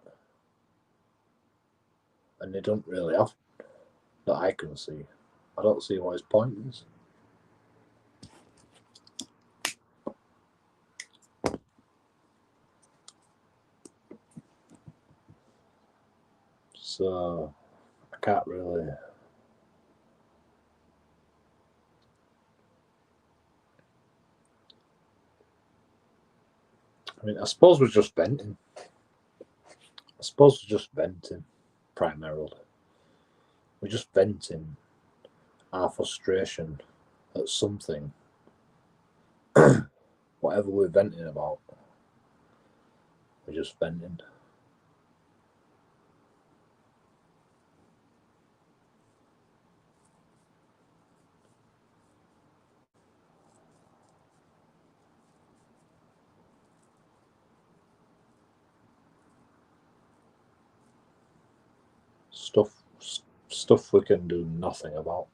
And they don't really have that I can see. I don't see what his point is. So I can't really. I mean, I suppose we're just venting. Primarily. We're just venting our frustration at something. Whatever we're venting about, we're just venting. Stuff we can do nothing about.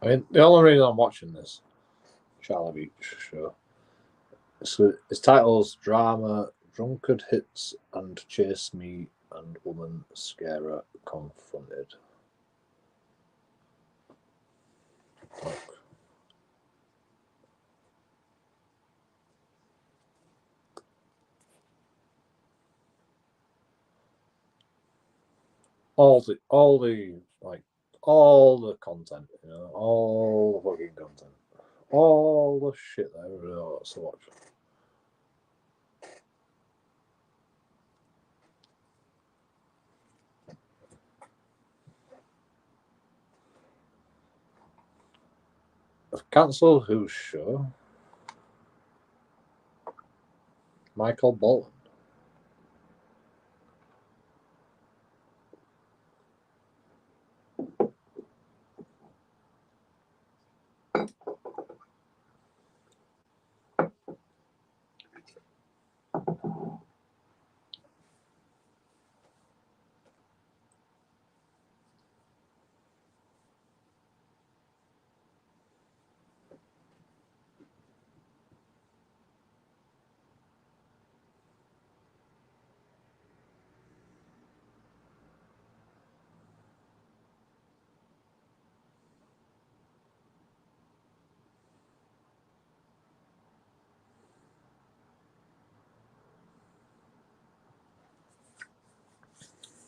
I mean, the only reason I'm watching this Charlie Beach show, so its title's Drama, Drunkard Hits and Chase Me and Woman Scarer Confronted. Like, all the content, you know, all the fucking content, all the shit that everybody wants to watch. I've cancelled whose show? Michael Bolton.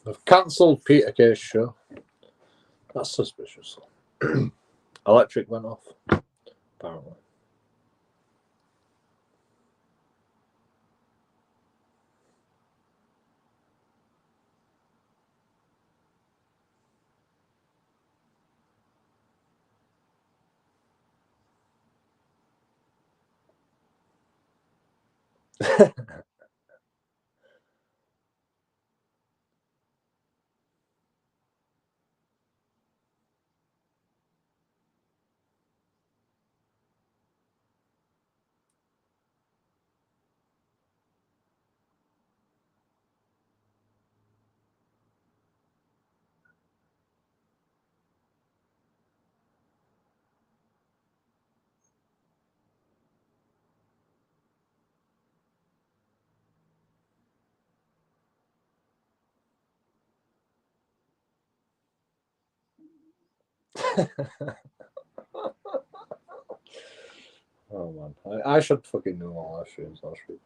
I've cancelled Peter Kay's show. That's suspicious. Electric went off, apparently. Oh man, I should fucking know all our streams last week.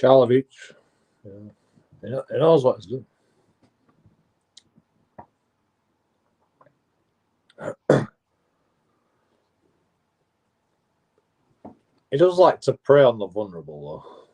Charlovich, yeah, he knows what he's doing. He does like to prey on the vulnerable, though.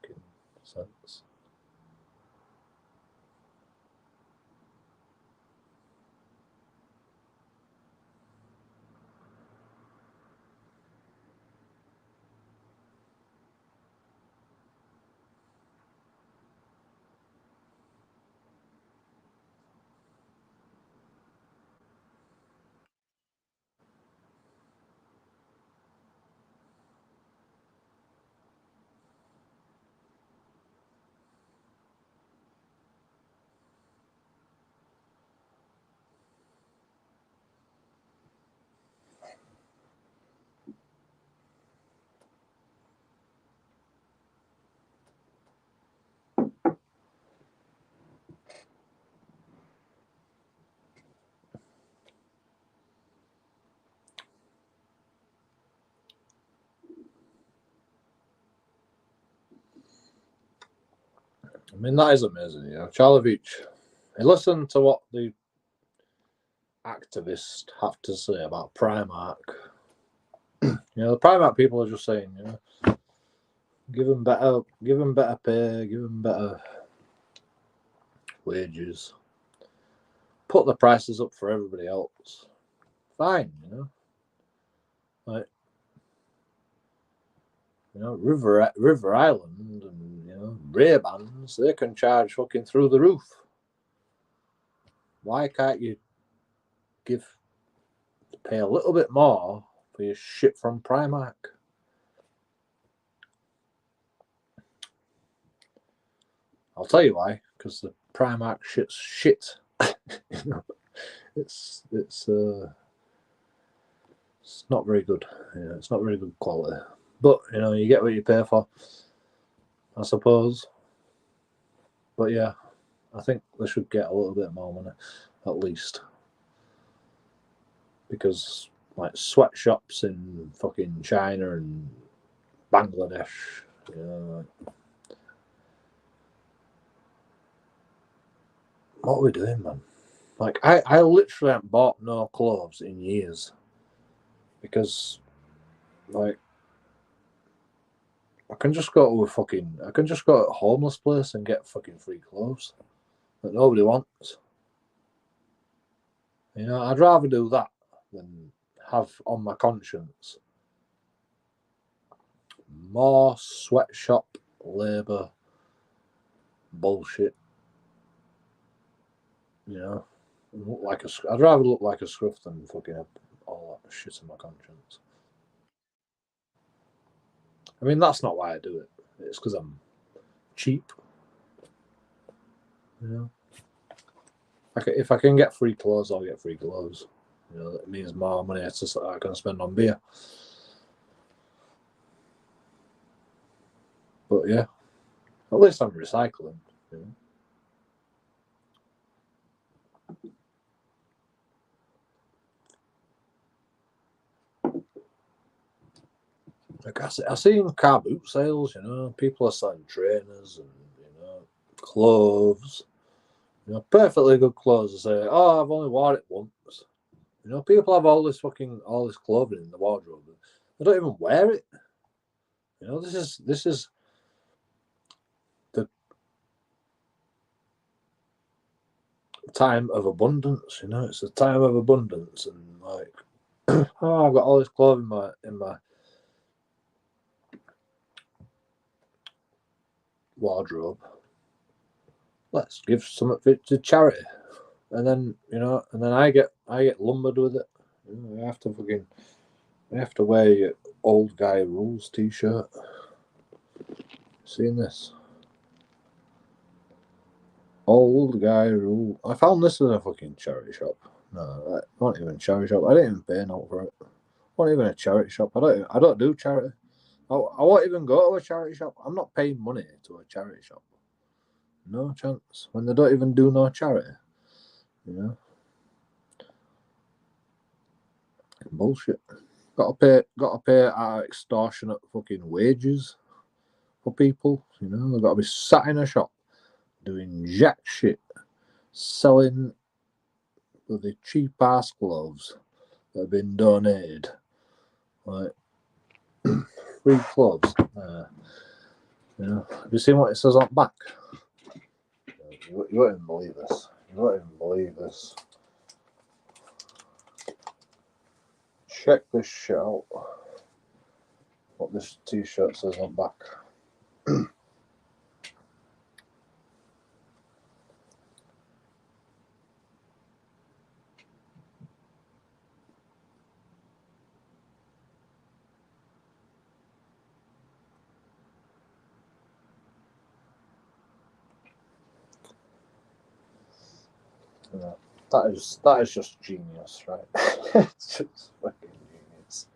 Making sense. I mean, that is amazing, you know. Charlovich, I listened to what the activists have to say about Primark. You know, the Primark people are just saying, you know, give them better pay, give them better wages, put the prices up for everybody else. Fine, you know. Like, you know, River Island and, you know, Ray-Bans, they can charge fucking through the roof. Why can't you pay a little bit more for your shit from Primark? I'll tell you why, because the Primark shit's shit. it's not very good. Yeah, it's not very good quality. But, you know, you get what you pay for, I suppose. But yeah, I think they should get a little bit more money, at least. Because, like, sweatshops in fucking China and Bangladesh, you know, what are we doing, man? Like, I literally haven't bought no clothes in years. Because, like, I can just go to a homeless place and get fucking free clothes that nobody wants. You know, I'd rather do that than have on my conscience more sweatshop labour bullshit. You know, I'd rather look like a scruff than fucking have all that shit in my conscience. I mean, that's not why I do it. It's because I'm cheap. You know, if I can get free clothes, I'll get free clothes. You know, it means more money I can spend on beer. But yeah, at least I'm recycling. You know? Like I seen car boot sales, you know, people are selling trainers and, you know, clothes, you know, perfectly good clothes. They say, oh, I've only worn it once. You know, people have all this clothing in the wardrobe. They don't even wear it. You know, this is the time of abundance. You know, it's the time of abundance, and like, oh, I've got all this clothing in my wardrobe. Let's give some of it to charity, and then, you know, and then I get lumbered with it. You know, I have to wear your old guy rules t-shirt. Seen this? Old guy rule. I found this in a fucking charity shop. No, not even a charity shop. I didn't even pay out for it. Not even a charity shop. I don't do charity. I won't even go to a charity shop. I'm not paying money to a charity shop. No chance. When they don't even do no charity. You know? Bullshit. Gotta pay extortionate fucking wages for people. You know, they've got to be sat in a shop doing jack shit, selling the cheap ass gloves that have been donated. Like, free clothes. You know, have you seen what it says on the back? You won't even believe this. You won't even believe this. Check this shit out. What this t-shirt says on the back. Yeah, that is just genius, right? It's just fucking genius.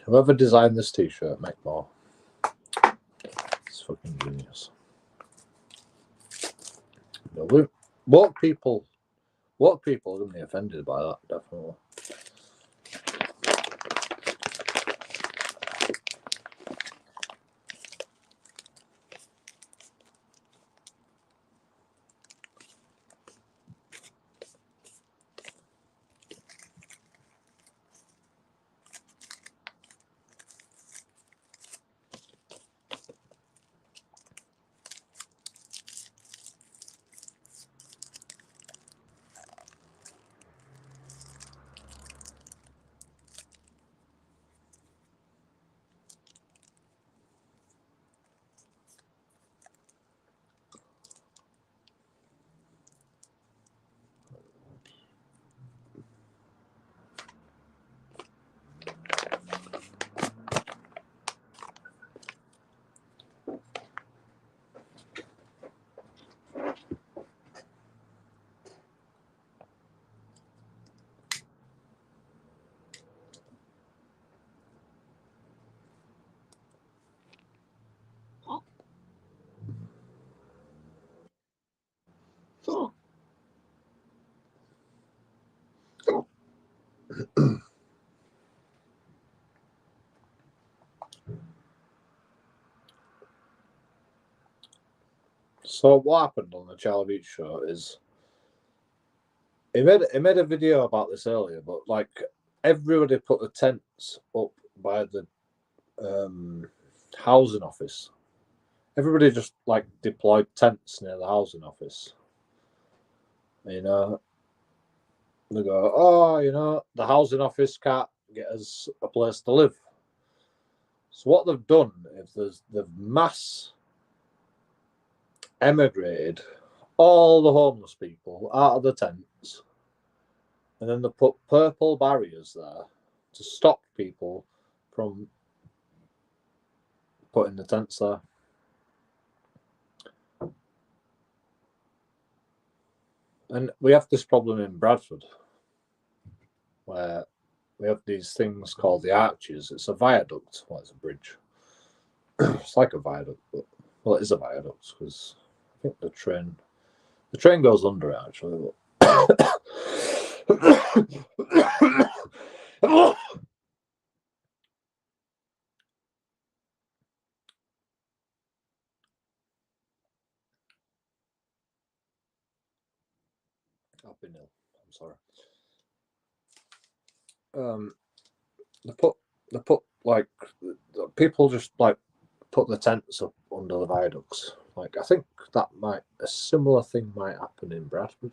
Whoever designed this t-shirt, make more. It's fucking genius. Woke people are going to be offended by that, definitely. So what happened on the Charlie Beach show is he made a video about this earlier, but like everybody put the tents up by the housing office. Everybody just like deployed tents near the housing office. You know, they go, oh, you know, the housing office can't get us a place to live. So what they've done is they've mass emigrated all the homeless people out of the tents, and then they put purple barriers there to stop people from putting the tents there. And we have this problem in Bradford where we have these things called the arches. It's a viaduct. Well, it's a bridge. It's like a viaduct, but well, it is a viaduct because I think the train goes under it actually. But I've been ill. I'm sorry. They put like people just like put the tents up under the viaducts. Like I think that a similar thing might happen in Bradford.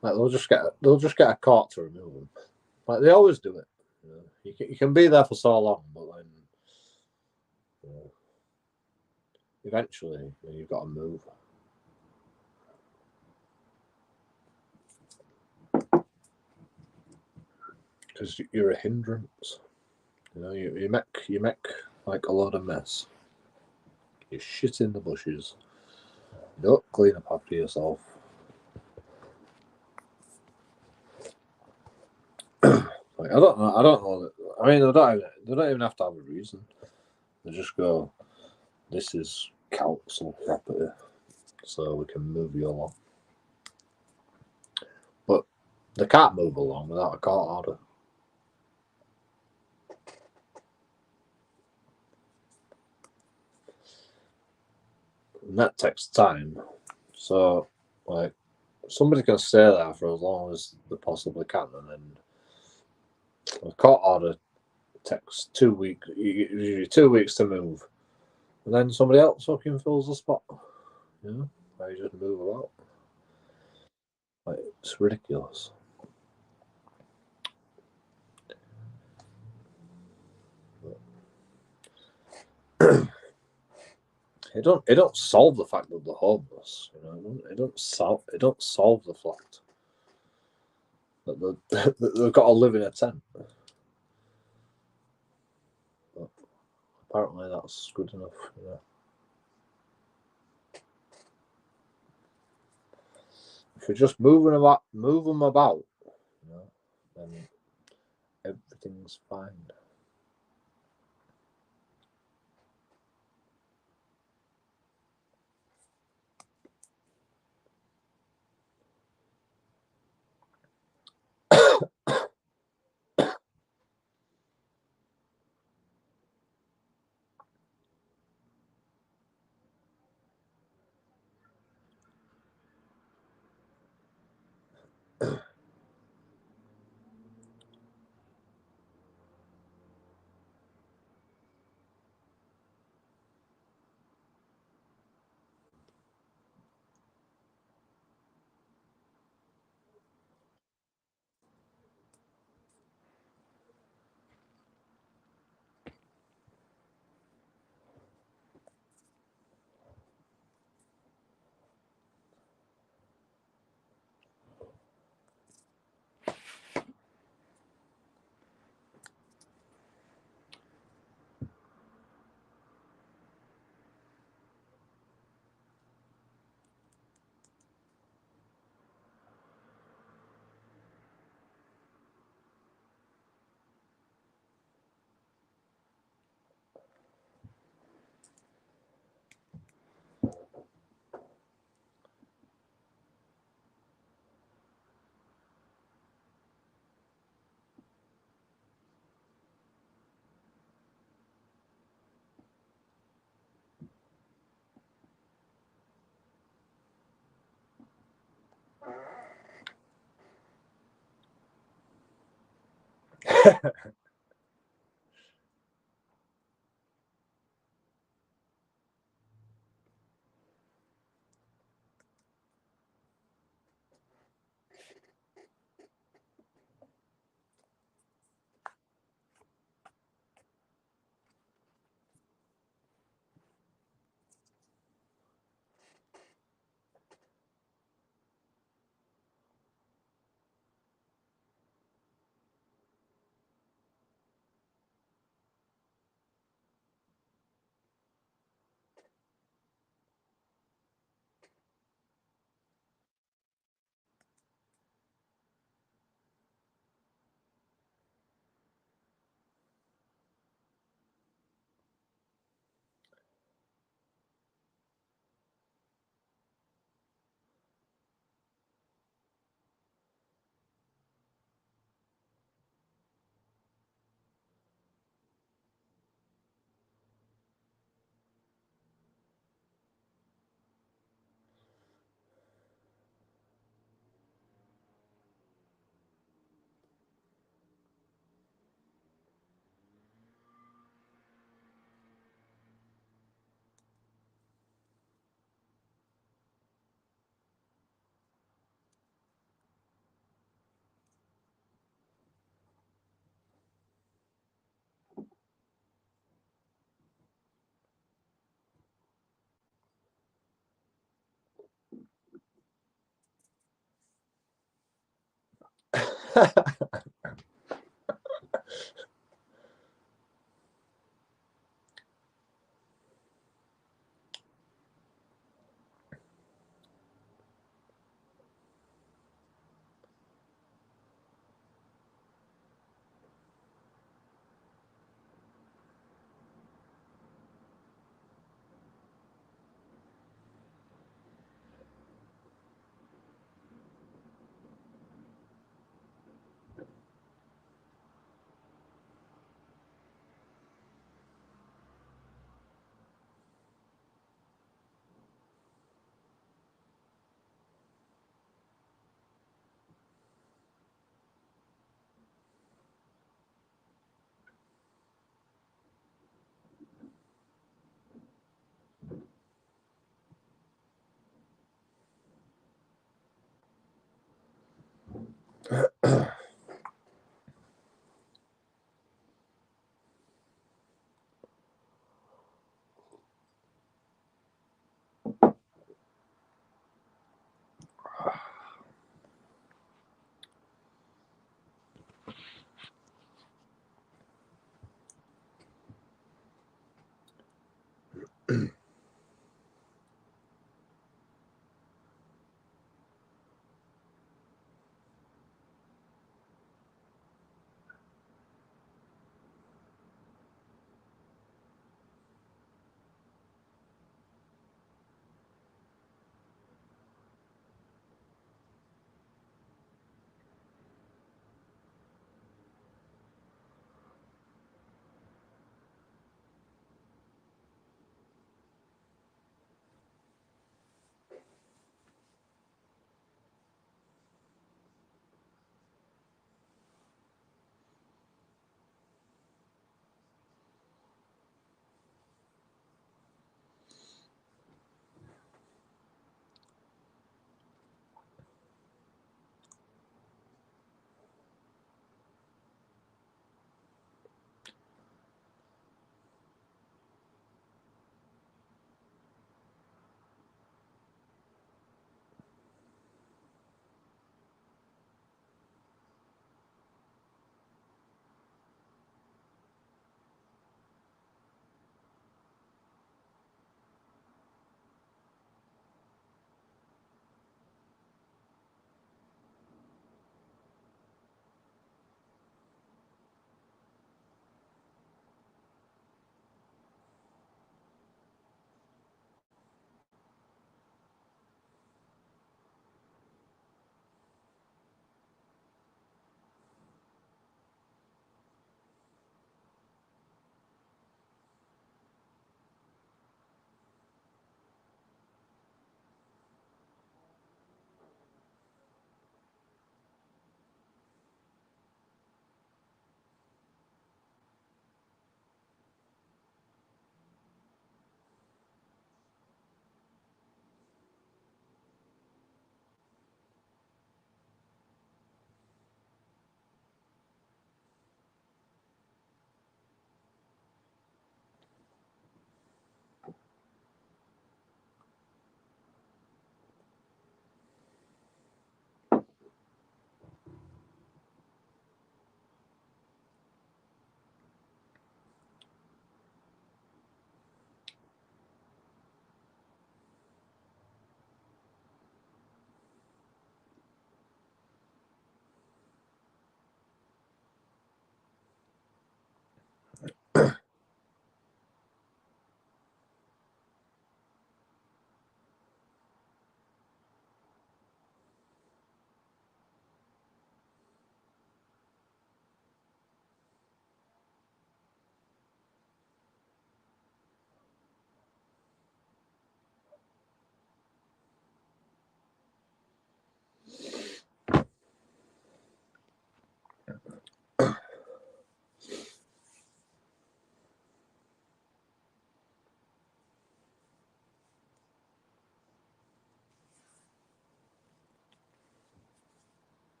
Like they'll just get a court to remove them. Like they always do it. You know, you can be there for so long, but then eventually you've got to move. Because you're a hindrance. You know, you make like a lot of mess. You shit in the bushes. You don't clean up after yourself. Like I don't know that. I mean, they don't even have to have a reason. They just go, "This is council property, so we can move you along." But they can't move along without a court order. And that takes time. So, like, somebody can stay there for as long as they possibly can, and then a court order takes 2 weeks, usually 2 weeks to move, and then somebody else fucking fills the spot. You know, where you just move about. Like, it's ridiculous. It don't solve the fact that they're homeless. You know, it don't solve the fact that they've got to live in a tent. But apparently, that's good enough. You know. If you just move them about, you know, then everything's fine.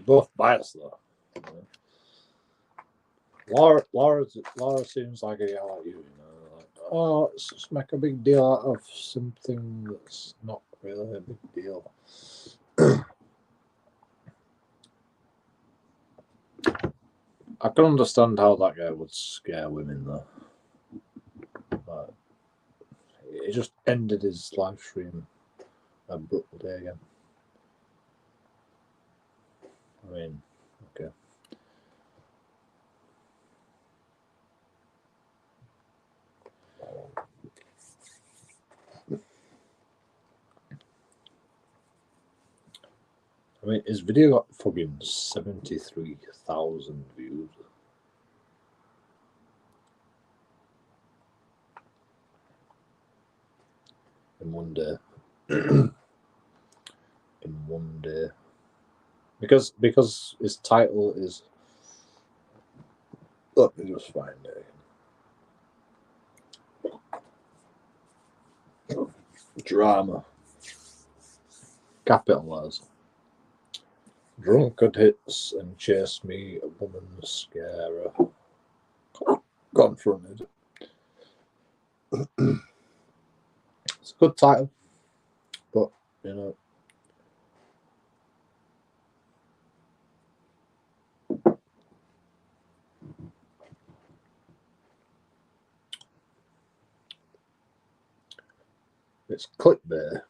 both biased though. Laura seems like a guy like you, like, oh, let's just make a big deal out of something that's not really a big deal. I can understand how that guy would scare women though. But he just ended his live stream abruptly again. I mean, okay. I mean, his video got fucking 73,000 views. In one day. In one day. Because his title is... Let me just find it. Drama. Capitalize. Drunkard hits and chase me, a woman scarer. Confronted. It's a good title, but you know, it's clickbait.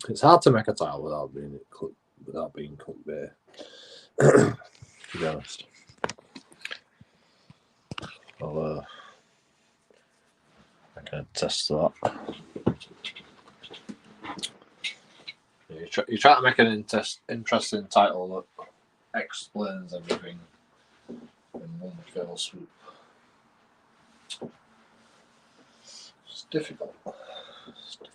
It's hard to make a title without being clickbait. To be honest, I can attest to that. You try to make an interesting title that explains everything in one fell swoop. It's difficult. It's difficult.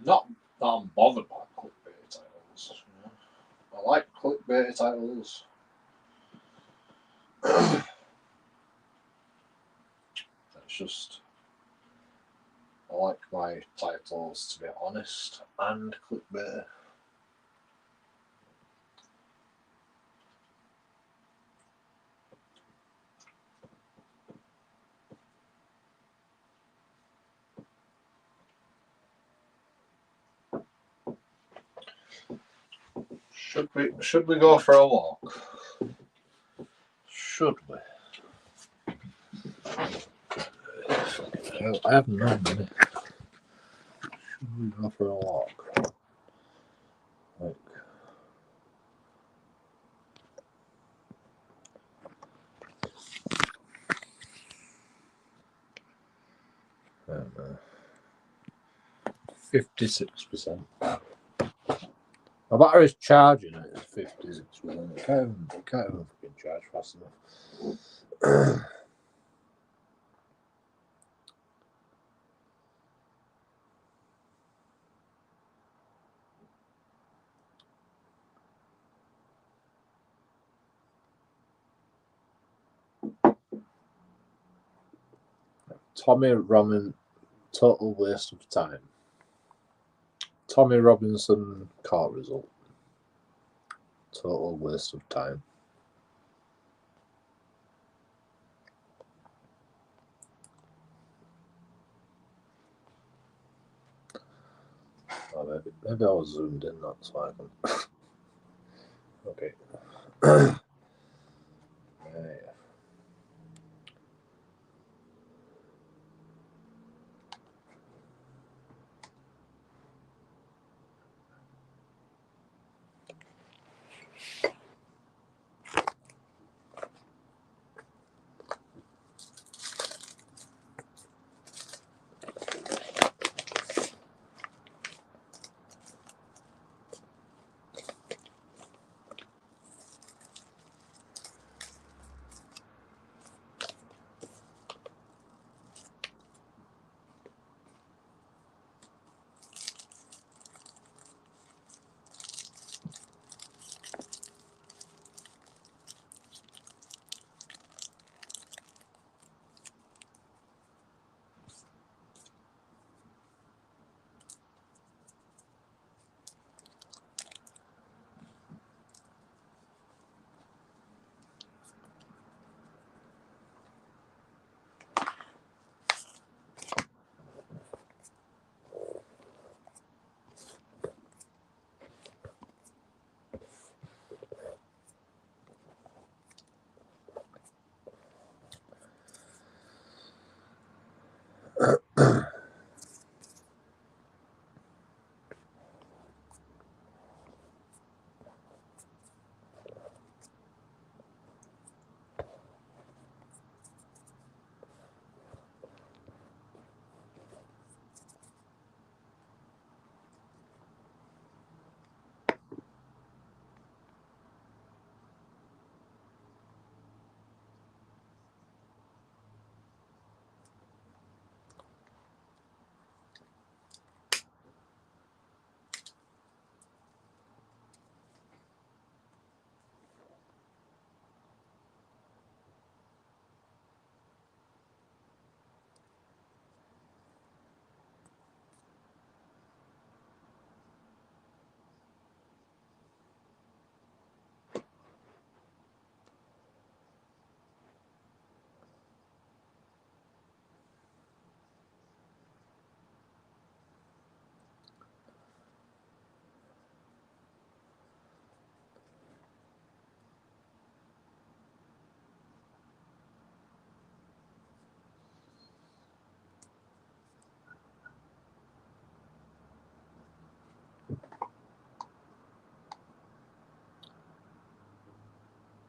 Not that I'm bothered by clickbait titles. You know? I like clickbait titles. It's just, I like my titles to be honest and clickbait. Should we go for a walk? Should we? I have no money. Should we go for a walk? Like, I don't know. 56%. My battery's charging at 56%. It can't even fucking charge fast enough. Tommy Robinson, total waste of time. Tommy Robinson court result. Total waste of time. Oh, maybe I was zoomed in, that's why I can. Okay. Yeah.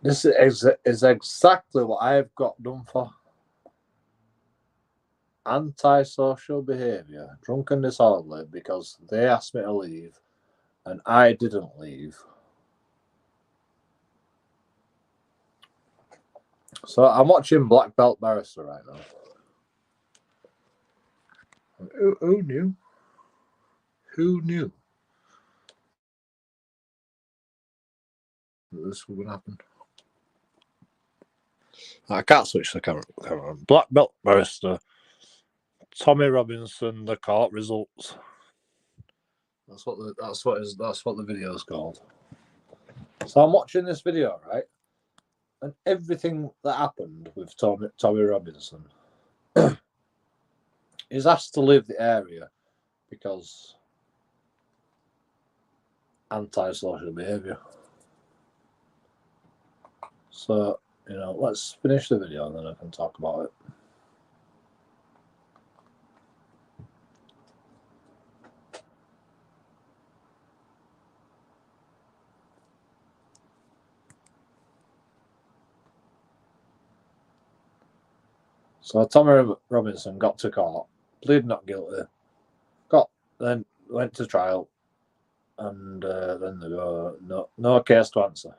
This is exactly what I've got done for. Antisocial behaviour, drunk and disorderly, because they asked me to leave and I didn't leave. So I'm watching Black Belt Barrister right now. Who knew? Who knew that this would happen? I can't switch the camera. Black Belt Barrister, Tommy Robinson, the court results. That's what the video is called. So I'm watching this video, right? And everything that happened with Tommy Robinson is asked to leave the area because antisocial behaviour. So, let's finish the video and then I can talk about it. So Tommy Robinson got to court, pleaded not guilty, then went to trial, and then they go, no case to answer.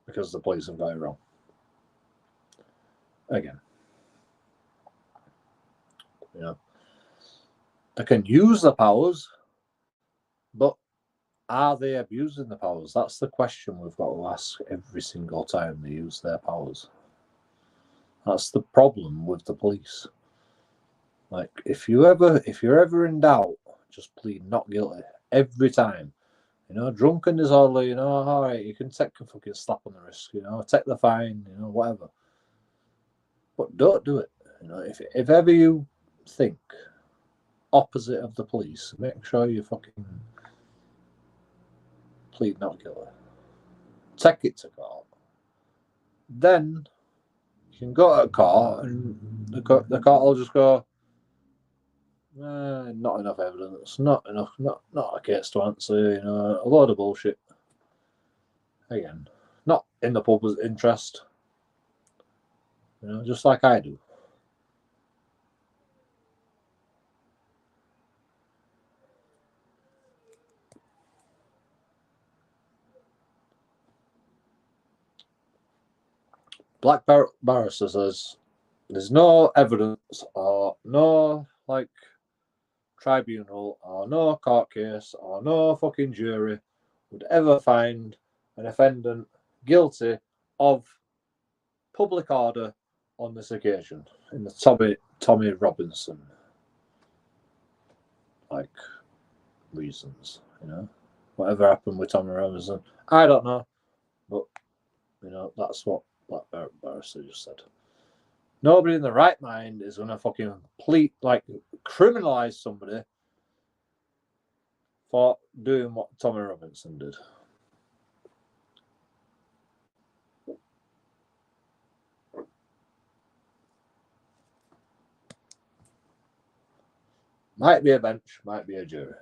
Because the police have got it wrong. Again. They can use the powers, but are they abusing the powers? That's the question we've got to ask every single time they use their powers. That's the problem with the police. Like, if you're ever in doubt, just plead not guilty every time. Drunk and disorderly, all right, you can take a fucking slap on the wrist, take the fine, whatever. But don't do it. If ever you think opposite of the police, make sure you fucking plead not guilty. Take it to court. Then you can go to court and the court will just go, not enough evidence, not a case to answer, a load of bullshit. Again, not in the public's interest, just like I do. Black Barrister says there's no evidence or no tribunal or no court case or no fucking jury would ever find an offendant guilty of public order on this occasion in the Tommy Robinson reasons. Whatever happened with Tommy Robinson, I don't know, but that's what Black Barrister just said. Nobody in the right mind is going to fucking criminalize somebody for doing what Tommy Robinson did. Might be a bench, might be a jury.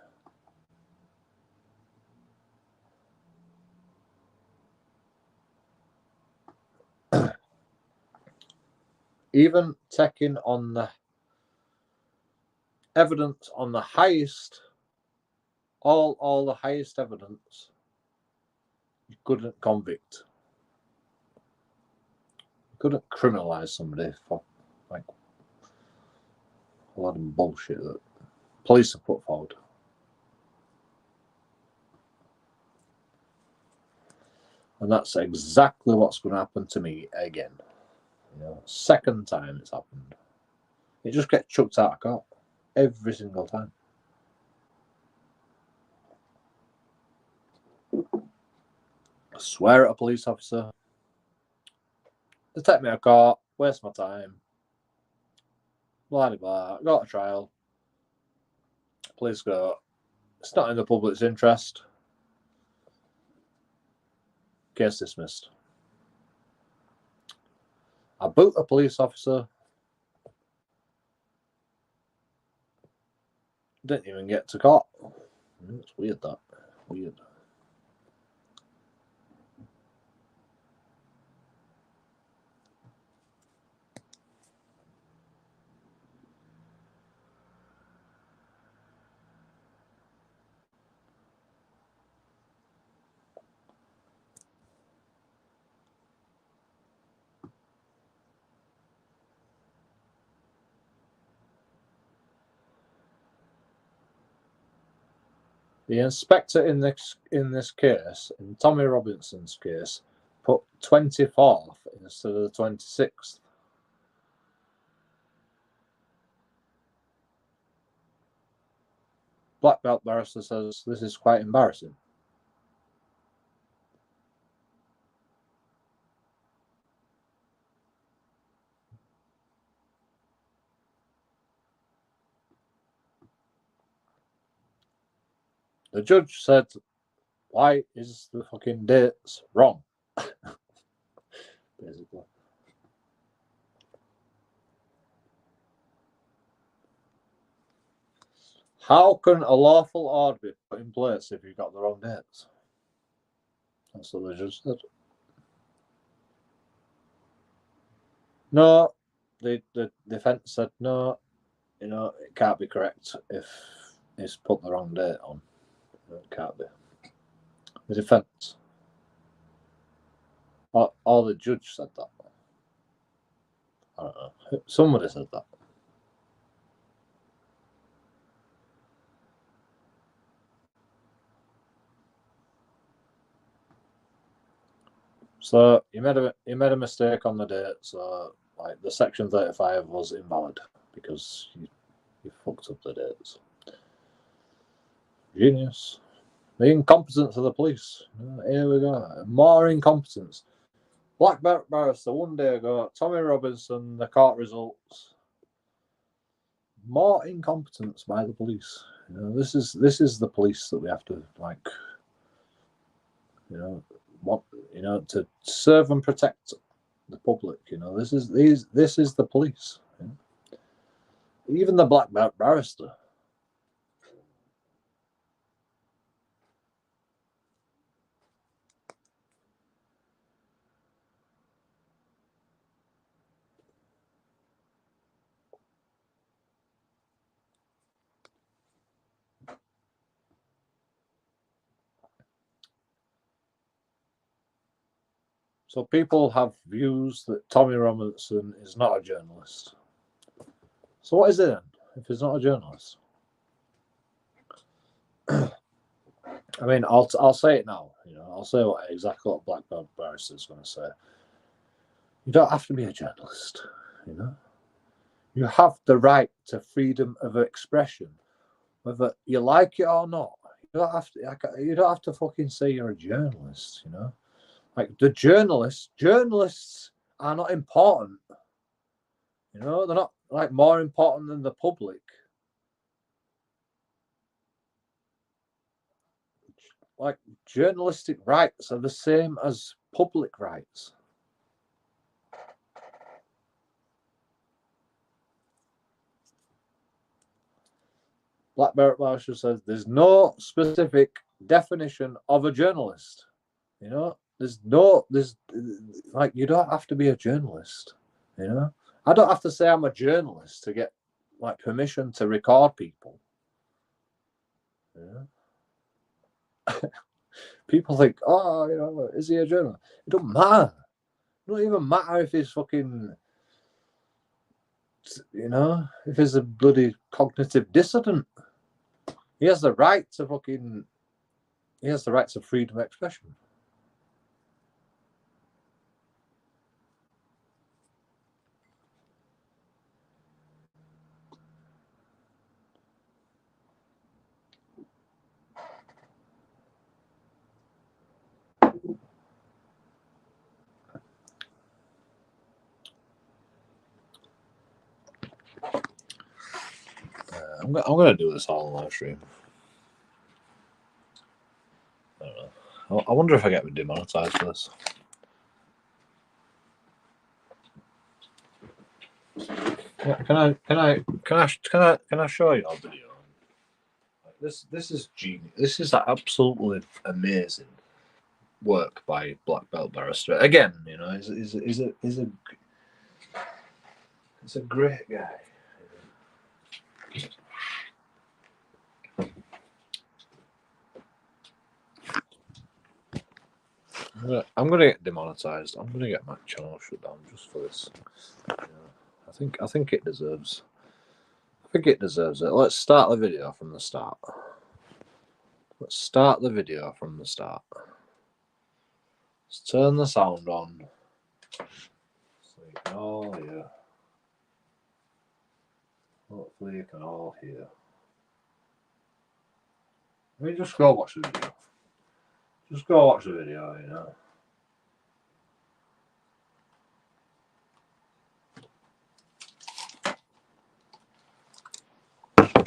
Even taking on the evidence on the highest, all the highest evidence, you couldn't convict. You couldn't criminalize somebody for a lot of bullshit that police have put forward. And that's exactly what's going to happen to me again. Second time it's happened. It just gets chucked out of court every single time. I swear at a police officer. They take me to court, waste my time. Blah, blah, go to trial. Police go, it's not in the public's interest. Case dismissed. I boot a police officer. Didn't even get to court. It's weird, that. Weird. The inspector in this case, in Tommy Robinson's case, put 24th instead of the 26th. Black belt barrister says this is quite embarrassing. The judge said, why is the fucking dates wrong? Basically. How can a lawful order be put in place if you've got the wrong dates? That's what the judge said. No, the defence said no, it can't be correct if it's put the wrong date on. It can't be. The defence. Or the judge said that. I don't know. Somebody said that. So he made a mistake on the date. So like the Section 35 was invalid because he fucked up the dates. Genius. The incompetence of the police. Here we go. More incompetence. Black belt barrister 1 day ago. Tommy Robinson. The court results. More incompetence by the police. This is the police that we have to to serve and protect the public. This is the police. Even the black belt barrister. So people have views that Tommy Robinson is not a journalist. So what is it then, if he's not a journalist? I mean, I'll say it now. I'll say exactly what black belt barrister is going to say. You don't have to be a journalist. You have the right to freedom of expression, whether you like it or not. You don't have to fucking say you're a journalist. Like the journalists are not important. They're not like more important than the public. Like journalistic rights are the same as public rights. Black belt barrister says there's no specific definition of a journalist. You don't have to be a journalist. I don't have to say I'm a journalist to get permission to record people. People think, oh, is he a journalist? It don't matter. It don't even matter if he's fucking, if he's a bloody cognitive dissident. He has the right to freedom of expression. I'm going to do this all on live stream. I don't know. I wonder if I get demonetized for this. Can I show you our video? This is genius. This is absolutely amazing work by black belt barrister. Again, he's a great guy. I'm gonna get demonetized. I'm gonna get my channel shut down just for this. I think it deserves. I think it deserves it. Let's start the video from the start. Let's start the video from the start. Let's turn the sound on so you can all hear. Hopefully you can all hear. I mean, just go watch the video. Just go watch the video, you know.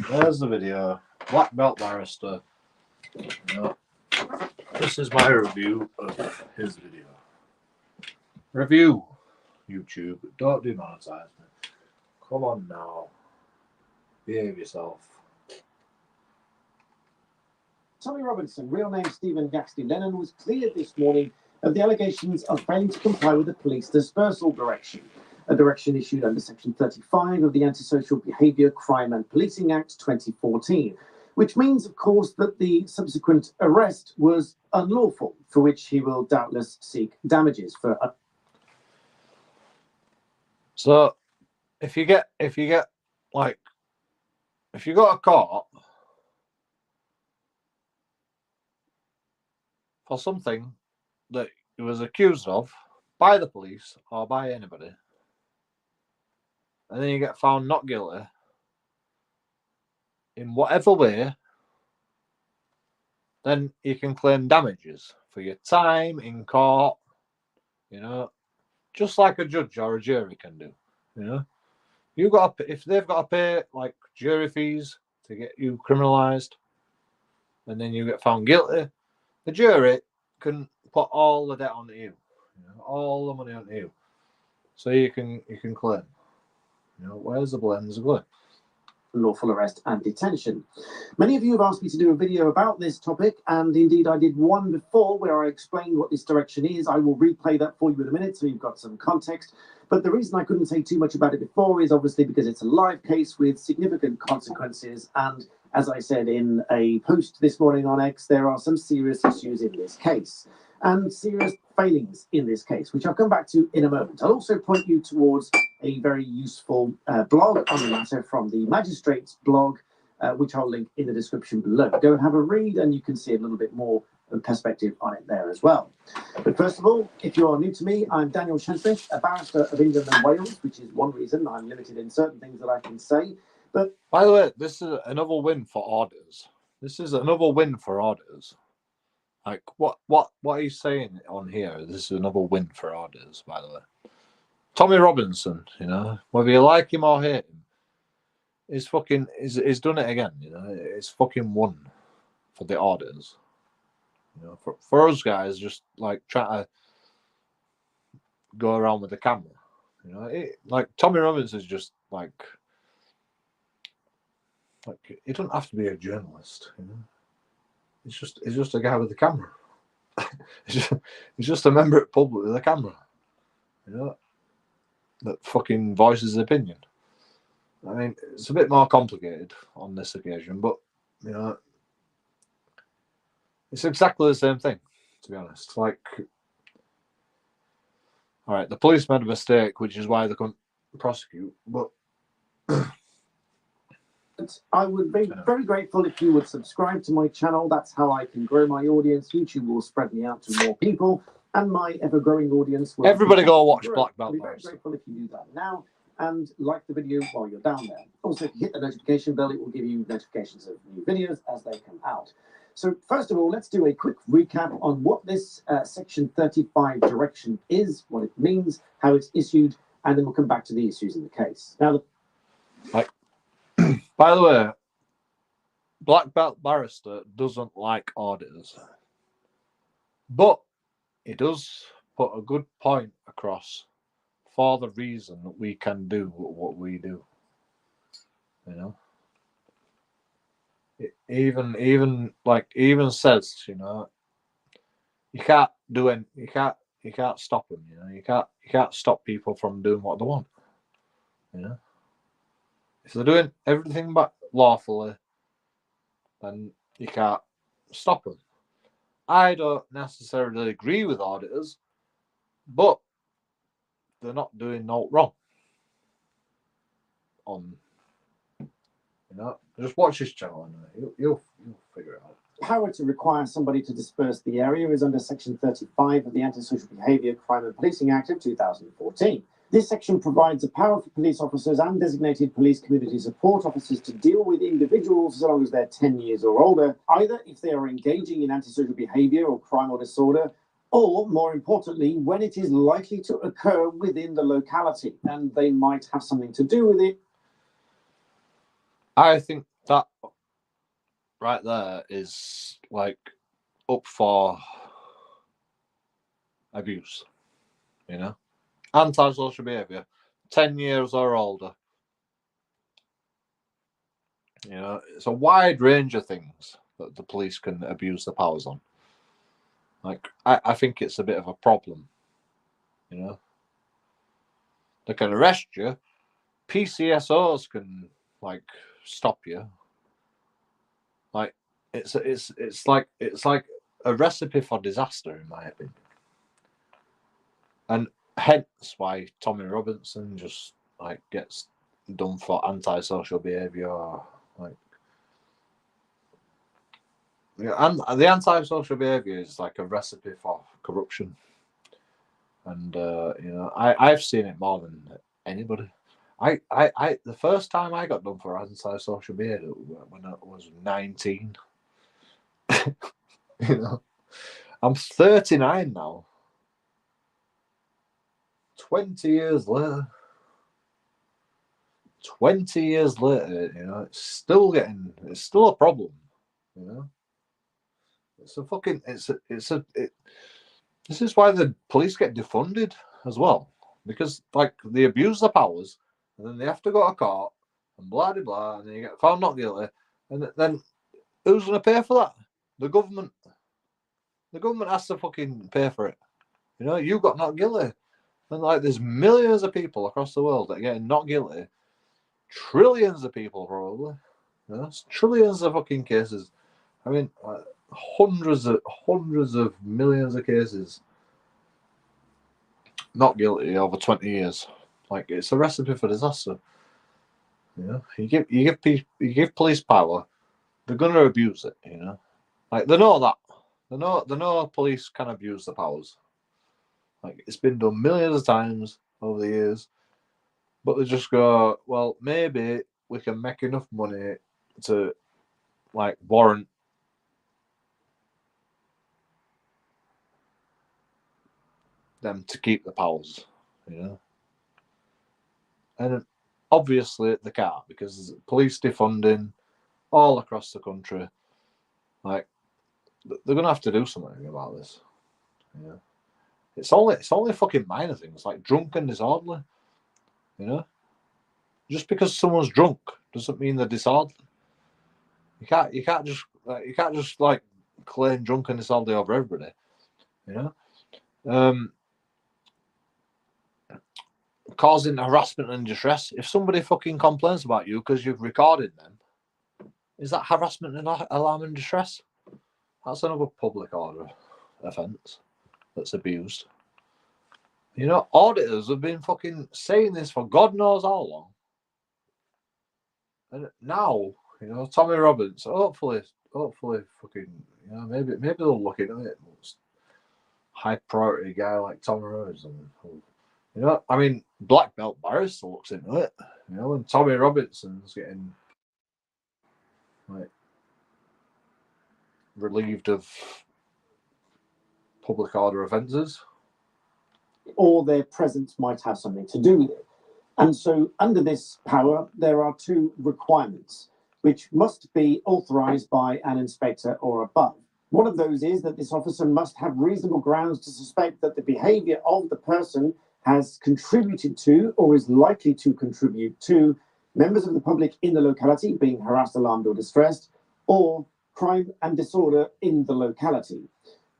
There's the video. Black belt barrister. You know, this is my review of his video. Review, YouTube. Don't demonetize me. Come on now. Behave yourself. Tommy Robinson, real name Stephen Gaxley Lennon, was cleared this morning of the allegations of failing to comply with the police dispersal direction, a direction issued under Section 35 of the Antisocial Behaviour, Crime and Policing Act 2014, which means, of course, that the subsequent arrest was unlawful, for which he will doubtless seek damages for. So, if you got a caught for something that he was accused of by the police or by anybody, and then you get found not guilty in whatever way, then you can claim damages for your time in court, you know, just like a judge or a jury can do, you know. If they've got to pay like jury fees to get you criminalized, and then you get found guilty, the jury can put all the debt onto you, all the money onto you, so you can claim. You know, where's the blame? There's a blame. Lawful arrest and detention. Many of you have asked me to do a video about this topic, and indeed I did one before where I explained what this direction is. I will replay that for you in a minute so you've got some context. But the reason I couldn't say too much about it before is obviously because it's a live case with significant consequences, and as I said in a post this morning on X, there are some serious issues in this case and serious failings in this case, which I'll come back to in a moment. I'll also point you towards a very useful blog on the matter from the Magistrates blog, which I'll link in the description below. Go and have a read and you can see a little bit more perspective on it there as well. But first of all, if you are new to me, I'm Daniel Shenfish, a barrister of England and Wales, which is one reason I'm limited in certain things that I can say. But by the way, this is another win for auditors. This is another win for auditors. Like what he's saying on here, this is another win for auditors, by the way. Tommy Robinson, you know, whether you like him or hate him, he's done it again, you know. It's fucking won for the auditors. You know, for us guys, just like trying to go around with the camera. You know, like Tommy Robinson is just like he doesn't have to be a journalist, you know. He's just a guy with the camera. he's just a member of the public with a camera, you know, that fucking voices his opinion. I mean, it's a bit more complicated on this occasion, but you know, it's exactly the same thing, to be honest. Like, all right, the police made a mistake, which is why they couldn't prosecute, but I would be very grateful if you would subscribe to my channel. That's how I can grow my audience. YouTube will spread me out to more people, and my ever-growing audience will... Everybody go watch Black Belt. I'd be very grateful if you do that now, and like the video while you're down there. Also, if you hit the notification bell, it will give you notifications of new videos as they come out. So first of all, let's do a quick recap on what this Section 35 direction is, what it means, how it's issued, and then we'll come back to the issues in the case. Now, by the way, Black Belt Barrister doesn't like auditors, but he does put a good point across for the reason that we can do what we do. You know, it even says, you know, you can't do any, you can't stop them. You know, you can't stop people from doing what they want. You know, if they're doing everything but lawfully, then you can't stop them. I don't necessarily agree with auditors, but they're not doing no wrong. You know, just watch this channel and you'll figure it out. power to require somebody to disperse the area is under Section 35 of the Antisocial Behaviour, Crime and Policing Act of 2014. This section provides a power for police officers and designated police community support officers to deal with individuals so long as they're 10 years or older, either if they are engaging in antisocial behaviour or crime or disorder, or, more importantly, when it is likely to occur within the locality and they might have something to do with it. I think that right there is like up for abuse, you know? Antisocial behaviour, 10 years or older. You know, it's a wide range of things that the police can abuse their powers on. Like, I think it's a bit of a problem, you know? They can arrest you. PCSOs can, like, stop you. Like, it's like a recipe for disaster, in my opinion. And hence why Tommy Robinson just like gets done for antisocial behaviour, like, and the antisocial behaviour is like a recipe for corruption. And you know, I've seen it more than anybody. I the first time I got done for antisocial behaviour when I was 19. You know, I'm 39 now. 20 years later, you know, it's still a problem, you know. This is why the police get defunded as well, because like they abuse their powers and then they have to go to court and blah blah blah, and then you get found not guilty, and then who's going to pay for that? The government. The government has to fucking pay for it. You know, you got not guilty. And like there's millions of people across the world that are getting not guilty. Trillions of people probably. You know, trillions of fucking cases. I mean, hundreds of millions of cases not guilty over 20 years. Like, it's a recipe for disaster. You know, you give police power, they're gonna abuse it. You know, like they know that. They know police can abuse the powers. Like, it's been done millions of times over the years, but they just go, well, maybe we can make enough money to like warrant them to keep the powers, you know. And obviously they can't, because police defunding all across the country. Like, they're gonna have to do something about this. You know, it's only fucking minor things like drunk and disorderly. You know, just because someone's drunk doesn't mean they're disorderly. You can't just like claim drunk and disorderly over everybody. You know, causing harassment and distress. If somebody fucking complains about you because you've recorded them, is that harassment and alarm and distress? That's another public order offence that's abused. You know, auditors have been fucking saying this for God knows how long. And now, you know, Tommy Roberts, hopefully fucking, you know, maybe they'll look into it. High priority guy like Tommy Roberts. You know, I mean, black belt barrister looks into it. You know, and Tommy Robinson's getting like relieved of public order offences, or their presence might have something to do with it. And so under this power, there are two requirements which must be authorised by an inspector or above. One of those is that this officer must have reasonable grounds to suspect that the behaviour of the person has contributed to or is likely to contribute to members of the public in the locality being harassed, alarmed or distressed, or crime and disorder in the locality.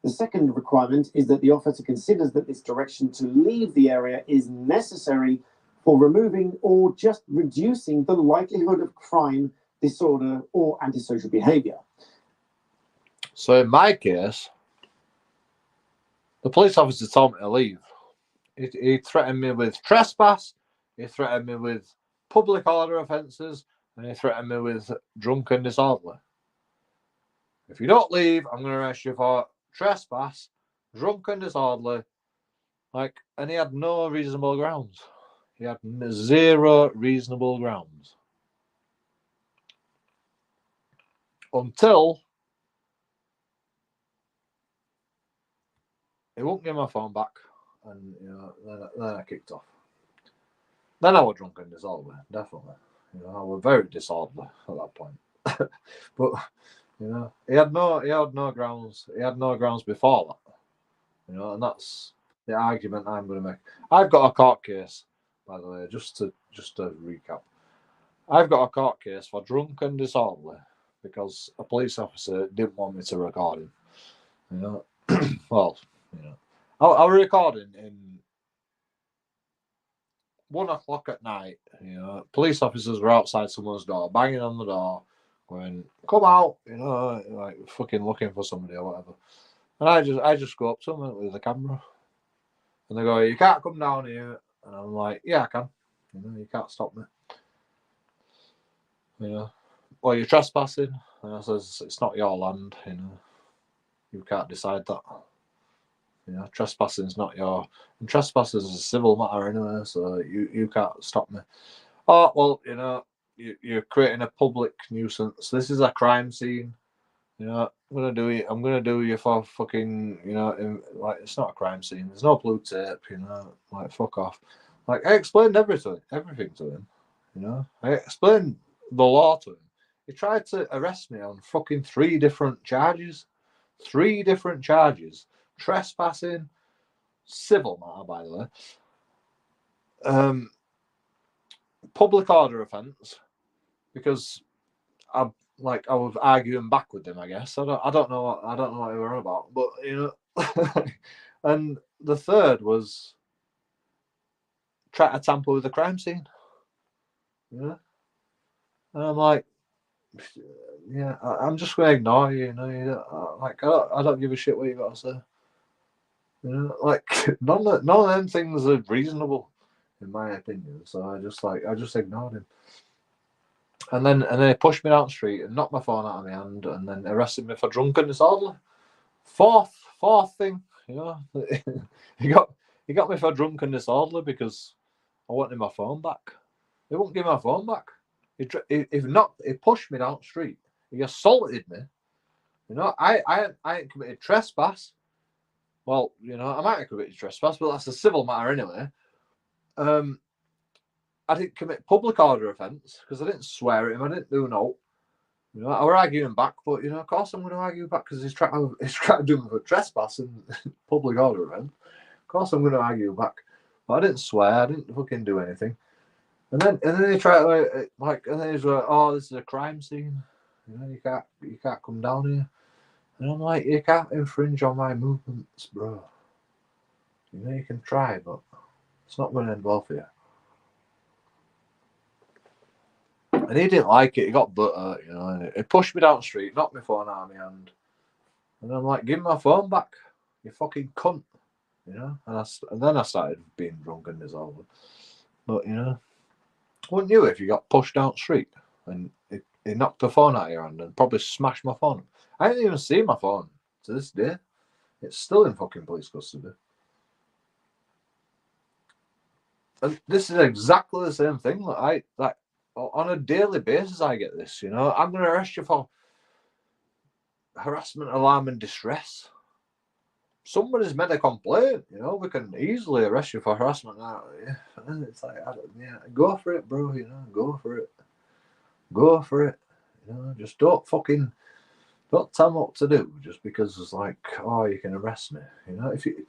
The second requirement is that the officer considers that this direction to leave the area is necessary for removing or just reducing the likelihood of crime, disorder, or antisocial behaviour. So in my case, the police officer told me to leave. He threatened me with trespass, he threatened me with public order offences, and he threatened me with drunk and disorderly. If you don't leave, I'm going to arrest you for trespass, drunk and disorderly. Like, and he had no reasonable grounds. He had 0 reasonable grounds. Until he wouldn't give my phone back. And, you know, then I kicked off. Then I was drunk and disorderly, definitely. You know, I was very disorderly at that point. But, you know, he had no grounds. He had no grounds before that. You know, and that's the argument I'm going to make. I've got a court case, by the way, just to recap. I've got a court case for drunk and disorderly because a police officer didn't want me to record him. You know, well, you know, I was recording in 1 o'clock at night. You know, police officers were outside someone's door, banging on the door, going, "Come out!" You know, like fucking looking for somebody or whatever. And I just go up to them with the camera, and they go, "You can't come down here." And I'm like, "Yeah, I can. You know, you can't stop me. You know, well, you're trespassing." And I says, "It's not your land. You know, you can't decide that. You know, trespassing is not your. And trespassing is a civil matter anyway, so you can't stop me." "Oh, well, you know, you're creating a public nuisance. This is a crime scene. You know, I'm gonna do you for fucking, you know, like it's not a crime scene. There's no blue tape, you know, like fuck off." Like I explained everything to him, you know. I explained the law to him. He tried to arrest me on fucking 3 different charges. 3 different charges. Trespassing, civil matter, by the way. Public order offence, because I was arguing back with him, I guess. I don't know what they were about, but you know. And the third was try to tamper with the crime scene. You know? And I'm like, yeah, I'm just going to ignore you. You know, like I don't give a shit what you got to say. You know, like none of them things are reasonable, in my opinion. So I just ignored him. And then he pushed me down the street and knocked my phone out of my hand, and then arrested me for drunk and disorderly. Fourth thing, you know, he got me for drunk and disorderly because I wanted my phone back. He wouldn't give my phone back. He pushed me down the street. He assaulted me. You know, I ain't committed trespass. Well, you know, I might have committed trespass, but that's a civil matter anyway. I didn't commit public order offence because I didn't swear at him. I didn't do no. You know, I was arguing back, but you know, of course I'm going to argue back because he's trying to do me for trespass and public order offence. Of course I'm going to argue back, but I didn't swear. I didn't fucking do anything. And then he tried and then he's like, "Oh, this is a crime scene. You know, you can't come down here." And I'm like, "You can't infringe on my movements, bro. You know, you can try, but it's not going to end well for you." And he didn't like it. He got butthurt, you know. And he pushed me down the street, knocked my phone out of my hand, and I'm like, "Give me my phone back, you fucking cunt," you know. And then I started being drunk and disorderly. But you know, wouldn't you if you got pushed down the street and he knocked the phone out of your hand and probably smashed my phone? I didn't even see my phone to this day. It's still in fucking police custody. And this is exactly the same thing that I like on a daily basis. I get this, you know. I'm going to arrest you for harassment, alarm, and distress. Somebody's made a complaint, you know. We can easily arrest you for harassment. And it's like, go for it, bro. You know, go for it. Go for it. You know, just don't tell me what to do just because it's like, oh, you can arrest me. You know, if you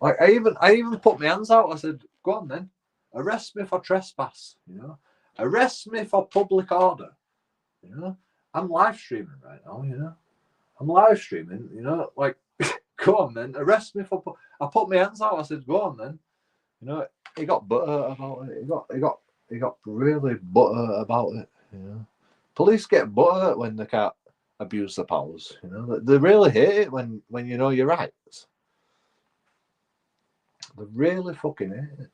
I even put my hands out. I said, "Go on then, arrest me for trespass. You know, arrest me for public order. You know, I'm live streaming right now. You know, I'm live streaming. You know, like, go on then, arrest me for." I put my hands out. I said, "Go on then." You know, he got butthurt about it. He got really butthurt about it. You know, police get butthurt when they can't abuse their powers. You know, they really hate it when you know your rights. They really fucking hate it.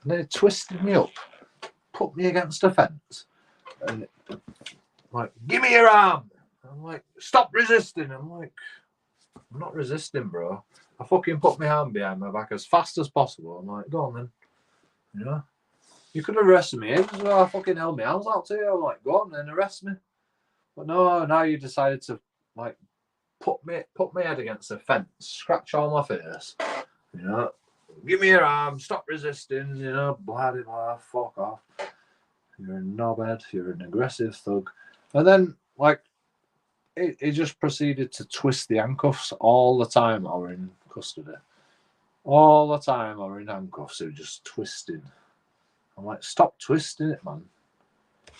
And they twisted me up, put me against a fence, And like, give me your arm. I'm like, stop resisting. I'm like, I'm not resisting, bro. I fucking put my hand behind my back as fast as possible. I'm like, go on then. You know, you could have arrested me. As well, I fucking held my hands out to you. I'm like, go on then, arrest me. But no, now you decided to like put my head against a fence, scratch all my face. You know, give me your arm, stop resisting. You know, blah blah blah. Fuck off. You're a knobhead. You're an aggressive thug. And then like. He just proceeded to twist the handcuffs all the time I were in custody. All the time I were in handcuffs, he was just twisting. I'm like, stop twisting it, man.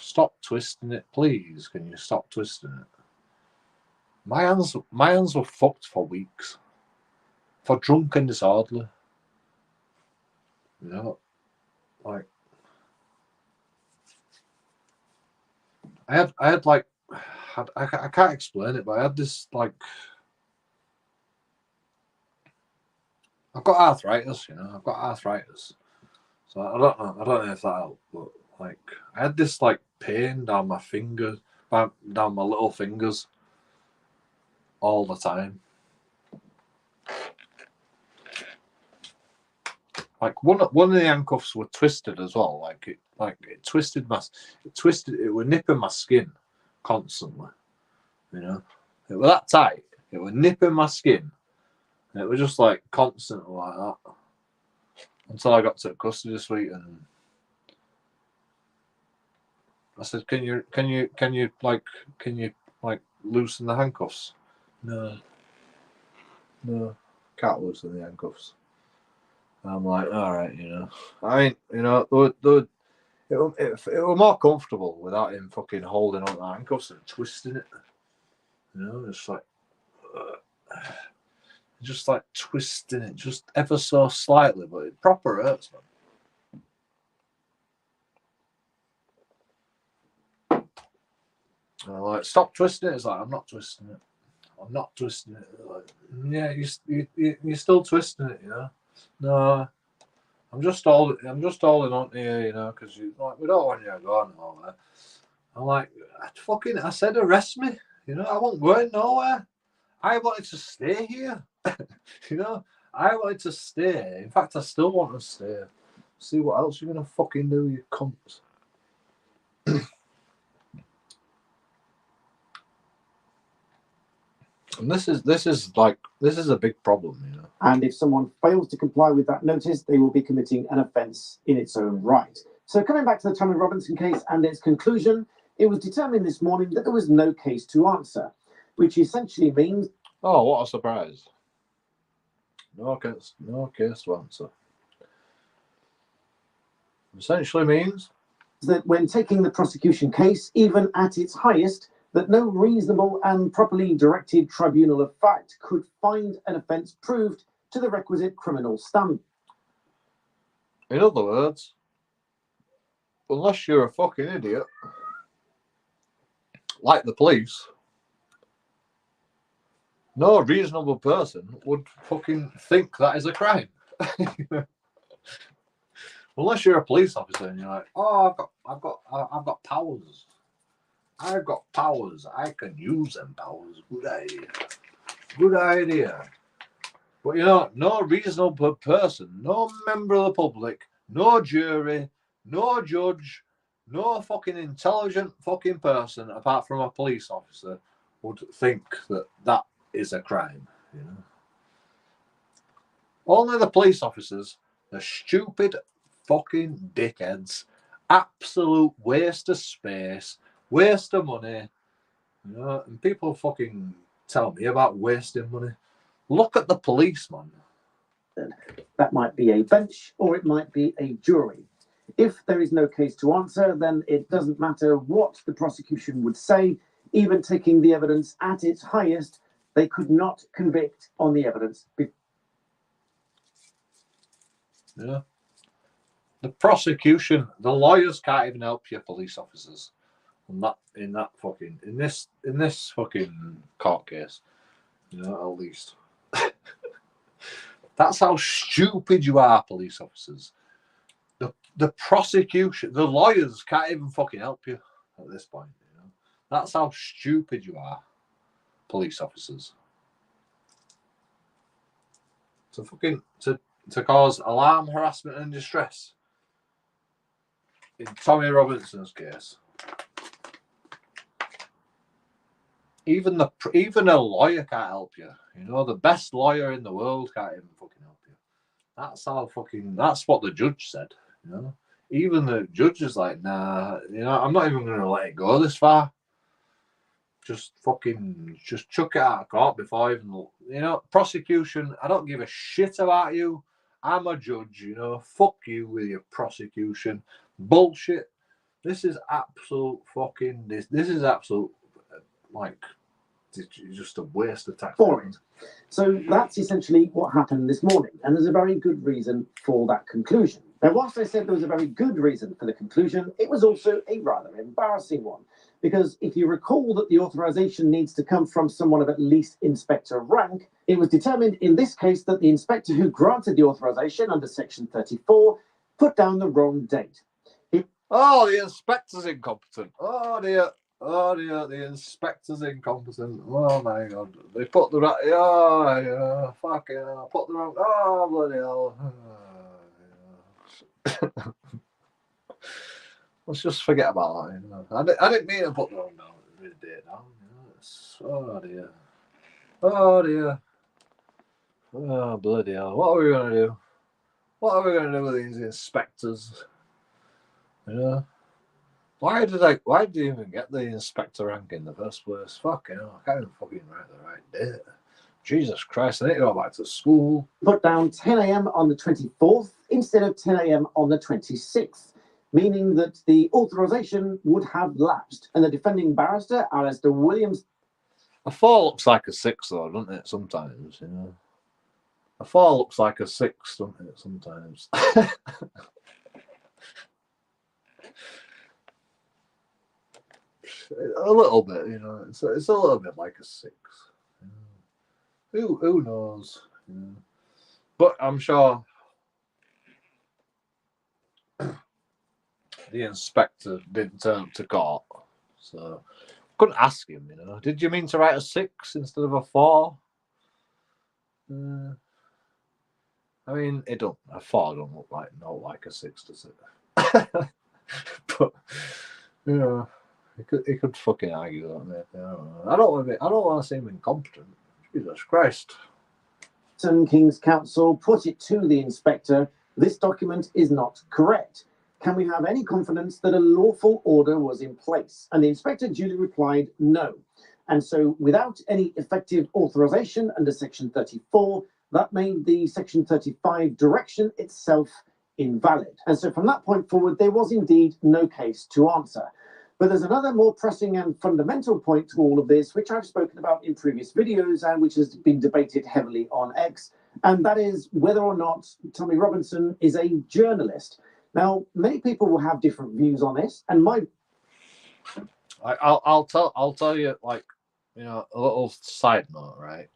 Stop twisting it, please. Can you stop twisting it? My hands were fucked for weeks. For drunk and disorderly. You know, like I had like I can't explain it, but I had this like I've got arthritis, you know. I've got arthritis, so I don't know if that helped, but like I had this like pain down my fingers, down my little fingers, all the time. Like one of the handcuffs were twisted as well. It twisted. It were nipping my skin constantly. You know, it was that tight. It was nipping my skin. And it was just like constant like that until I got to custody suite and I said, "Can you loosen the handcuffs?" No, can't loosen the handcuffs. And I'm like, all right, you know. I mean, you know, it was more comfortable without him fucking holding on to the handcuffs and twisting it. You know, just like twisting it just ever so slightly, but it proper hurts, man. And I'm like, stop twisting it. It's like, I'm not twisting it. I'm not twisting it. Like, yeah, you're still twisting it, you know. No, I'm just holding on to you, you know, because you like we don't want you to go nowhere. I'm like, I said arrest me, you know. I wasn't going nowhere. I wanted to stay here, you know. I wanted to stay. In fact, I still want to stay. See what else you're gonna fucking do, you cunts. And this is a big problem, you know. And if someone fails to comply with that notice, they will be committing an offence in its own right. So coming back to the Tommy Robinson case and its conclusion, it was determined this morning that there was no case to answer, which essentially means... Oh, what a surprise. No case to answer. Essentially means... that when taking the prosecution case, even at its highest, that no reasonable and properly directed tribunal of fact could find an offence proved to the requisite criminal stamp. In other words, unless you're a fucking idiot, like the police, no reasonable person would fucking think that is a crime. Unless you're a police officer and you're like, oh, I've got powers. I've got powers. I can use them powers. Good idea. Good idea. But you know, no reasonable person, no member of the public, no jury, no judge, no fucking intelligent fucking person, apart from a police officer, would think that that is a crime. You know, only the police officers, the stupid fucking dickheads, absolute waste of space, waste of money. You know, and people fucking tell me about wasting money. Look at the policeman. That might be a bench or it might be a jury. If there is no case to answer, then it doesn't matter what the prosecution would say. Even taking the evidence at its highest, they could not convict on the evidence. Yeah. The prosecution, the lawyers can't even help you, police officers. In this fucking court case, you know, at least. That's how stupid you are, police officers. The prosecution, the lawyers can't even fucking help you. at this point. You know, that's how stupid you are, police officers. To cause alarm, harassment, and distress. In Tommy Robinson's case, even a lawyer can't help you. You know, the best lawyer in the world can't even fucking help you. That's what the judge said. You know, even the judge is like, nah, you know, I'm not even going to let it go this far. Just chuck it out of court before even, you know, prosecution. I don't give a shit about you. I'm a judge, you know. Fuck you with your prosecution bullshit. This is absolute fucking. This is absolute, like, just a waste of time. Boring. So that's essentially what happened this morning, and there's a very good reason for that conclusion. Now, whilst I said there was a very good reason for the conclusion, it was also a rather embarrassing one. Because if you recall that the authorization needs to come from someone of at least inspector rank, it was determined in this case that the inspector who granted the authorization under Section 34 put down the wrong date. Oh, the inspector's incompetent. Oh dear, the inspector's incompetent. Oh my God, they put the right. Oh, yeah, fucking hell, put the wrong. Oh bloody hell. Oh, yeah. Let's just forget about that. You know. I didn't mean to put the wrong date down. You know. Oh dear. Oh dear. Oh bloody hell. What are we gonna do? What are we gonna do with these inspectors? You know. Why did you even get the inspector rank in the first place? Fucking hell, I can't even fucking write the right date. Jesus Christ, I need to go back to school. Put down 10 a.m. on the 24th instead of 10 a.m. on the 26th. Meaning that the authorization would have lapsed. And the defending barrister, Alistair Williams. A 4 looks like a 6, though, doesn't it? Sometimes, you know. A 4 looks like a 6, doesn't it? Sometimes. A little bit, you know. It's a little bit like a 6. You know. Who knows? You know. But I'm sure the inspector didn't turn up to court, so couldn't ask him. You know, did you mean to write a 6 instead of a 4? I mean, a 4 don't look like a 6, does it? But you know, he could fucking argue that, mate. I don't want to seem incompetent. Jesus Christ. King's counsel put it to the inspector, this document is not correct. Can we have any confidence that a lawful order was in place? And the inspector duly replied, no. And so without any effective authorization under Section 34, that made the Section 35 direction itself invalid. And so from that point forward, there was indeed no case to answer. But there's another more pressing and fundamental point to all of this, which I've spoken about in previous videos and which has been debated heavily on X, and that is whether or not Tommy Robinson is a journalist. Now, many people will have different views on this, and I'll tell you, like, you know, a little side note, right?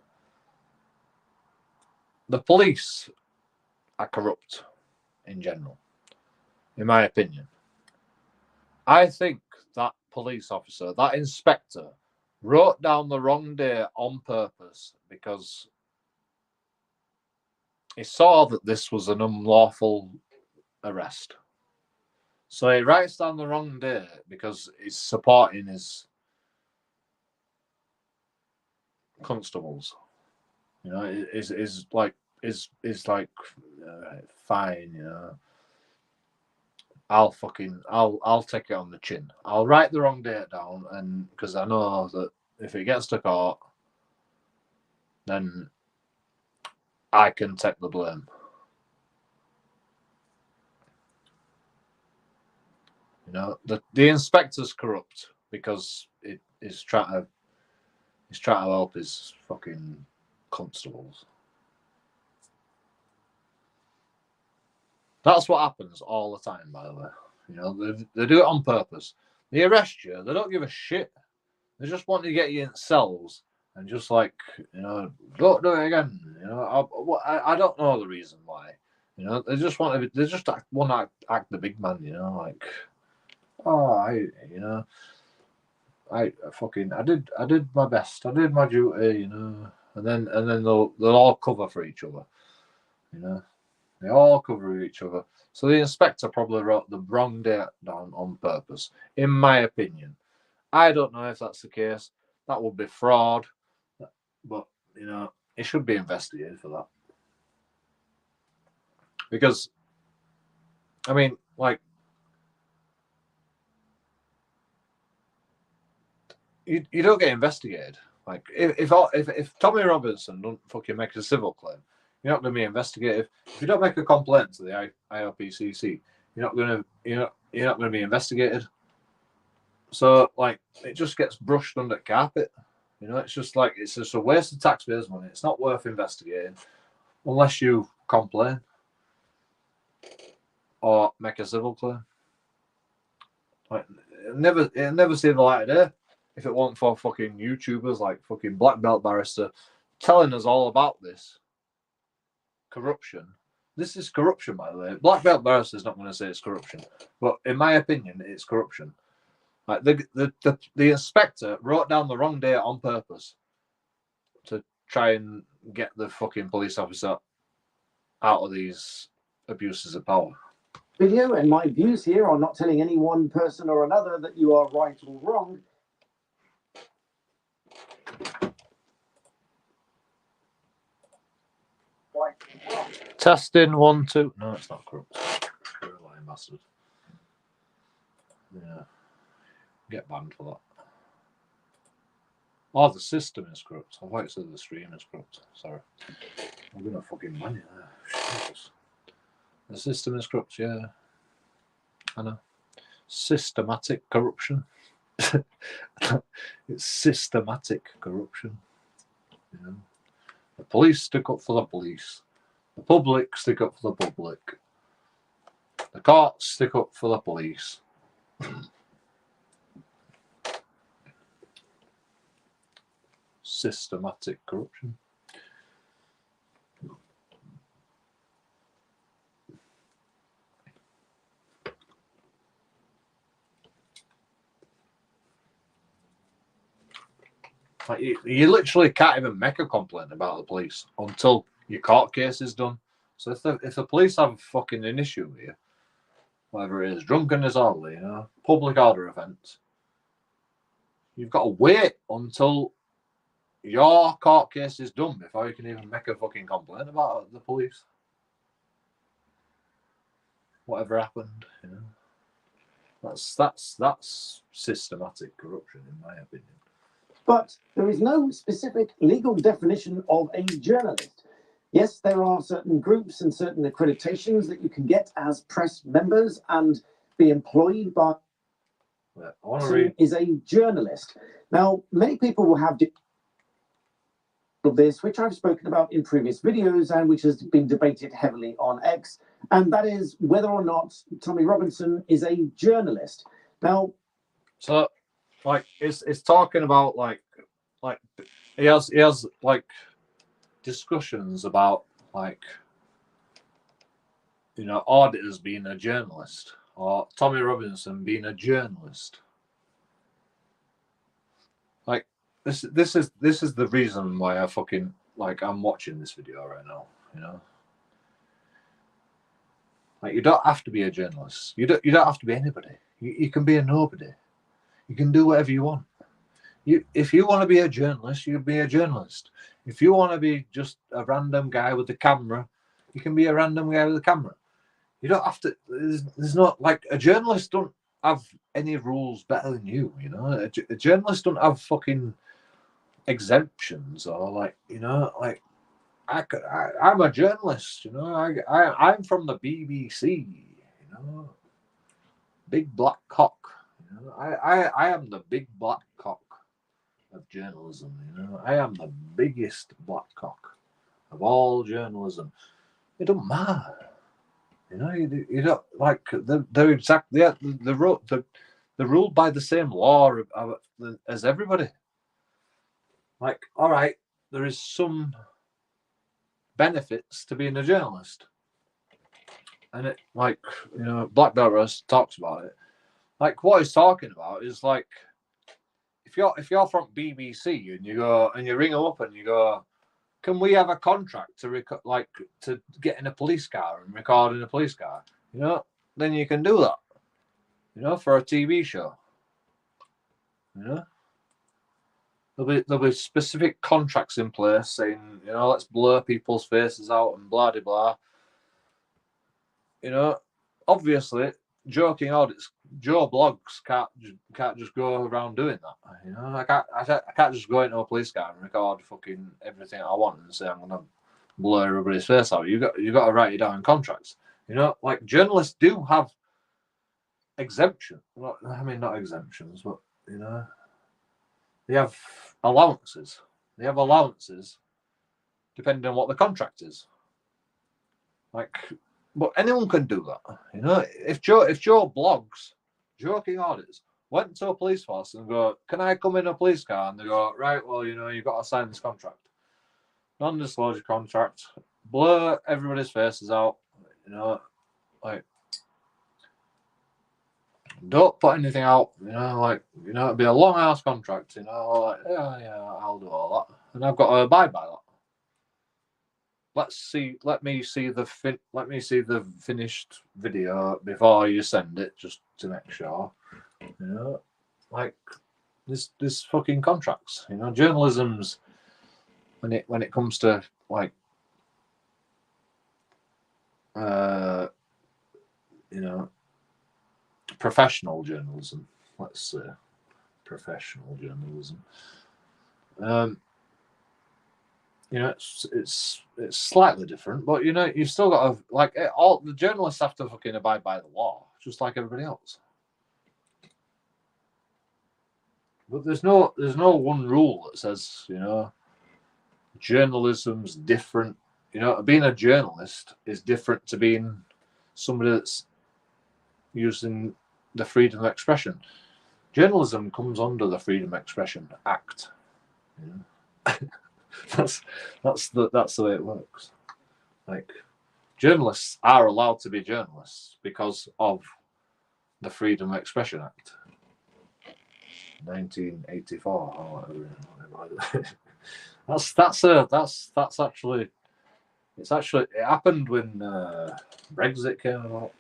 The police are corrupt in general, in my opinion. I think that police officer, that inspector, wrote down the wrong day on purpose because he saw that this was an unlawful arrest. So he writes down the wrong day because he's supporting his constables. You know, is like fine. You know, I'll take it on the chin. I'll write the wrong date down, and because I know that if it gets to court, then I can take the blame. You know, the inspector's corrupt because he's trying to help his fucking constables. That's what happens all the time, by the way. You know, they do it on purpose. They arrest you. They don't give a shit. They just want to get you in cells and just like, you know, don't do it again. You know, I don't know the reason why. You know, they just want to act the big man. You know, like, Oh, you know, I did my best. I did my duty, you know, and then they'll all cover for each other, you know. They all cover each other. So the inspector probably wrote the wrong date down on purpose, in my opinion. I don't know if that's the case. That would be fraud, but you know, it should be investigated for that. Because, I mean, like, you don't get investigated. Like, if Tommy Robinson don't fucking make a civil claim, you're not going to be investigated. If you don't make a complaint to the IRPCC, you're not going to be investigated. So, like, it just gets brushed under the carpet. You know, it's just a waste of taxpayers' money. It's not worth investigating unless you complain or make a civil claim. Like, it'll never see the light of day if it wasn't for fucking YouTubers like fucking Black Belt Barrister telling us all about this corruption. This is corruption, by the way. Black Belt Barrister is not going to say it's corruption, but in my opinion, it's corruption. Like the inspector wrote down the wrong date on purpose to try and get the fucking police officer out of these abuses of power. Video, and my views here are not telling any one person or another that you are right or wrong. Testing 1 2. No, it's not corrupt. You're a lying bastard. Yeah, get banned for that. Oh, the system is corrupt. I thought it said the stream is corrupt. Sorry, I'm gonna fucking ban you there. Jesus. The system is corrupt. Yeah, I know. Systematic corruption. It's systematic corruption. You know, the police stick up for the police. The public stick up for the public. The courts stick up for the police. Systematic corruption. Like you literally can't even make a complaint about the police until your court case is done. So if the police have fucking an issue with you, whatever it is, drunken disorderly, you know, public order offence, you've got to wait until your court case is done before you can even make a fucking complaint about the police. Whatever happened, you know. That's systematic corruption, in my opinion. But there is no specific legal definition of a journalist. Yes, there are certain groups and certain accreditations that you can get as press members and be employed by. Yeah, I want to read. Is a journalist. Now, many people will have of this, which I've spoken about in previous videos and which has been debated heavily on X, and that is whether or not Tommy Robinson is a journalist. Now, so like it's talking about like he has like discussions about like, you know, auditors being a journalist or Tommy Robinson being a journalist. Like this is the reason why I fucking like I'm watching this video right now, you know. Like you don't have to be a journalist. You don't have to be anybody. You can be a nobody. You can do whatever you want. If you want to be a journalist, you be a journalist. If you want to be just a random guy with a camera, you can be a random guy with a camera. You don't have to. There's not like a journalist don't have any rules better than you. You know, a journalist don't have fucking exemptions or like, you know, like I'm a journalist. You know, I'm from the BBC. You know, big black cock. You know, I am the big black cock of journalism. You know, I am the biggest black cock of all journalism. It don't matter. You know, you don't like they're exactly they're ruled by the same law as everybody. Like, all right, there is some benefits to being a journalist, and it like, you know, Black Belt Rose talks about it. like what he's talking about is like if you're from BBC and you go and you ring them up and you go, can we have a contract to to get in a police car and record in a police car? You know, then you can do that. You know, for a TV show. You know, there'll be specific contracts in place saying, you know, let's blur people's faces out and blah de blah. You know, obviously, JoeKingAudits, Joe blogs can't just go around doing that. You know, I can't just go into a police car and record fucking everything I want and say I'm gonna blur everybody's face out. You got to write it down in contracts. You know, like journalists do have exemption. I mean, not exemptions, but you know, they have allowances. They have allowances depending on what the contract is. Like, but anyone can do that. You know, if Joe blogs, JoeKingAudits, went to a police force and go, can I come in a police car? And they go, right, well, you know, you've got to sign this contract. Non-disclosure contract, blur everybody's faces out, you know, like, don't put anything out, you know, like, you know, it'd be a long ass contract, you know, like, yeah, I'll do all that. And I've got to abide by that. Let me see the finished video before you send it, just to make sure. You know, like this fucking contracts. You know, journalism's when it comes to like you know, professional journalism. Let's say professional journalism. You know, it's slightly different, but you know, you've still got to like all the journalists have to fucking abide by the law, just like everybody else. But there's no one rule that says, you know, journalism's different. You know, being a journalist is different to being somebody that's using the freedom of expression. Journalism comes under the Freedom of Expression Act. You know? that's the way it works. Like, journalists are allowed to be journalists because of the Freedom of Expression Act, 1984. Oh, that's actually it happened when Brexit came about.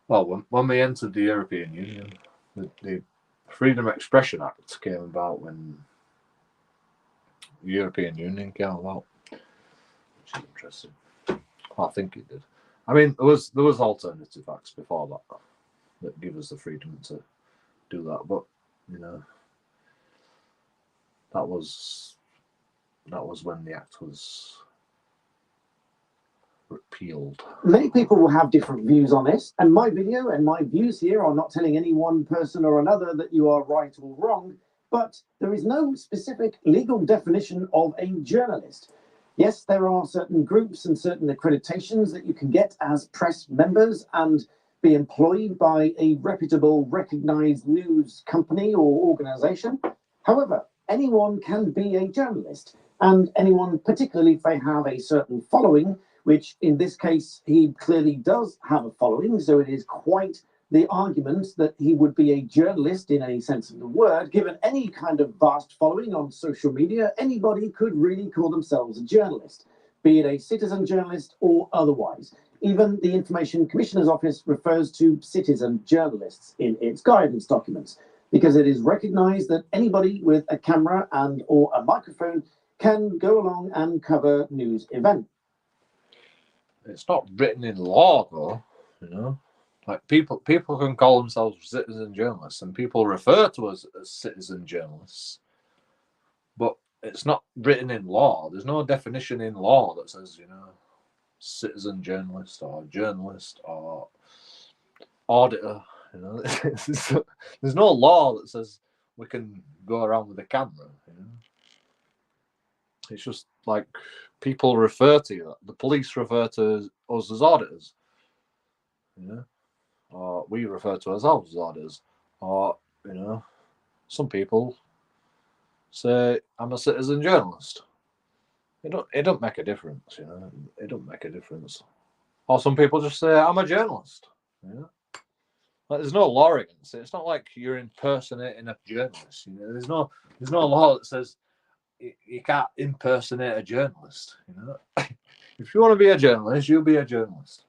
Well, when we entered the European Union, the Freedom of Expression Act came about when the European Union came about, which is interesting. I think it did. I mean, there was alternative acts before that give us the freedom to do that, but you know, that was when the act was repealed. Many people will have different views on this, and my video and my views here are not telling any one person or another that you are right or wrong, but there is no specific legal definition of a journalist. Yes, there are certain groups and certain accreditations that you can get as press members and be employed by a reputable, recognized news company or organization. However, anyone can be a journalist, and anyone, particularly if they have a certain following, which in this case, he clearly does have a following, so it is quite the argument that he would be a journalist in any sense of the word. Given any kind of vast following on social media, anybody could really call themselves a journalist, be it a citizen journalist or otherwise. Even the Information Commissioner's Office refers to citizen journalists in its guidance documents, because it is recognized that anybody with a camera and or a microphone can go along and cover news events. It's not written in law, though, you know. Like people can call themselves citizen journalists, and people refer to us as citizen journalists, but it's not written in law. There's no definition in law that says, you know, citizen journalist or auditor. You know, there's no law that says we can go around with a camera. You know, it's just like people refer to you. The police refer to us as auditors. You know, or we refer to ourselves as auditors. Or you know, some people say I'm a citizen journalist. It don't make a difference, you know. It don't make a difference. Or some people just say, I'm a journalist. You know? Like, there's no law against it. It's not like you're impersonating a journalist. You know, there's no law that says you can't impersonate a journalist. You know, if you want to be a journalist, you'll be a journalist.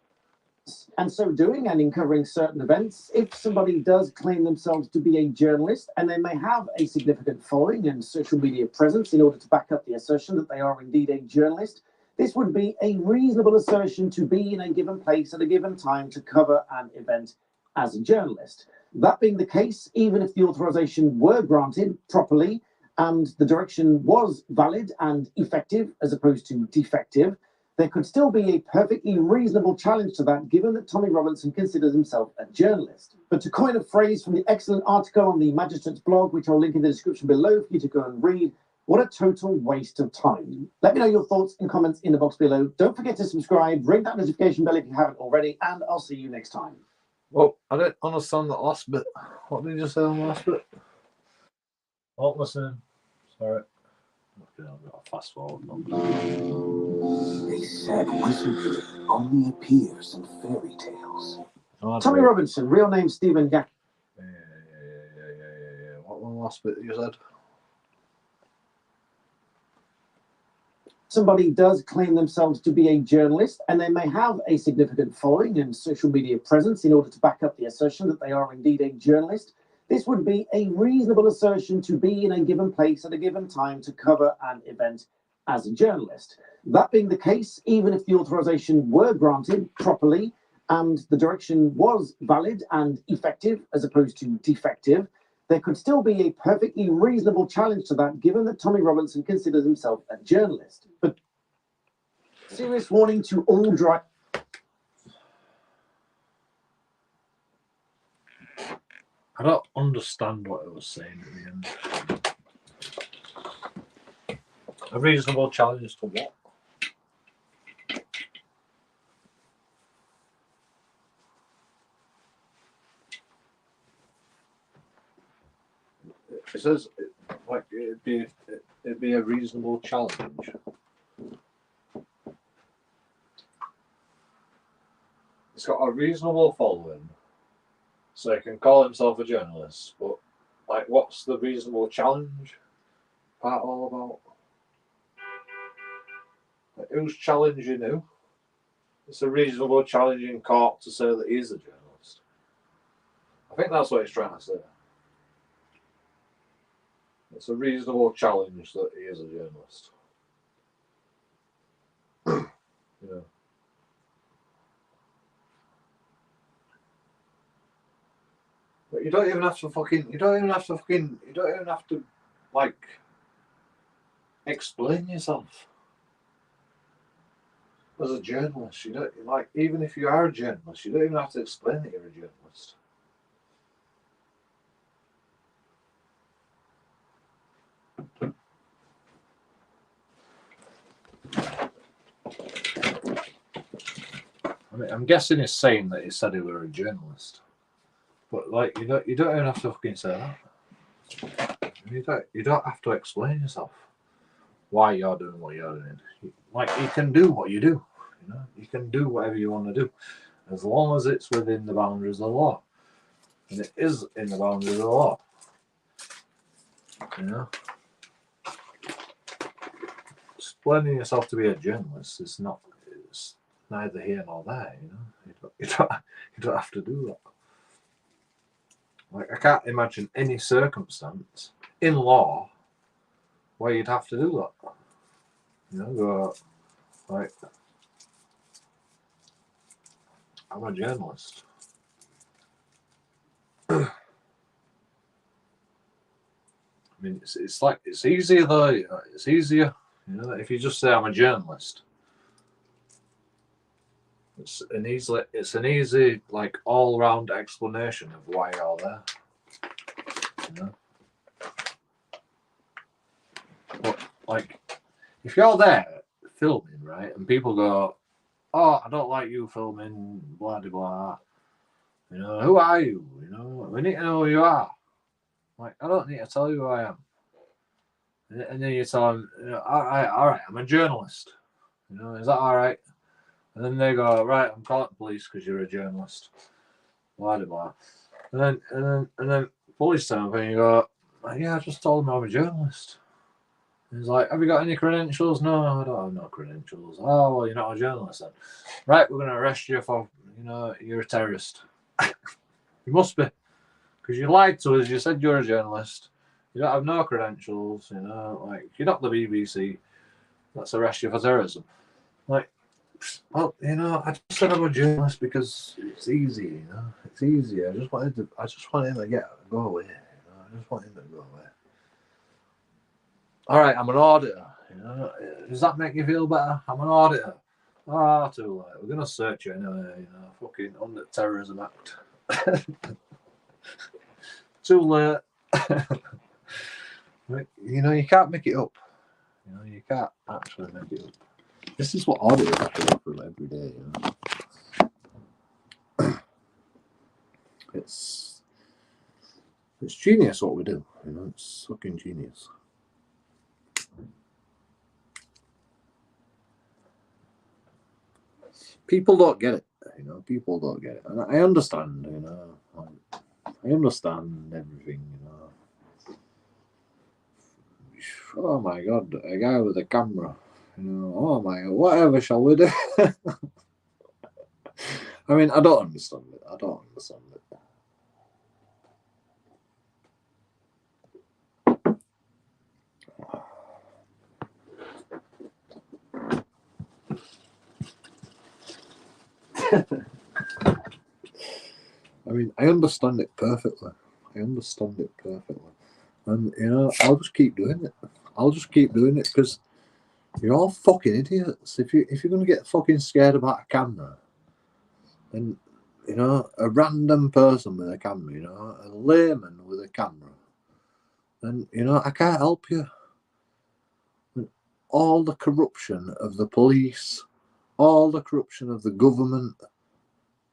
And so doing and in covering certain events, if somebody does claim themselves to be a journalist and they may have a significant following and social media presence in order to back up the assertion that they are indeed a journalist, this would be a reasonable assertion to be in a given place at a given time to cover an event as a journalist. That being the case, even if the authorization were granted properly and the direction was valid and effective as opposed to defective, there could still be a perfectly reasonable challenge to that, given that Tommy Robinson considers himself a journalist. But to coin a phrase from the excellent article on the Magistrate's blog, which I'll link in the description below for you to go and read, what a total waste of time. Let me know your thoughts and comments in the box below. Don't forget to subscribe, ring that notification bell if you haven't already, and I'll see you next time. Well, I don't understand that last bit. What did you say on the last bit? Oh, listen. Sorry. I've got a fast forward. They said wizardry only appears in fairy tales. Tommy Robinson, real name Stephen Gack. Yeah. What was the last bit you said? Somebody does claim themselves to be a journalist and they may have a significant following and social media presence in order to back up the assertion that they are indeed a journalist, this would be a reasonable assertion to be in a given place at a given time to cover an event as a journalist. That being the case, even if the authorization were granted properly and the direction was valid and effective as opposed to defective, there could still be a perfectly reasonable challenge to that, given that Tommy Robinson considers himself a journalist. But serious warning to all I don't understand what it was saying at the end. A reasonable challenge to what? It says like it'd be a reasonable challenge. He's got a reasonable following, so he can call himself a journalist. But like, what's the reasonable challenge part all about? Like, who's challenging who? It's a reasonable challenge in court to say that he's a journalist. I think that's what he's trying to say. It's a reasonable challenge that he is a journalist. Yeah. But you don't even have to like explain yourself as a journalist. You don't, like, even if you are a journalist, you don't even have to explain that you're a journalist. I mean, I'm guessing he's saying that he said he were a journalist, but like, you don't even have to fucking say that. You don't have to explain yourself why you're doing what you're doing. Like, you can do what you do. You know, you can do whatever you want to do, as long as it's within the boundaries of the law, and it is in the boundaries of the law. You know, explaining yourself to be a journalist is not. It's neither here nor there. You know, you don't have to do that. Like, I can't imagine any circumstance in law where you'd have to do that. You know, go, like, I'm a journalist. I mean, it's like, it's easier though. It's easier, you know, if you just say I'm a journalist. It's an easy like all-round explanation of why you're there. You know, but like, if you're there filming, right, and people go, "Oh, I don't like you filming," blah blah blah. You know, who are you? You know, we need to know who you are. Like, I don't need to tell you who I am. And then you tell them, all right, I'm a journalist. Is that all right? And then they go, right, I'm calling the police because you're a journalist. Blah blah blah. And then police turn up and you go, yeah, I just told them I'm a journalist. And he's like, have you got any credentials? No, I don't have no credentials. Oh, well, you're not a journalist then. Right, we're going to arrest you for, you're a terrorist. You must be. Because you lied to us, you said you're a journalist. You don't have no credentials, like, you're not the BBC. Let's arrest you for terrorism. Like, well, I just said I'm a journalist because it's easy, It's easy. I just want him to go away. I just want him to go away. All right, I'm an auditor. Does that make you feel better? I'm an auditor. Ah, too late. We're gonna search you anyway. Fucking under Terrorism Act. Too late. You can't make it up. You can't actually make it up. This is what auditors have to go through every day. It's genius what we do. It's fucking genius. People don't get it. People don't get it, and I understand. I understand everything. Oh my God, a guy with a camera. Oh my God, whatever shall we do? I mean, I don't understand it. I mean, I understand it perfectly. And I'll just keep doing it. Because you're all fucking idiots. If you're gonna get fucking scared about a camera, then a random person with a camera, a layman with a camera, then I can't help you. All the corruption of the police, all the corruption of the government,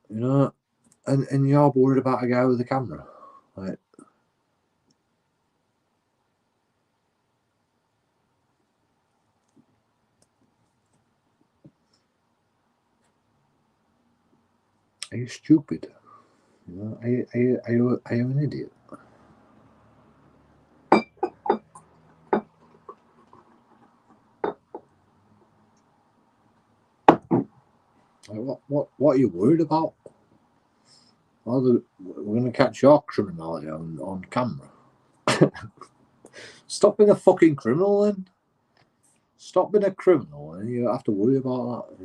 and you're worried about a guy with a camera, like. Are you stupid? Are you an idiot? Like, what are you worried about? We're going to catch your criminality on camera. Stop being a fucking criminal then. Stop being a criminal and you don't have to worry about that.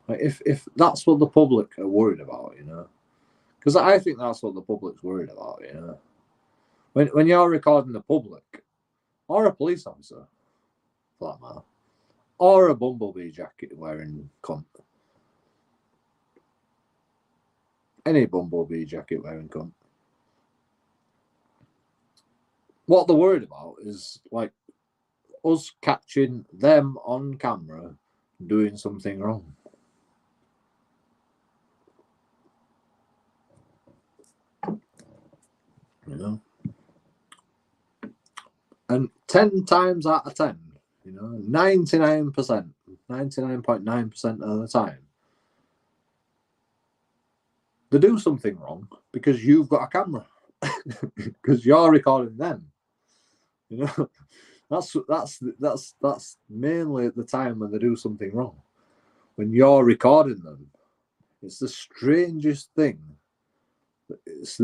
Like if that's what the public are worried about, because I think that's what the public's worried about, When you're recording the public, or a police officer, for that matter, or a bumblebee jacket wearing cunt. Any bumblebee jacket wearing cunt. What they're worried about is like us catching them on camera doing something wrong. And 10 times out of 10, 99%, 99.9% of the time, they do something wrong because you've got a camera, because you're recording them. That's mainly at the time when they do something wrong. When you're recording them, it's the strangest thing. It's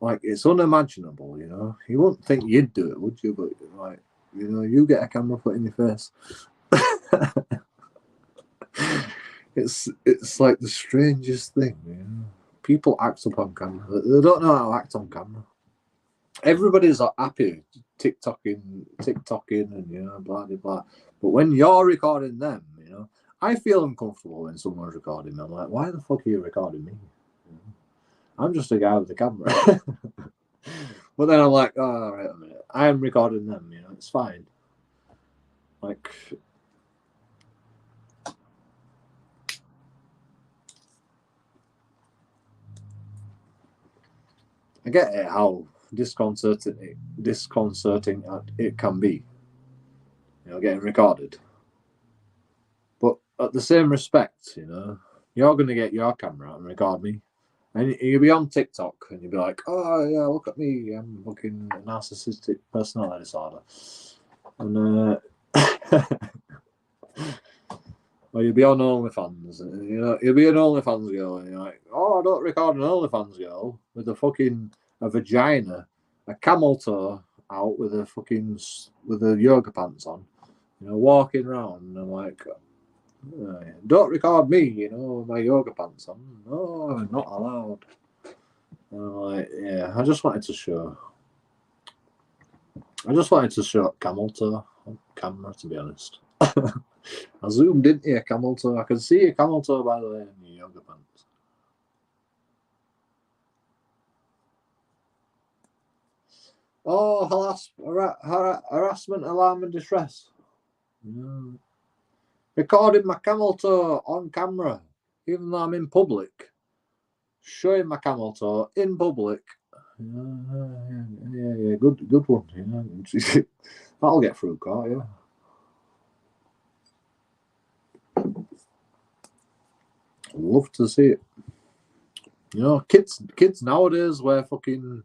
like it's unimaginable. You wouldn't think you'd do it, would you? But like, you get a camera put in your face. It's like the strangest thing. People act up on camera. They don't know how to act on camera. Everybody's happy TikToking and blah blah blah. But when you're recording them, I feel uncomfortable when someone's recording me. I'm like, why the fuck are you recording me? I'm just a guy with a camera. But then I'm like, oh, wait a minute. I am recording them, it's fine. Like, I get it how disconcerting it can be, you know, getting recorded. But at the same respect, you know, you're going to get your camera out and record me. And you'll be on TikTok and you'll be like, oh, yeah, look at me. I'm fucking narcissistic personality disorder. And, or you'll be on OnlyFans. And, you know, you'll be an OnlyFans girl. And you're like, oh, I don't record an OnlyFans girl with a vagina, a camel toe out with the yoga pants on, you know, walking around. And I'm like, don't record me, you know, with my yoga pants on. No, I'm not allowed. And I'm like, yeah, I just wanted to show camel toe on camera, to be honest. I zoomed into your camel toe. I can see your camel toe, by the way, in your yoga pants. Oh, harassment, alarm, and distress. Yeah. Recording my camel toe on camera, even though I'm in public. Showing my camel toe in public. Yeah, good one. Yeah. That'll get through court, yeah. Love to see it. You know, kids nowadays wear fucking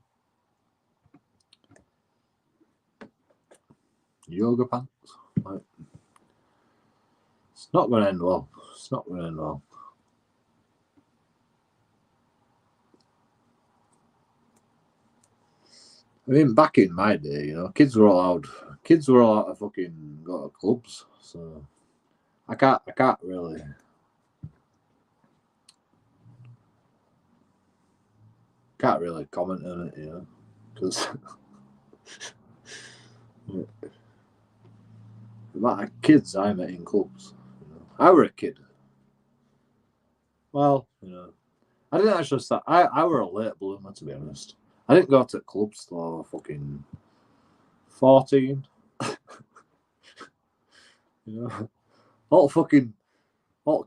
yoga pants. Like, it's not going to end well. It's not going to end well. I mean, back in my day, you know, kids were allowed to fucking go to clubs. So I can't really comment on it, you know, because the amount of kids I met in clubs. You know, I were a kid. Well, you know, I didn't actually start. I were a late bloomer, to be honest. I didn't go to clubs till I was fucking 14. You know, all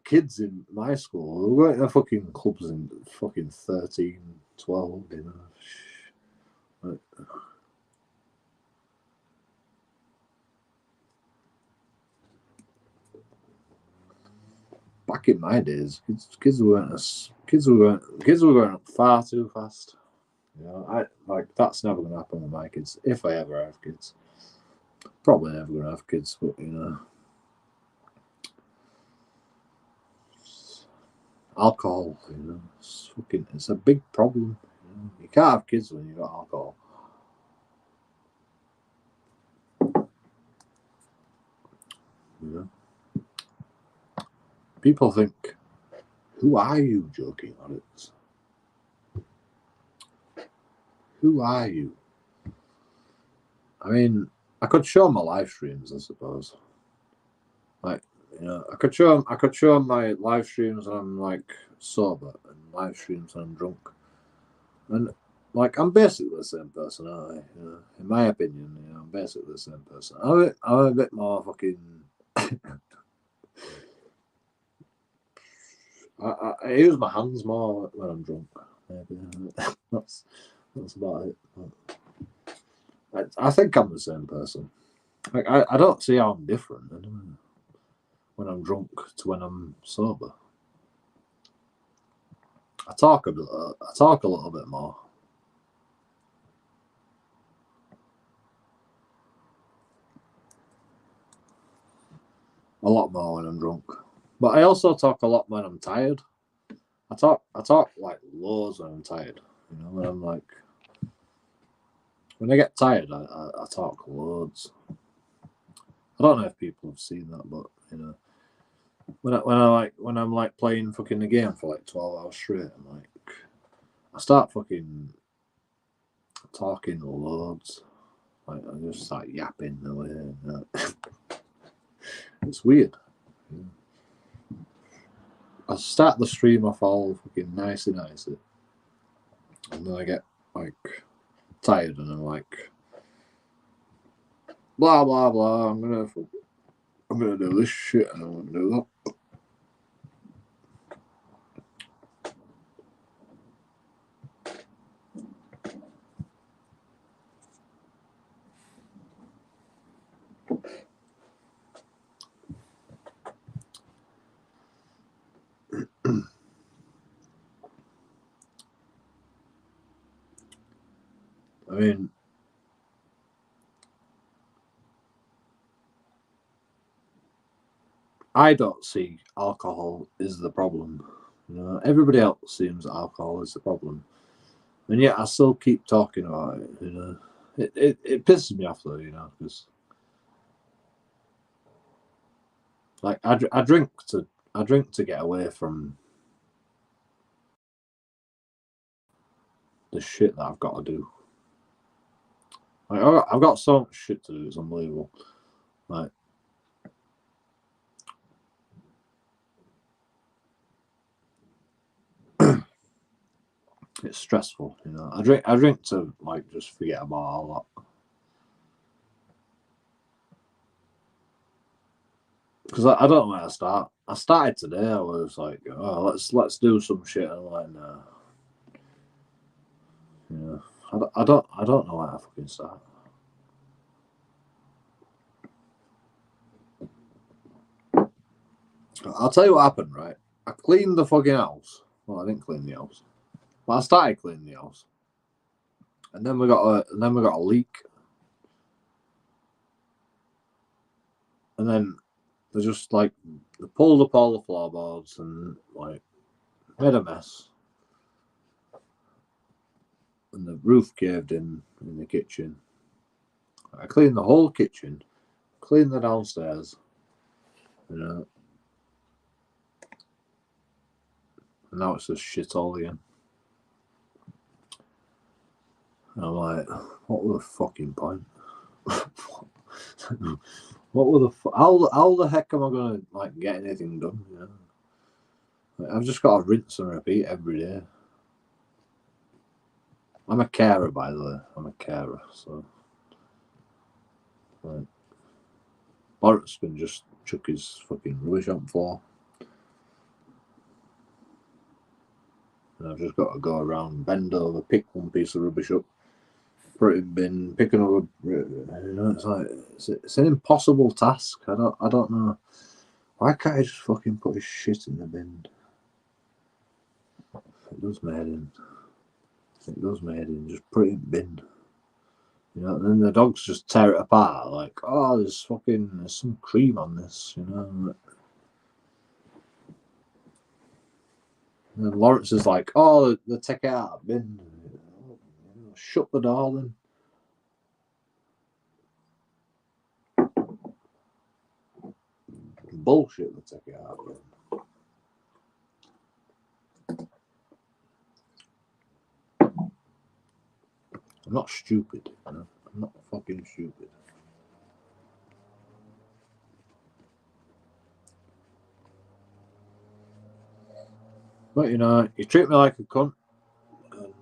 kids in my school, they weren't in fucking clubs in fucking 13, 12, you know. Like, back in my days, kids were going up far too fast. You know, that's never going to happen with my kids. If I ever have kids, probably never going to have kids. But you know, alcohol, you know, it's a big problem. You know? You can't have kids when you got alcohol. You know, people think, "Who are you, JoeKingAudits? Who are you?" I mean, I could show my live streams, I suppose. Like, you know, I could show my live streams when I'm like sober and live streams when I'm drunk, and like I'm basically the same person, aren't I? You know, in my opinion, you know, I'm basically the same person. I'm a bit more fucking. I use my hands more when I'm drunk. Maybe that's about it. I think I'm the same person. Like I don't see how I'm different when I'm drunk to when I'm sober. I talk a little bit more. A lot more when I'm drunk. But I also talk a lot when I'm tired. I talk like loads when I'm tired. You know, when I get tired, I talk loads. I don't know if people have seen that, but you know, when I'm like playing fucking the game for like 12 hours straight, I start fucking talking loads. Like I just start yapping away. You know? It's weird. Yeah. I start the stream off all fucking nicey, and then I get like tired, and I'm like, blah blah blah. I'm gonna do this shit, and I'm gonna do that. mean, I don't see alcohol is the problem. You know, everybody else seems alcohol is the problem, and yet I still keep talking about it. You know, it pisses me off though. You know, because like I drink to get away from the shit that I've got to do. Like I've got so much shit to do. It's unbelievable. Like. It's stressful, you know. I drink to like just forget about all that. Because I don't know where to start. I started today. I was like, oh, let's do some shit. And I'm like, no. Yeah, I don't know where to fucking start. I'll tell you what happened, right? I cleaned the fucking house. Well, I didn't clean the house. Well, I started cleaning the house, and then we got a leak, and then they just like they pulled up all the floorboards and like made a mess, and the roof caved in the kitchen. I cleaned the whole kitchen, cleaned the downstairs, you know, and now it's just shit all again. And I'm like, what was the fucking point? What were the how the heck am I gonna like get anything done? You know? Like, I've just got to rinse and repeat every day. I'm a carer, by the way. I'm a carer, so like, Lawrence can just chuck his fucking rubbish on the floor, and I've just got to go around, bend over, pick one piece of rubbish up, put it in bin, pick another. You know, it's like it's an impossible task. I don't know. Why can't I just fucking put his shit in the bin? It does my head in. It does my head in. Just put it in bin. You know, and then the dogs just tear it apart. Like, oh, there's some cream on this. You know. And then Lawrence is like, oh, they take it out of the bin. Shut the door then. Bullshit, they take it out of the bin. I'm not stupid, you know? I'm not fucking stupid. But, you know, you treat me like a cunt, and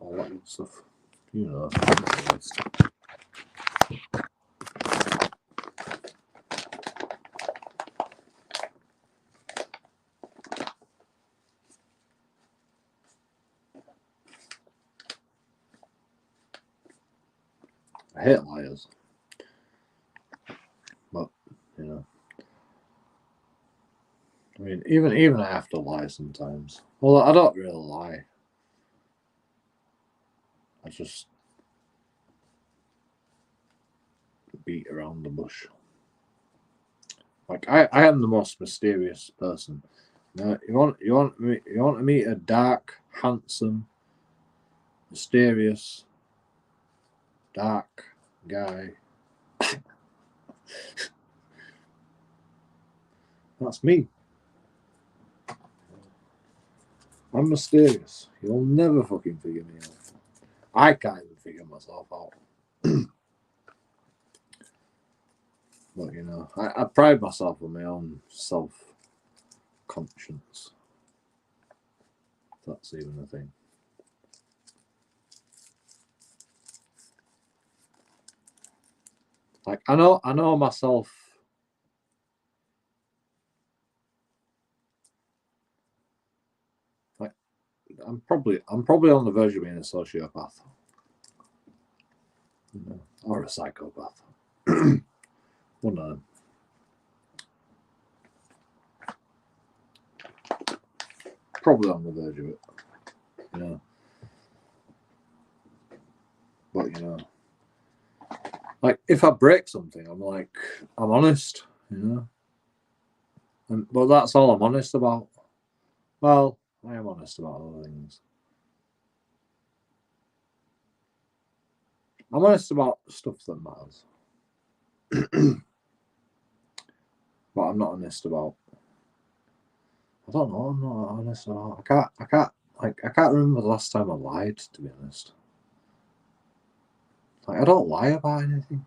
all that good stuff. You know. I hate liars. But, you know. I mean, even I have to lie sometimes. Well, I don't really lie. I just beat around the bush. Like I am the most mysterious person. Now, you want to meet a dark, handsome, mysterious, dark guy. That's me. I'm mysterious. You'll never fucking figure me out. I can't even figure myself out. But, you know, I pride myself on my own self-conscience. If that's even a thing. Like, I know myself. Like, I'm probably on the verge of being a sociopath. You know, or a psychopath. One of them. probably on the verge of it, you know. But you know, like if I break something, I'm honest, you know. But that's all I'm honest about. Well, I am honest about other things. I'm honest about stuff that matters. But I'm not honest about. I don't know. I'm not honest about. I can't remember the last time I lied. To be honest, like I don't lie about anything.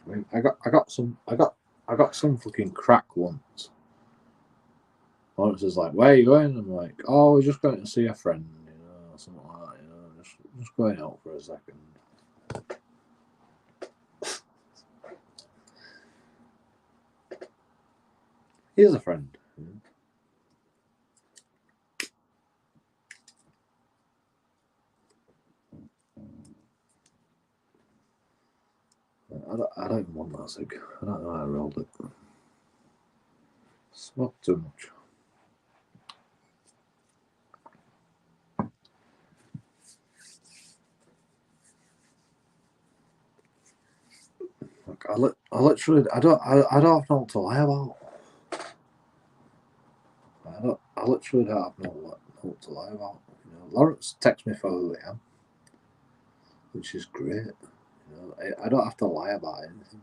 I mean, I got some fucking crack once. Once it's like, where are you going? I'm like, oh, we're just going to see a friend, you know, something like that, you know, just going out for a second. Here's a friend. You know. I don't even want that cig. I don't know how I rolled it. Smoked too much. Like I literally I don't have nothing to lie about. I literally don't have nothing to lie about. You know, Lawrence texts me for who I am, which is great. You know, I don't have to lie about anything.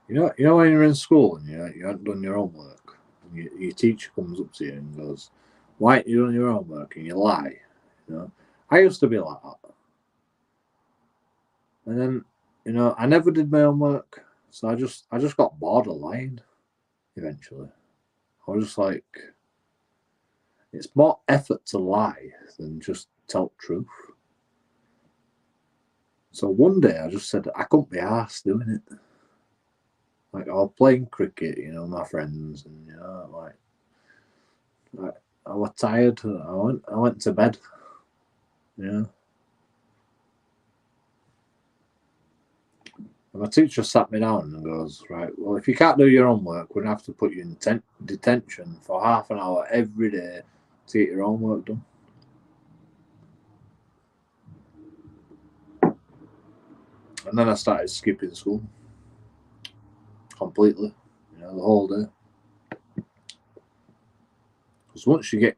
You know when you're in school and you haven't done your homework, and your teacher comes up to you and goes, "Why aren't you doing your homework?" and you lie. You know, I used to be like that, and then you know I never did my homework, so I just got bored of lying. Eventually, I was just like, it's more effort to lie than just tell the truth. So one day I just said I couldn't be arsed doing it. Like I was playing cricket, you know, with my friends, and you know, like I was tired. I went to bed. You know. And my teacher sat me down and goes, right, well, if you can't do your homework, we're going to have to put you in detention for half an hour every day to get your homework done. And then I started skipping school completely, you know, the whole day. Because once you get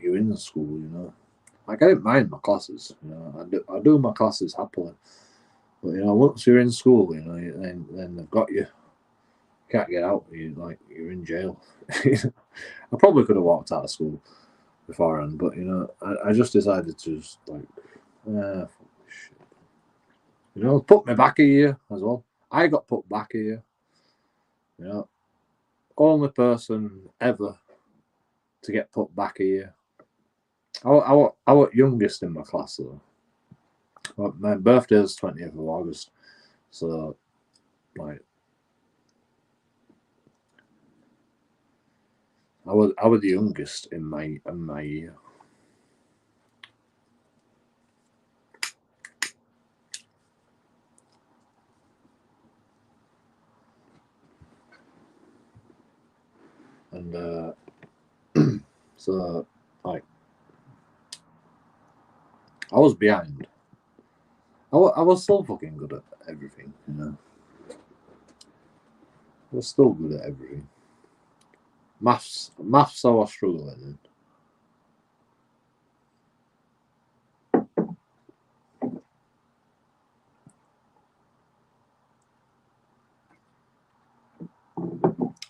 you in school, you know, like I didn't mind my classes, you know, I do my classes happily. But you know, once you're in school, you know, then they've got you. You can't get out. You're in jail. I probably could have walked out of school beforehand, but you know, I just decided to just like, shit. You know, put me back a year as well. I got put back a year. You know, only person ever to get put back a year. I was youngest in my class though. Well, my birthday is 20th of August, so like I was the youngest in my year. And so like I was behind. I was still fucking good at everything, you know. I was still good at everything. Maths I was struggling in.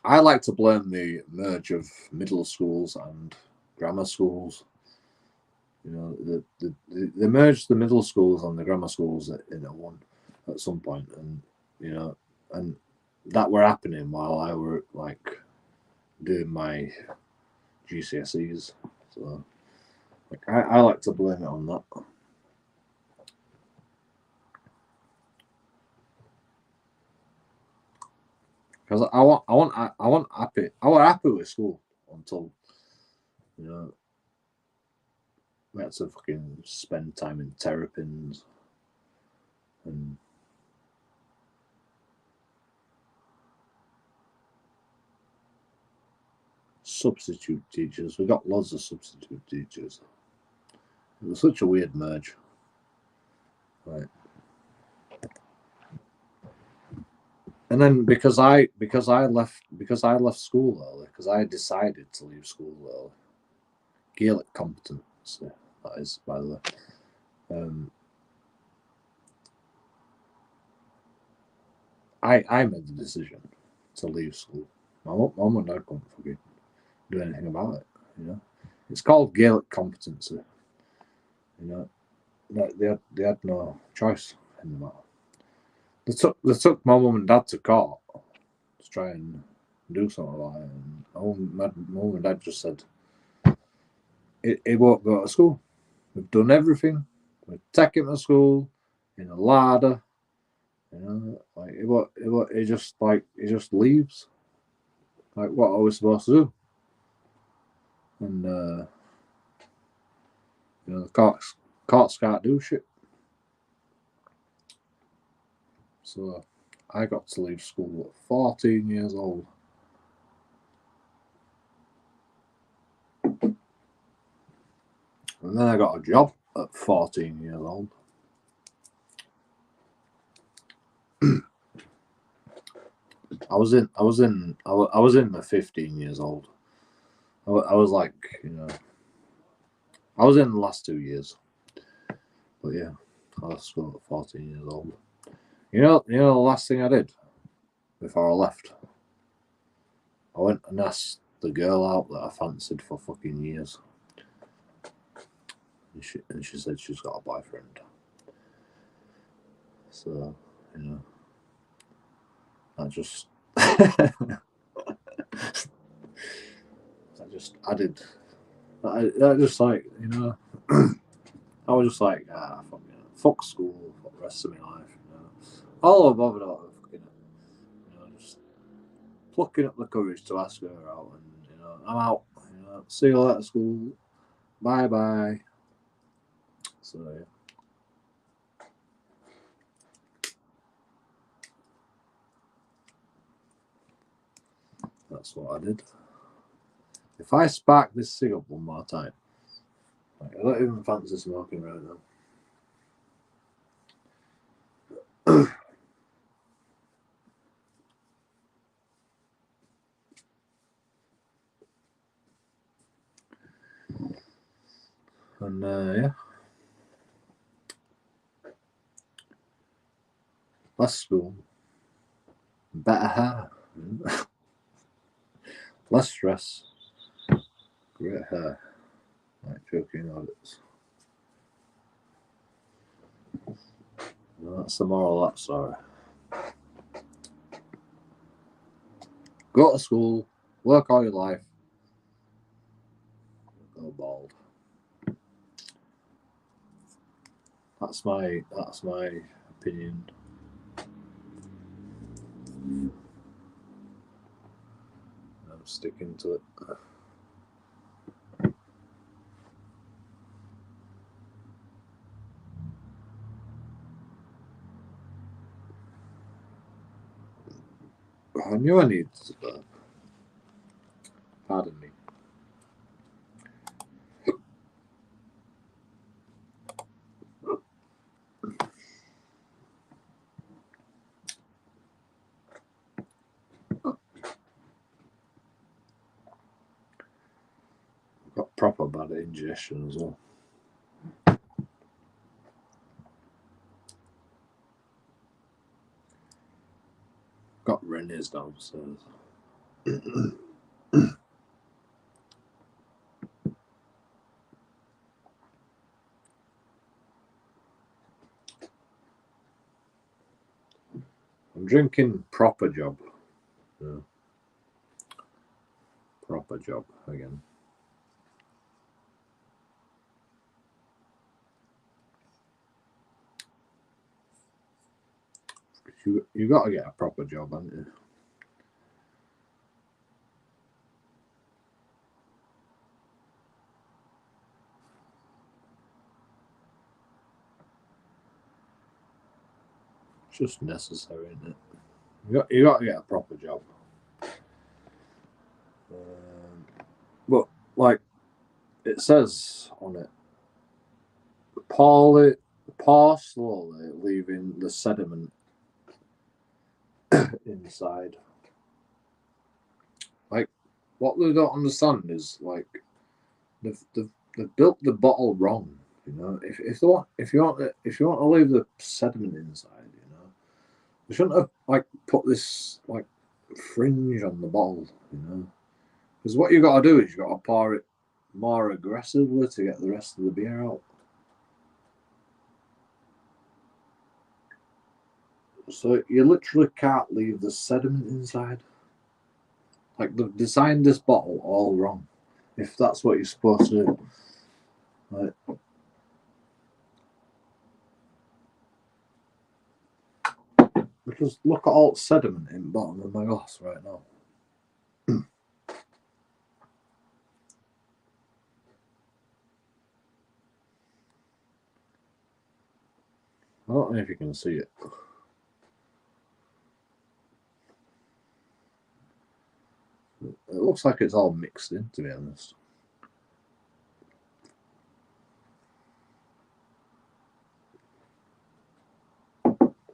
I like to blame the merge of middle schools and grammar schools. You know, they merged the middle schools and the grammar schools in one at some point, and you know, and that were happening while I were like doing my GCSEs. So, like, I like to blame it on that. because I want happy. I was happy with school until, you know, we had to fucking spend time in terrapins and substitute teachers. We got lots of substitute teachers. It was such a weird merge. Right. And then because I left school early, because I decided to leave school early. Gaelic competency, that is, by the way. I made the decision to leave school. My mum and dad couldn't fucking do anything about it. You know, it's called Gaelic competency. You know, they had no choice in the matter. They took my mum and dad to court to try and do something about it. And my mum and dad just said, it won't go to school. We've done everything. We've taken him to school in a ladder. You know, like it just leaves. Like, what are we supposed to do? And you know, the courts can't do shit. So I got to leave school at 14 years old. And then I got a job at 14 years old. I was in the 15 years old. I was like, you know, I was in the last 2 years. But yeah, I left school at 14 years old. You know the last thing I did before I left? I went and asked the girl out that I fancied for fucking years. And she said she's got a boyfriend. So, you know, I just I just added. I just like, you know, I was just like, fuck school for the rest of my life. You know, all I'm bothered about, fucking, you know, just plucking up the courage to ask her out, and you know, I'm out. You know, see you later, school. Bye bye. So yeah. That's what I did. If I spark this cig up one more time, like, I don't even fancy smoking right now. And yeah, less school, better hair, less stress, great hair, like JoeKingAudits. Well, that's the moral of that story. Go to school, work all your life, go bald. That's my opinion. I'm sticking to it. I knew I needed to burp. Pardon me. Got proper bad indigestion as well. Got Rene's downstairs. I'm drinking proper job. Yeah. Proper job again. You got to get a proper job, haven't you? just necessary, isn't it? You got to get a proper job. But like it says on it, pour slowly, leaving the sediment inside. Like what they don't understand is like they've built the bottle wrong. You know, if you want to leave the sediment inside, you know, they shouldn't have like put this like fringe on the bottle. You know, because what you got to do is you got to pour it more aggressively to get the rest of the beer out. So you literally can't leave the sediment inside. Like they've designed this bottle all wrong. If that's what you're supposed to do, like, because look at all the sediment in the bottom of my glass right now. I don't know if you can see it. It looks like it's all mixed in, to be honest.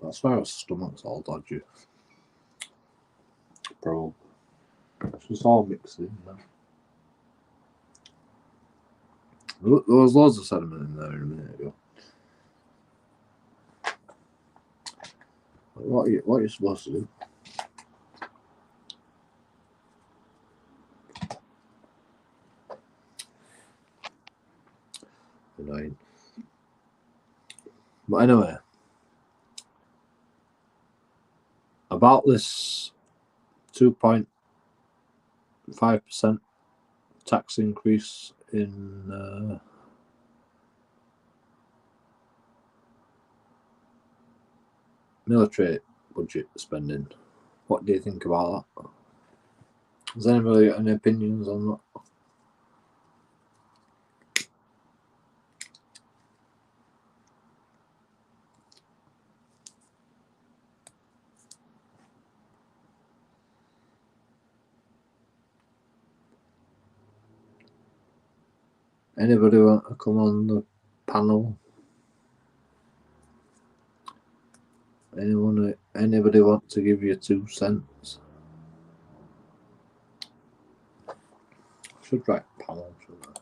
That's why our stomach's all dodgy. Probably. It's just all mixed in now. There was loads of sediment in there a minute ago. What are you supposed to do? Annoying. But anyway, about this 2.5% tax increase in military budget spending. What do you think about that? Has anybody got any opinions on that? Anybody want to come on the panel? Anybody want to give you 2 cents? I should write panel, shouldn't I?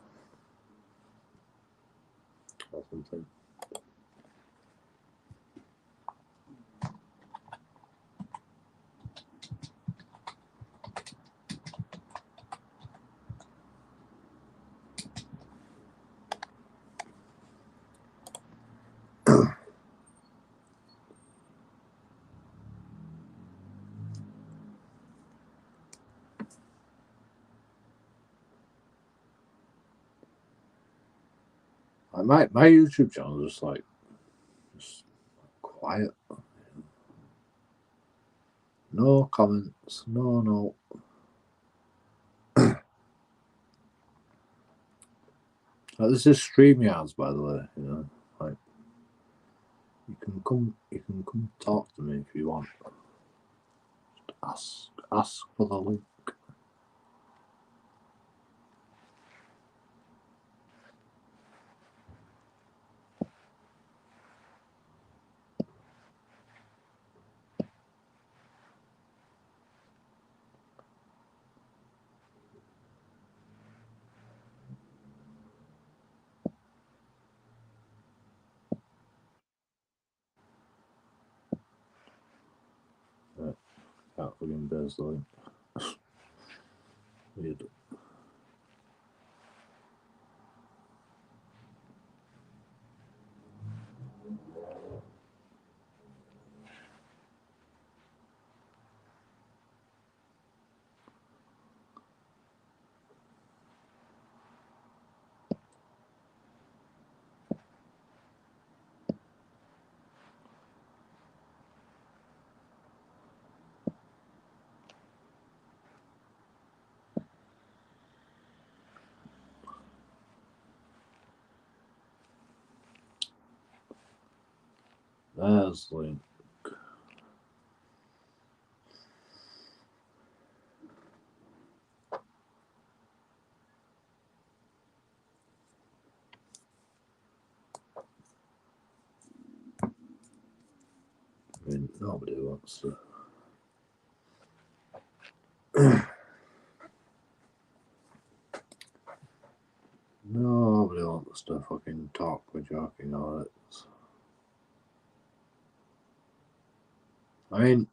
Or something. My YouTube channel is just quiet. No comments. No. This is StreamYards, by the way. You know, like you can come talk to me if you want. Ask for the link. Can't fucking bears the link. Weird. There's the link. I mean, nobody wants to. Nobody wants to fucking talk with JoeKingAudits. I mean,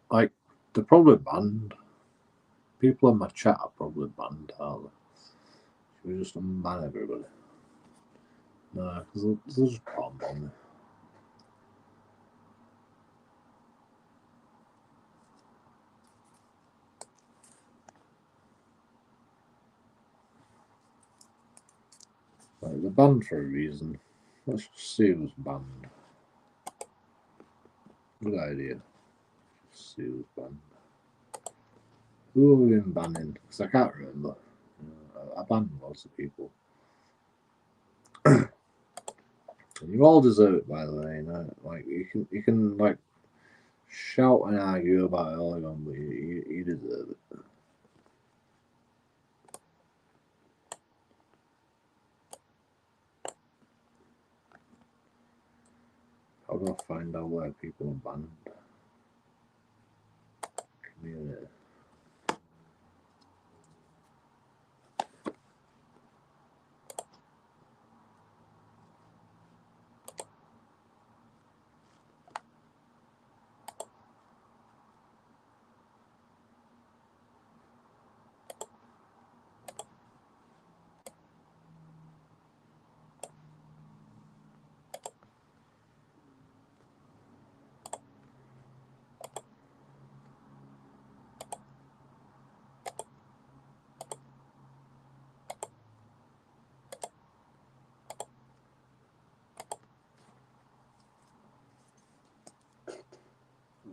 like, they're probably banned. People in my chat are probably banned, aren't they? Should we just unban everybody? No, because they'll just bomb on me. Like, they're banned for a reason. Let's just see who's banned. Good idea. Let's see who's banned. Who have we been banning? Because I can't remember. I banned lots of people. You all deserve it, by the way. You know? Like, you can like shout and argue about it all you want, but you deserve it. How do I find out where people are banned? Community.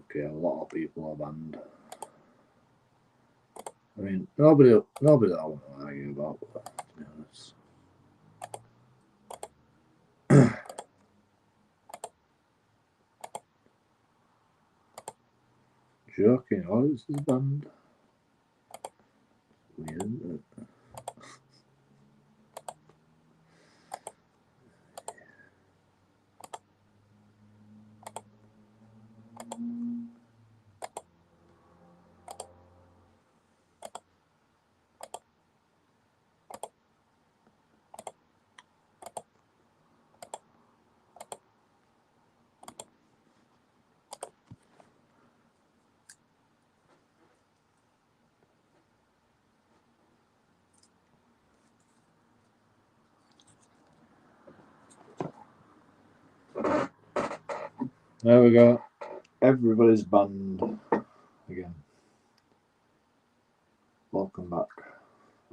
Okay, a lot of people are banned. I mean, nobody that I want to argue about, to be honest. JoeKingAudits is banned. Weird, isn't it? There we go. Everybody's banned again. Welcome back.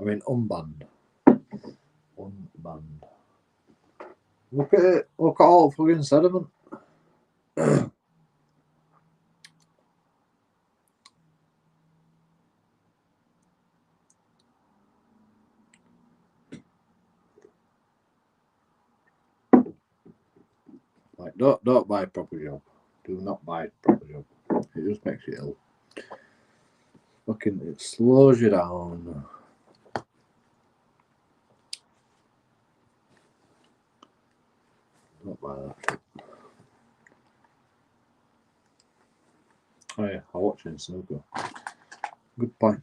I mean, unbanned. Unbanned. Look at it. Look at all the fucking sediment. Like, don't buy proper job. Do not buy proper job. It just makes you ill. Fucking, it slows you down. Don't buy that shit. Oh yeah, I'm watching snooker. Good point.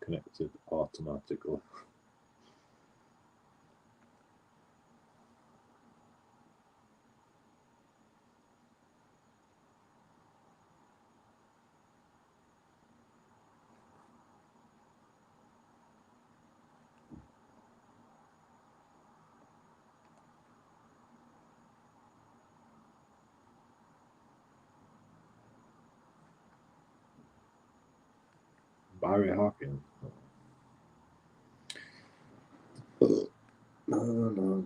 Connected automatically. Barry Hawkins. No.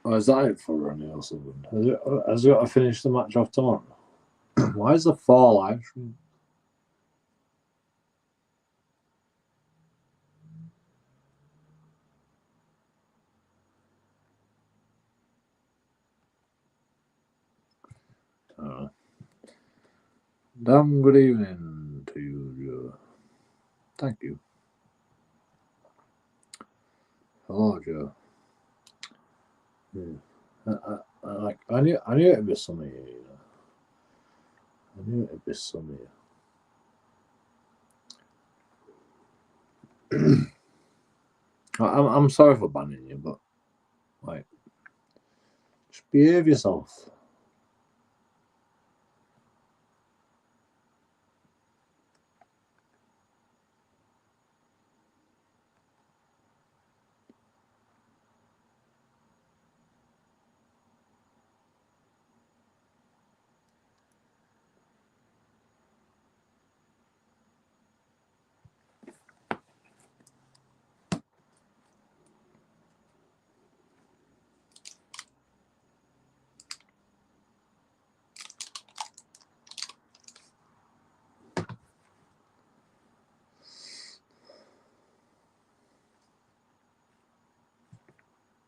Oh, is that it for Ronnie O'Sullivan? Has it got to finish the match off tomorrow? Why is the 4 live stream? Damn good evening to you, Joe. Thank you. Hello, Joe. Yeah. I knew it'd be sunny here, you know. I knew it'd be sunny. I'm sorry for banning you, but like, just behave yourself.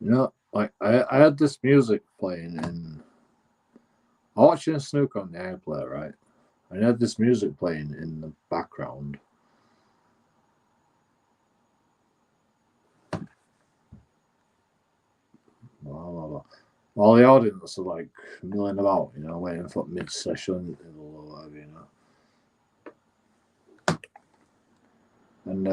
You know, like I had this music playing in. I was watching snooker on the iPlayer, right? I had this music playing in the background. Blah, blah, blah. While the audience are like milling about, you know, waiting for mid-session or whatever, you know. And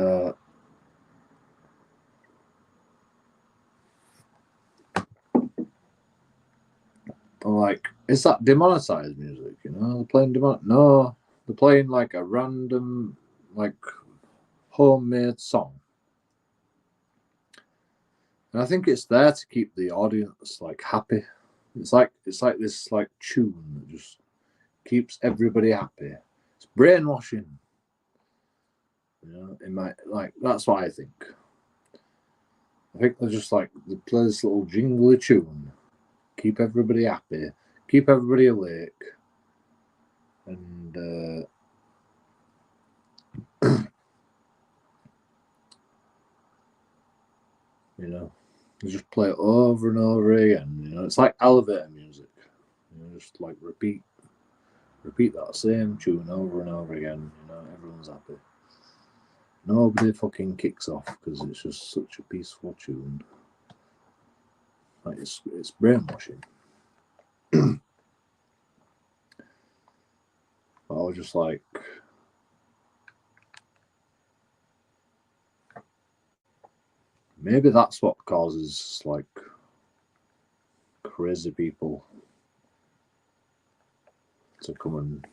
I'm like, is that demonetized music? You know, they're playing No, they're playing like a random, like homemade song. And I think it's there to keep the audience like happy. It's like this like tune that just keeps everybody happy. It's brainwashing. You know, it might like that's what I think. I think they're just like they play this little jingly tune, keep everybody happy, keep everybody awake, and you know, they just play it over and over again. You know, it's like elevator music. You know, just like repeat that same tune over and over again. You know, everyone's happy. Nobody fucking kicks off because it's just such a peaceful tune. Like it's brainwashing. I was just like, maybe that's what causes like crazy people to come and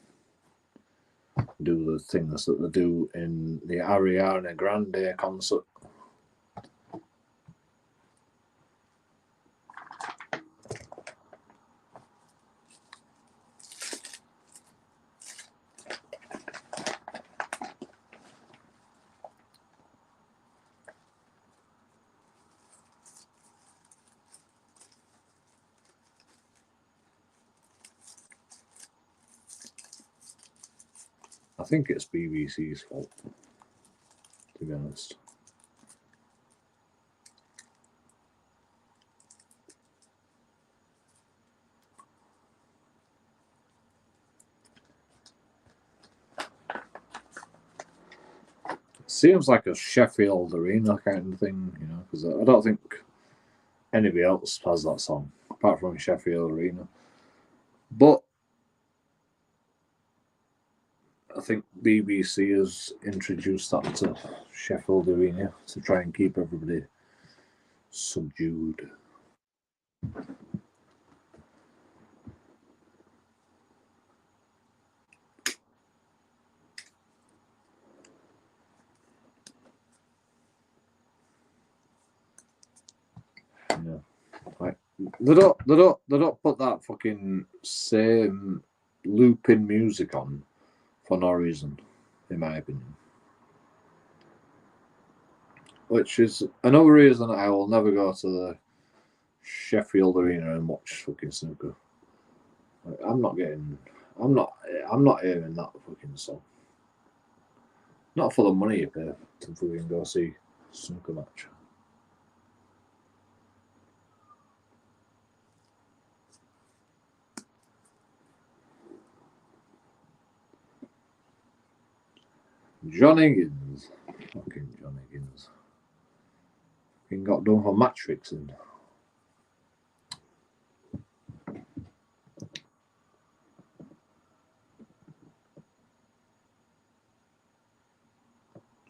do the things that they do in the Ariana Grande concert. I think it's BBC's fault, to be honest. It seems like a Sheffield Arena kind of thing, you know, because I don't think anybody else has that song apart from Sheffield Arena. But I think BBC has introduced that to Sheffield Arena to try and keep everybody subdued. Yeah. Like they don't put that fucking same looping music on for no reason, in my opinion. Which is another reason I will never go to the Sheffield Arena and watch fucking snooker. Like, I'm not hearing that fucking song. Not for the money you pay to fucking go see a snooker match. John Higgins. Fucking John Higgins. Fucking got done for match fixing.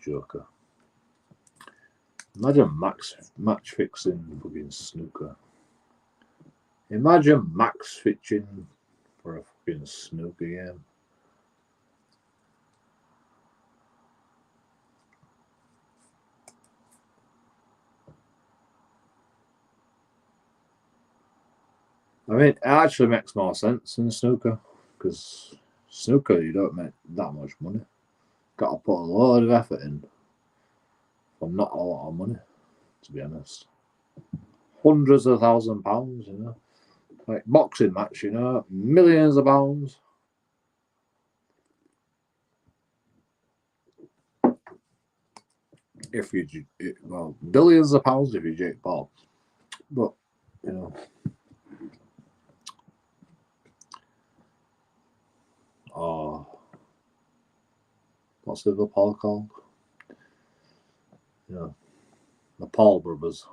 Joker. Imagine match fixing fucking snooker. Imagine max fixing for a fucking snooker game. I mean, it actually makes more sense than snooker, because snooker you don't make that much money. Got to put a load of effort in for not a lot of money, to be honest. Hundreds of £1,000s, you know. Like boxing match, you know, millions of pounds. If you, well, billions of pounds if you Jake Paul. But, you know. Oh, what's the other Paul called? Yeah, the Paul brothers.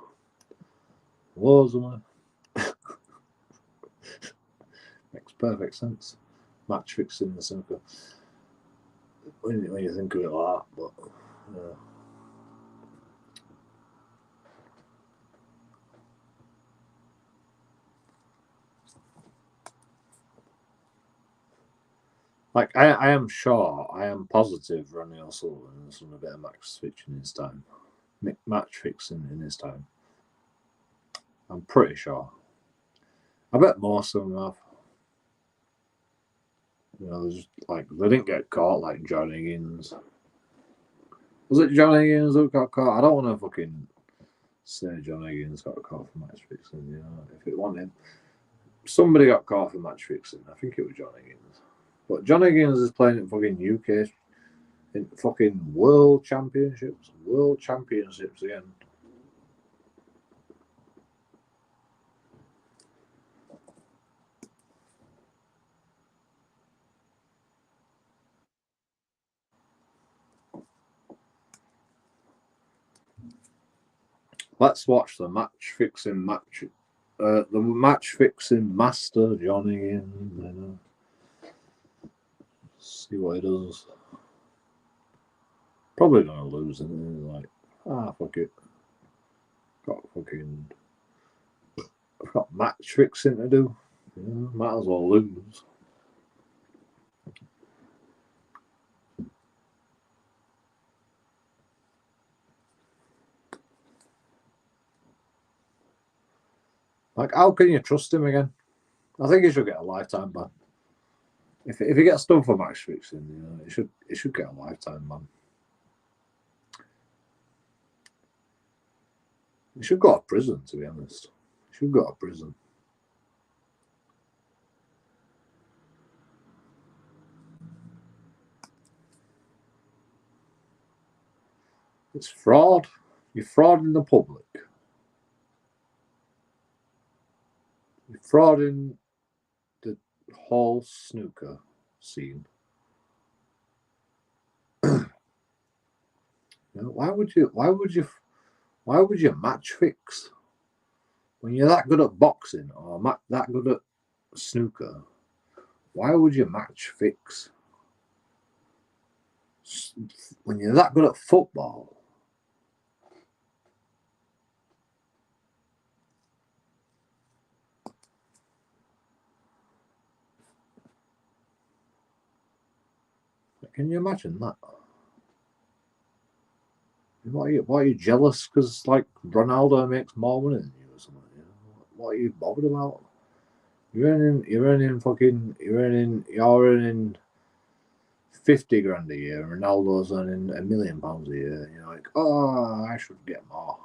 Wasn't it? Makes perfect sense. Match fixing the snooker. When you think of it like that, but yeah. Like, I am sure, I am positive Ronnie O'Sullivan has done a bit of match fixing in his time. Match fixing in his time. I'm pretty sure. I bet most of them have. You know, there's like, they didn't get caught like John Higgins. Was it John Higgins who got caught? I don't want to fucking say John Higgins got caught for match fixing, you know, if it wasn't him. Somebody got caught for match fixing. I think it was John Higgins. But John Higgins is playing in fucking UK, in fucking World Championships again. Let's watch the match fixing master John Higgins. You know. See what he does. Probably gonna lose, and like, fuck it. I've got match fixing to do. You know, might as well lose. Like, how can you trust him again? I think he should get a lifetime ban. If he gets done for match fixing, you know, he should get a lifetime ban. He should go to prison, to be honest. He should go to prison. It's fraud. You're frauding the public. You're frauding the whole snooker scene. You know, why would you match fix when you're that good at boxing or that good at snooker? Why would you match fix when you're that good at football? Can you imagine that? Why are you jealous because like Ronaldo makes more money than you or something? You know? What are you bothered about? You're earning 50 grand a year. Ronaldo's earning £1 million a year. You're like, oh, I should get more.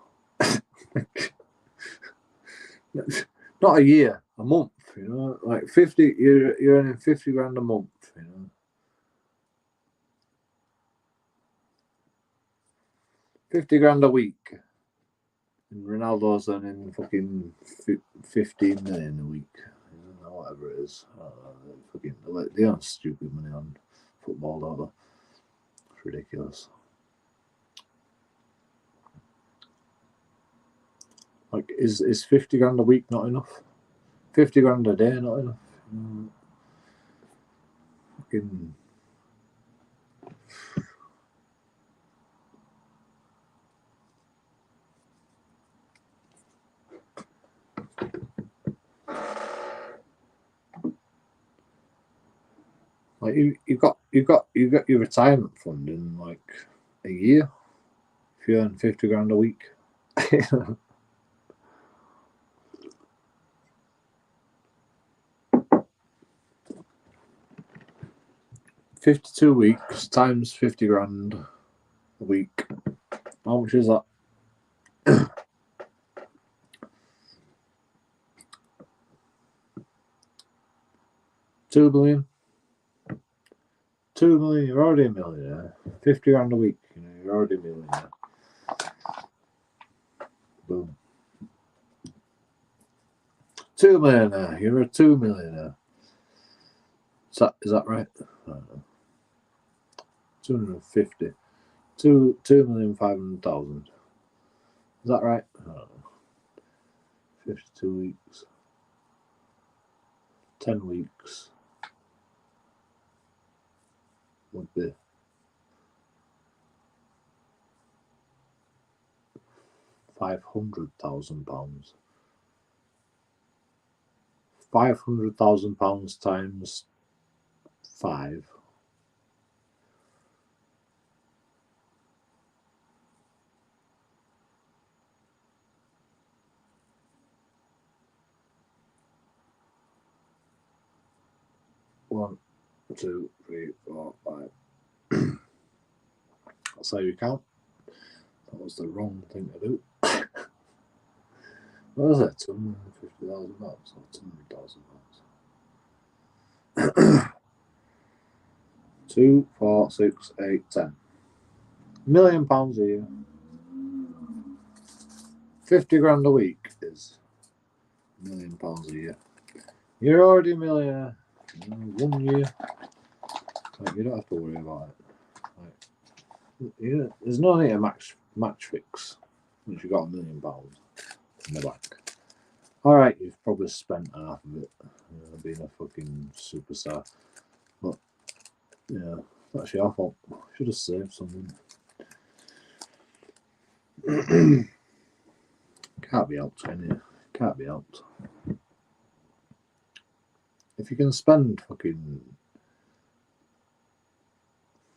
Not a year, a month. You know, like 50. You're earning 50 grand a month. You know, 50 grand a week. And Ronaldo's earning fucking 15 million a week. You know, whatever it is. I don't know, fucking, they earn stupid money on football, don't they? It's ridiculous. Like, is 50 grand a week not enough? 50 grand a day not enough? Fucking. Like you've got your retirement fund in like a year if you earn 50 grand a week. 52 weeks times 50 grand a week. How much is that? 2 million. 2 million, you're already a millionaire. 50 grand a week, you know, you're already a millionaire. Boom. 2 millionaire, you're a 2 millionaire. Is that right? I don't know. 250. 2,500,000. Is that right? I don't know. 52 weeks. 10 weeks would be £500,000. £500,000 times 5. One, 2, 3, 4, 5. That's how you count. That was the wrong thing to do. What was it? £250,000 or £200,000? 2, 4, 6, 8, 10. £1 million a year. 50 grand a week is £1 million a year. You're already a millionaire. 1 year. Like, you don't have to worry about it. Like, there's no need to match fix once you've got £1 million in the bank. Alright, you've probably spent half of it being a fucking superstar. But, yeah, that's your fault. Should have saved something. Can't be helped, can you? Can't be helped. If you can spend fucking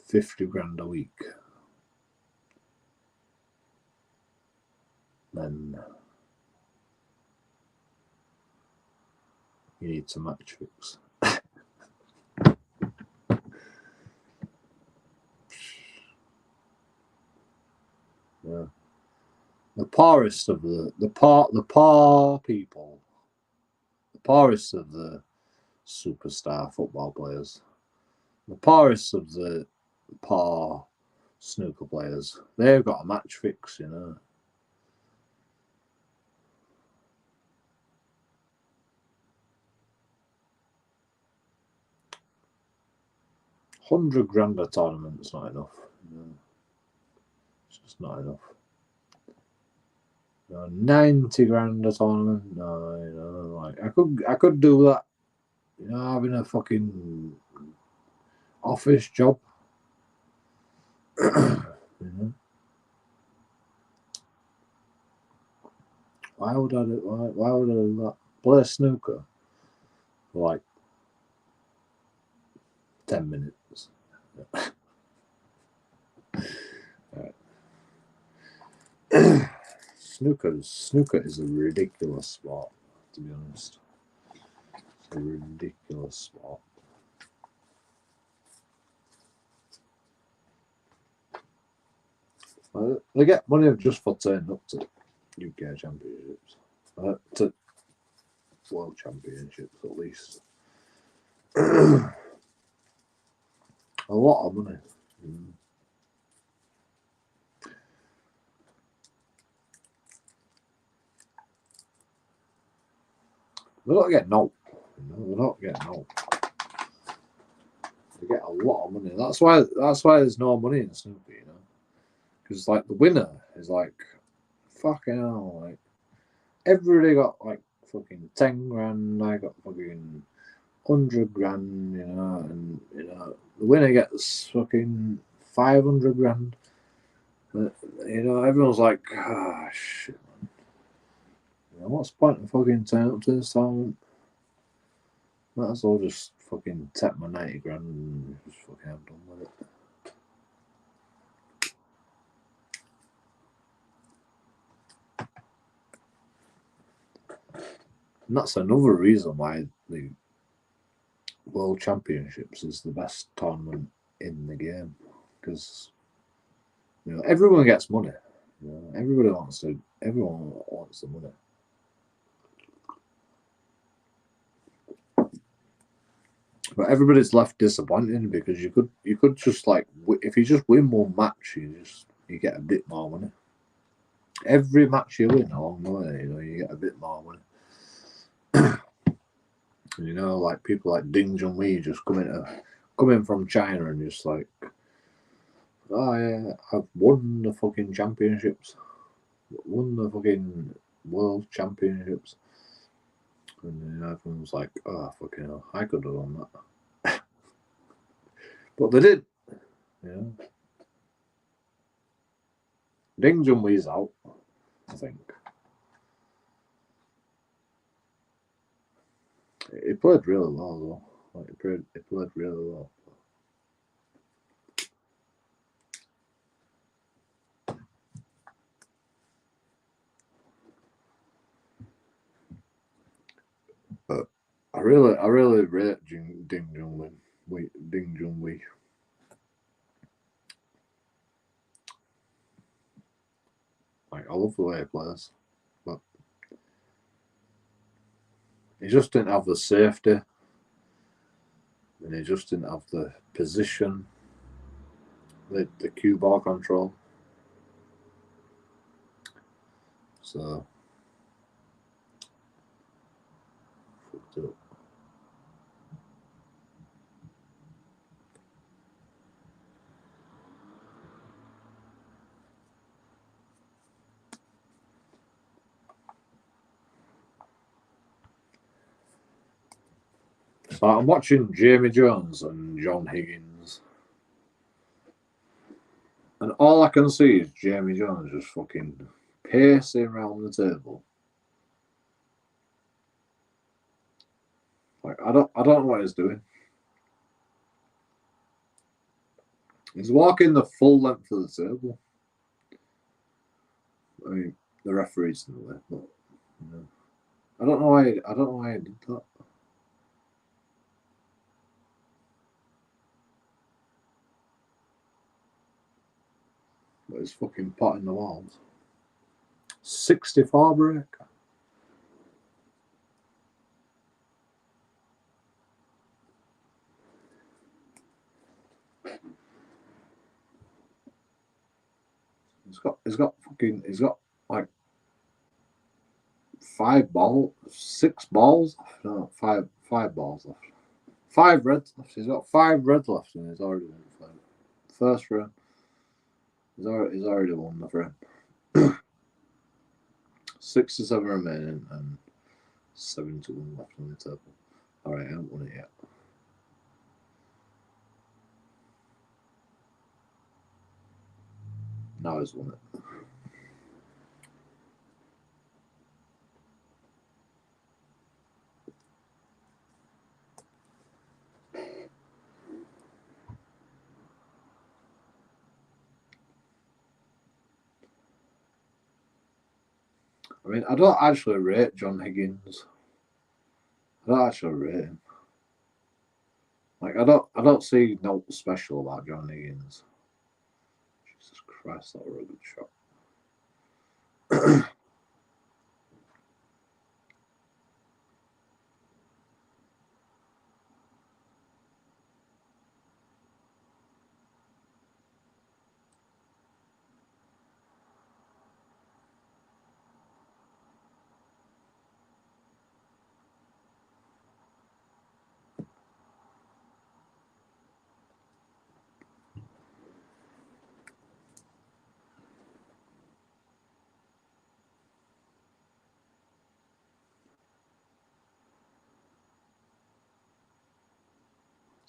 50 grand a week, then you need to match fix. Yeah. The poorest of the poor people, the poorest of the superstar football players, the poorest of the poor snooker players, they've got a match fix, you know. £100 grand a tournament's not enough. You know. It's just not enough. 90 grand a tournament. No, you know, like I could do that. You know, having a fucking office job. You know. Why would I do that? Play snooker for like 10 minutes. Right. Snooker is a ridiculous sport, to be honest. It's a ridiculous sport. They get money just for turning up to UK championships. world championships at least. A lot of money. They're not getting no. They're not getting no. They get a lot of money. That's why there's no money in Snoopy, you know. Because like the winner is like fucking hell, like everybody got like fucking 10 grand, I got fucking 100 grand, you know, and you know the winner gets fucking 500 grand. But, you know, everyone's like, ah, shit, man. You know, what's the point of fucking turning up to this tournament? Might as well just fucking tap my 90 grand and just fucking have done with it. And that's another reason why the World Championships is the best tournament in the game, because you know everyone gets money. You know, everyone wants the money. But everybody's left disappointed because you could just like if you just win one match, you get a bit more money. Every match you win along the way, you know, you get a bit more money. You know, like people like Ding Junhui just coming from China and just like, oh yeah, I've won the fucking championships, won the fucking world championships, and you know, everyone's like, oh fucking hell, I could have done that, but they did. You know, Ding Junhui's out, I think. He played really well though. Like he played really well. But I really rate Ding Junhui. Like I love the way he plays, but he just didn't have the safety, and he just didn't have the position, the cue ball control. So fucked up. So I'm watching Jamie Jones and John Higgins, and all I can see is Jamie Jones just fucking pacing around the table. Like I don't know what he's doing. He's walking the full length of the table. I mean, the referee's in the way, but you know, I don't know why he did that. But he's fucking potting the walls. 64 break. He's got like 6 balls. No, five balls left. 5 reds left. He's got 5 reds left, and he's already won the first round. He's already won the frame. 67 remaining and 7 to 1 left on the table. All right, I haven't won it yet. Now he's won it. I mean, I don't actually rate John Higgins. I don't actually rate him. Like, I don't see no special about John Higgins. Jesus Christ, that was a good shot.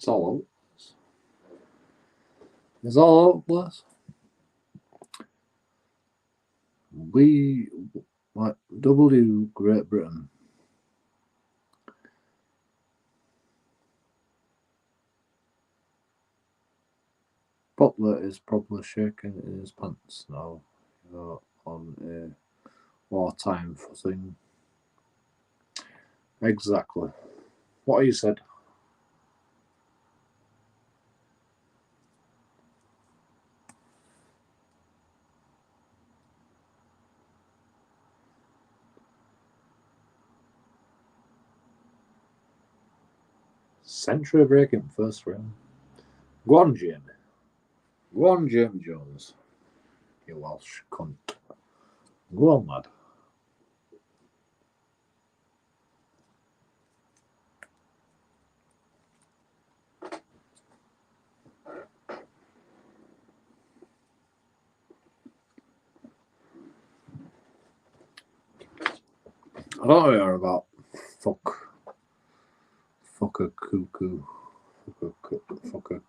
It's all over the place. It's all over the place. We, like, W Great Britain. Butler is probably shaking in his pants now, on a wartime footing. Exactly. What he said. Century breaking first round. Go on, Jamie. Go on, Jamie Jones. You Welsh cunt. Go on, lad. I don't know about fuck a cuckoo. Fuck a.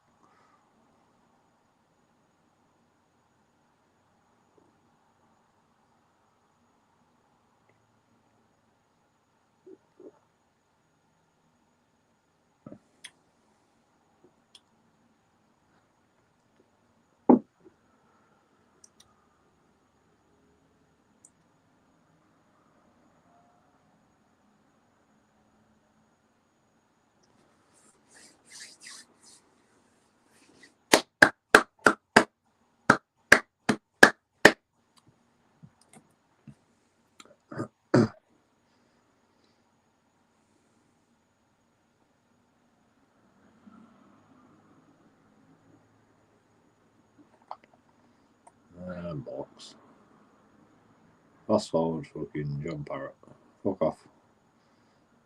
Box. Fast forward, fucking John Parrott. Fuck off.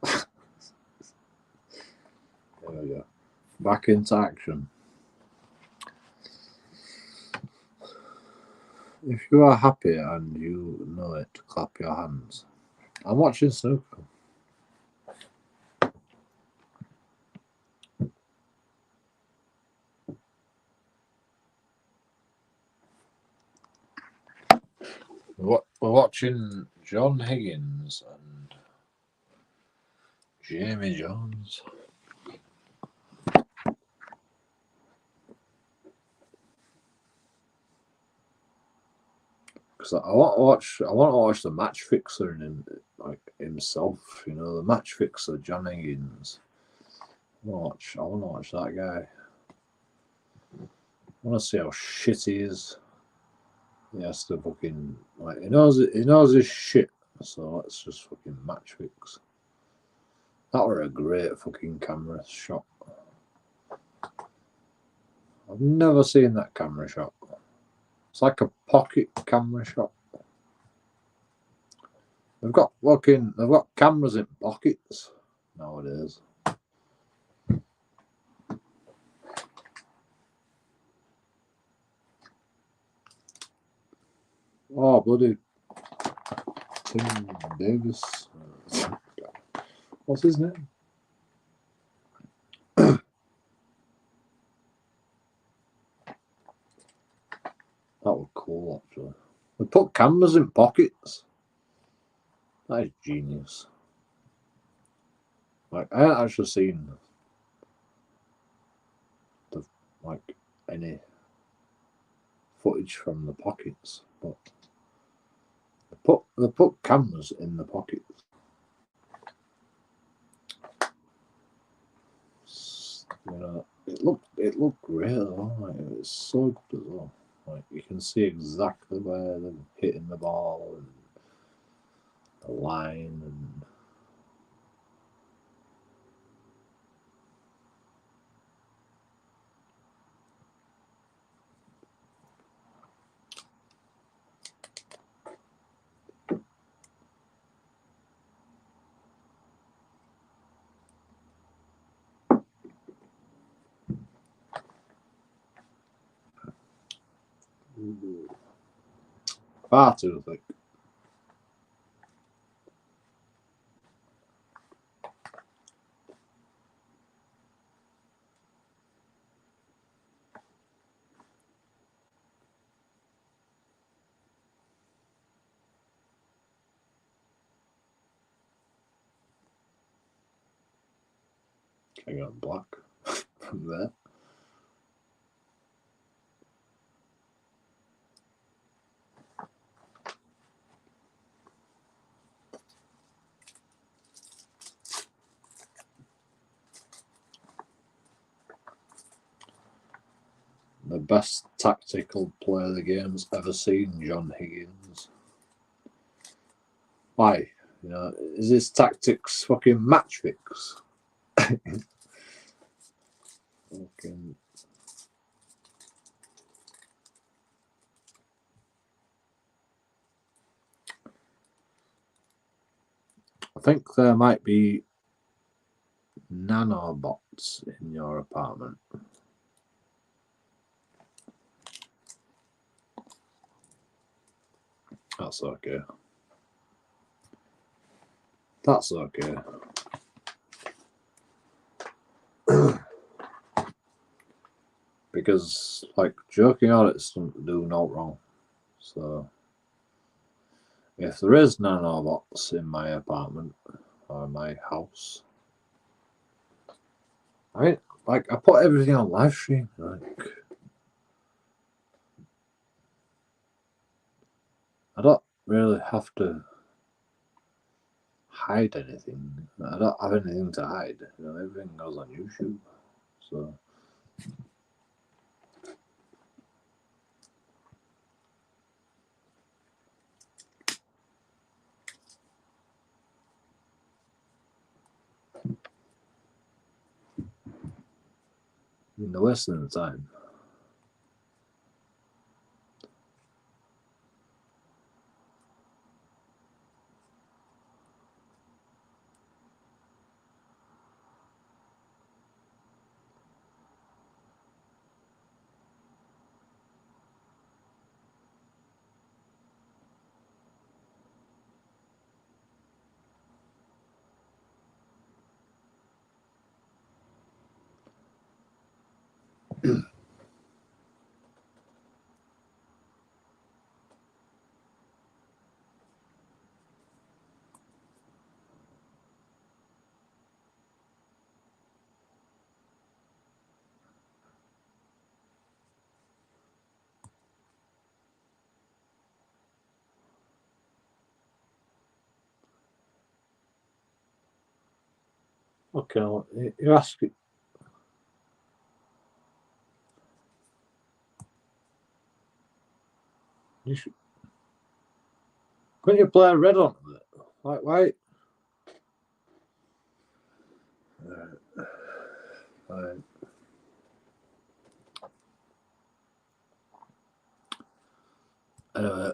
There we go. Back into action. If you are happy and you know it, clap your hands. I'm watching snooker. We're watching John Higgins and Jamie Jones. Because I want to watch the match fixer and like himself, you know, the match fixer, John Higgins. I want to watch that guy. I want to see how shit he is. He has to fucking, like, he knows his shit. So let's just fucking match fix. That were a great fucking camera shot. I've never seen that camera shot. It's like a pocket camera shot. They've got cameras in pockets nowadays. Oh, bloody Tim Davis. What's his name? That was cool, actually. They put cameras in pockets. That is genius. Like, I haven't actually seen any footage from the pockets, but they put cameras in the pockets. You know, it looked great though. Like, it's so good as well. Like, you can see exactly where they're hitting the ball and the line and. Far too thick. I got black from there. The best tactical player the game's ever seen, John Higgins. Why? You know, is his tactics fucking match fix? Fucking. I think there might be nanobots in your apartment. That's okay. That's okay. Because, like, JoeKingAudits don't do no wrong. So, if there is nanobots in my apartment or my house, I mean, like, I put everything on live stream. Like, I don't really have to hide anything. I don't have anything to hide. You know, everything goes on YouTube. So. In the wasting the time. Okay, well, you're asking. You should. Couldn't you play red on it? Like, why? Fine. Anyway.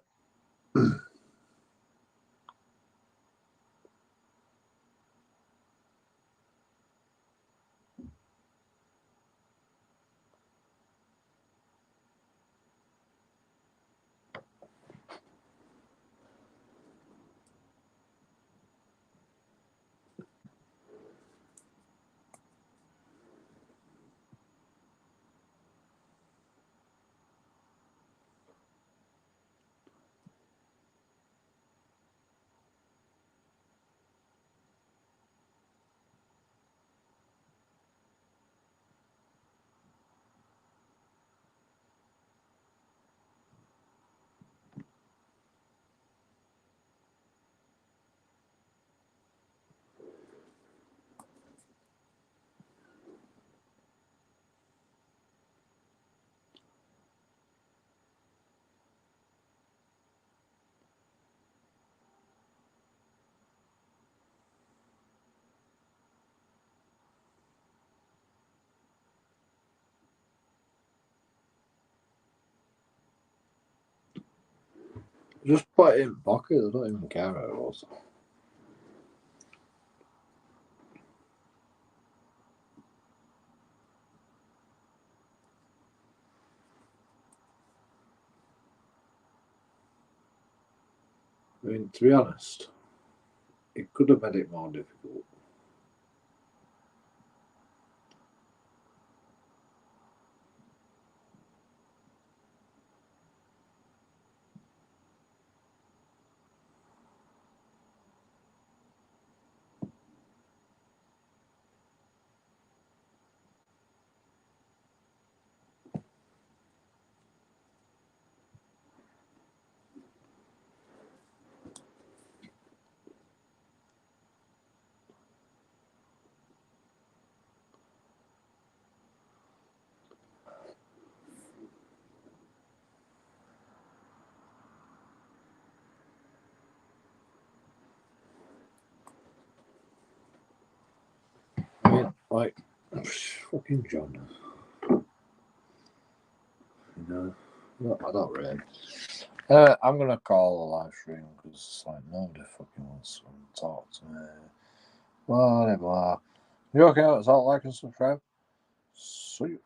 Just put it in pocket. I don't even care how it was. I mean, to be honest, it could have made it more difficult. Like, fucking John. You know, I don't really. I'm gonna call a live stream because it's like nobody fucking wants to talk to me. Whatever. You okay? That's all. Like and subscribe. See you.